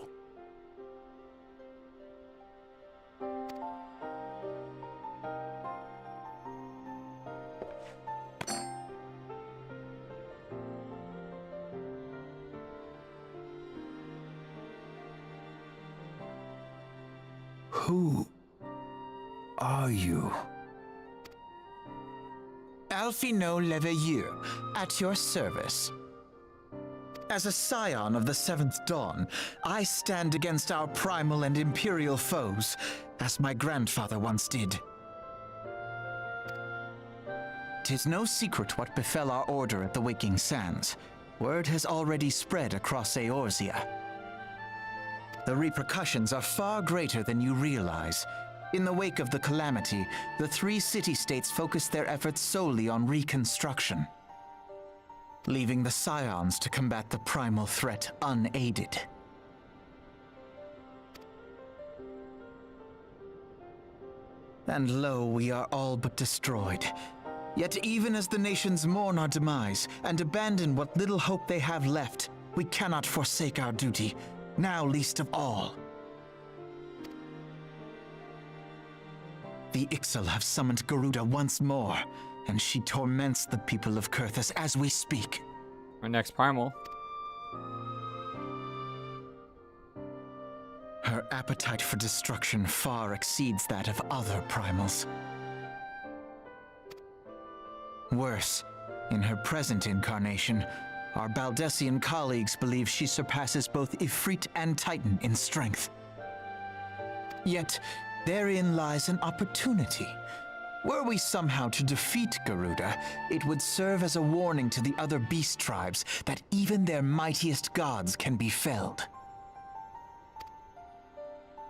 Who are you? Alfino Leveilleur, at your service. As a scion of the 7th Dawn, I stand against our primal and imperial foes, as my grandfather once did. 'Tis no secret what befell our order at the Waking Sands. Word has already spread across Eorzea. The repercussions are far greater than you realize. In the wake of the calamity, the 3 city-states focused their efforts solely on reconstruction, leaving the Scions to combat the primal threat unaided. And lo, we are all but destroyed. Yet even as the nations mourn our demise and abandon what little hope they have left, we cannot forsake our duty, now least of all. The Ixal have summoned Garuda once more, and she torments the people of Coerthas as we speak. Our next primal. Her appetite for destruction far exceeds that of other primals. Worse, in her present incarnation, our Baldessian colleagues believe she surpasses both Ifrit and Titan in strength. Yet, therein lies an opportunity. Were we somehow to defeat Garuda, it would serve as a warning to the other beast tribes that even their mightiest gods can be felled.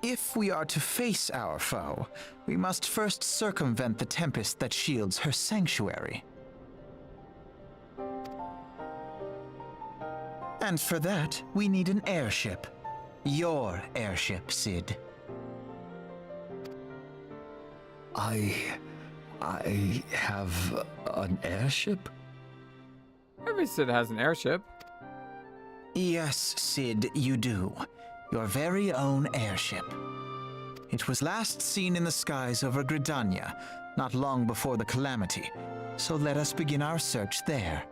If we are to face our foe, we must first circumvent the tempest that shields her sanctuary. And for that, we need an airship. Your airship, Cid. I have an airship? Every Cid has an airship. Yes, Cid, you do. Your very own airship. It was last seen in the skies over Gridania, not long before the calamity. So let us begin our search there.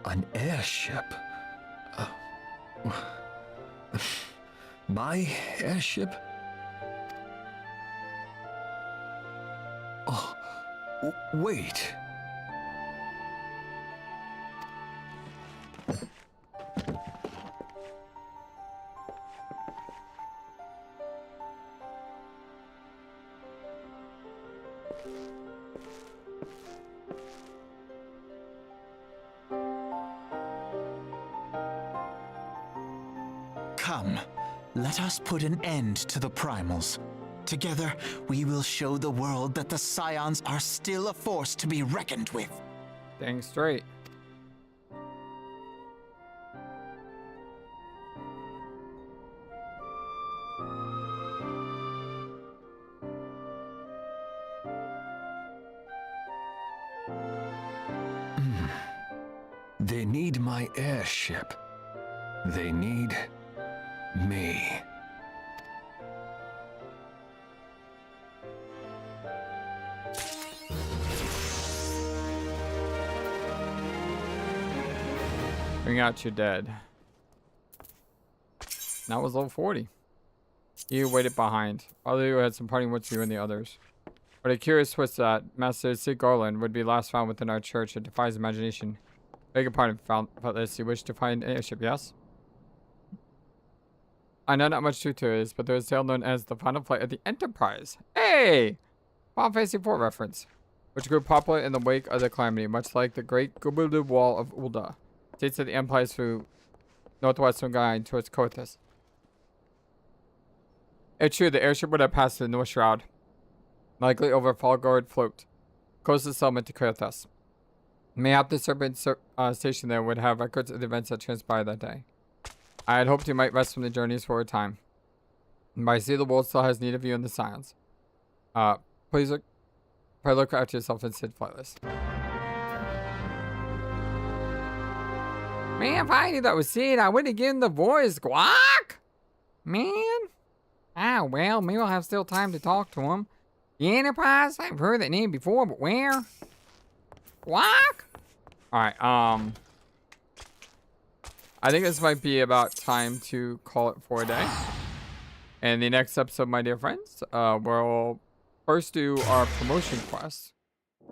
An airship? My airship? Oh, wait. Come, let us put an end to the primals. Together, we will show the world that the Scions are still a force to be reckoned with. Dang straight. They need my airship. They need me. Bring out your dead. That was level 40. You waited behind. Although you had some parting with you and the others. But a curious twist that Master Cid Garlean would be last found within our church. It defies imagination. Beg your pardon, Fretless. You wish to find an airship, yes? I know not much truth to it is, but there is a tale known as the final flight of the Enterprise. Hey! Final Fantasy IV reference. Which grew popular in the wake of the calamity, much like the great Gubudu Wall of Ul'dah. States that the Empire through northwestern Gaia towards Coerthas. It's true, the airship would have passed the North Shroud. Likely over Falgard Float. Closest settlement to Coerthas. Mayhap the Serpent station there would have records of the events that transpired that day. I had hoped you might rest from the journeys for a time. But I see the world still has need of you in the Scions. Please look after yourself and Cid Flightless. Man, if I knew that was Cid, I would have given the voice guac. Man. Ah, well, maybe I'll have still time to talk to him. The Enterprise? I've heard that name before, but where? Guac? Alright, I think this might be about time to call it for a day. And the next episode, my dear friends, we'll first do our promotion quest.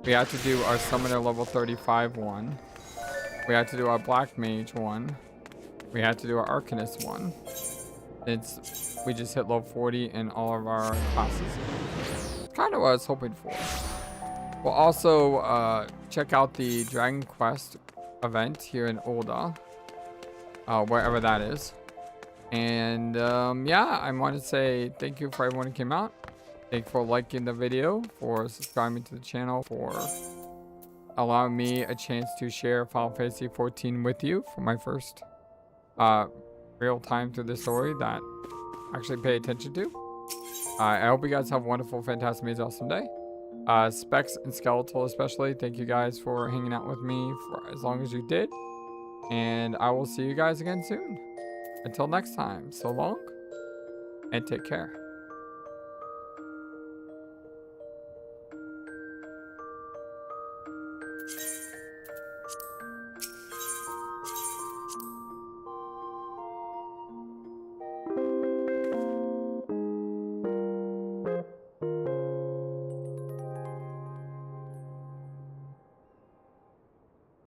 We have to do our Summoner level 35 one. We have to do our Black Mage one. We have to do our Arcanist one. We just hit level 40 in all of our classes. Kind of what I was hoping for. We'll also check out the Dragon Quest event here in Ul'dah, wherever that is. And yeah, I want to say thank you for everyone who came out. Thank you for liking the video, for subscribing to the channel, for allowing me a chance to share Final Fantasy XIV with you for my first real time through the story that I actually pay attention to. I hope you guys have a wonderful, fantastic, amazing, awesome day. Specs and Skeletal especially, thank you guys for hanging out with me for as long as you did. And I will see you guys again soon. Until next time, so long and take care.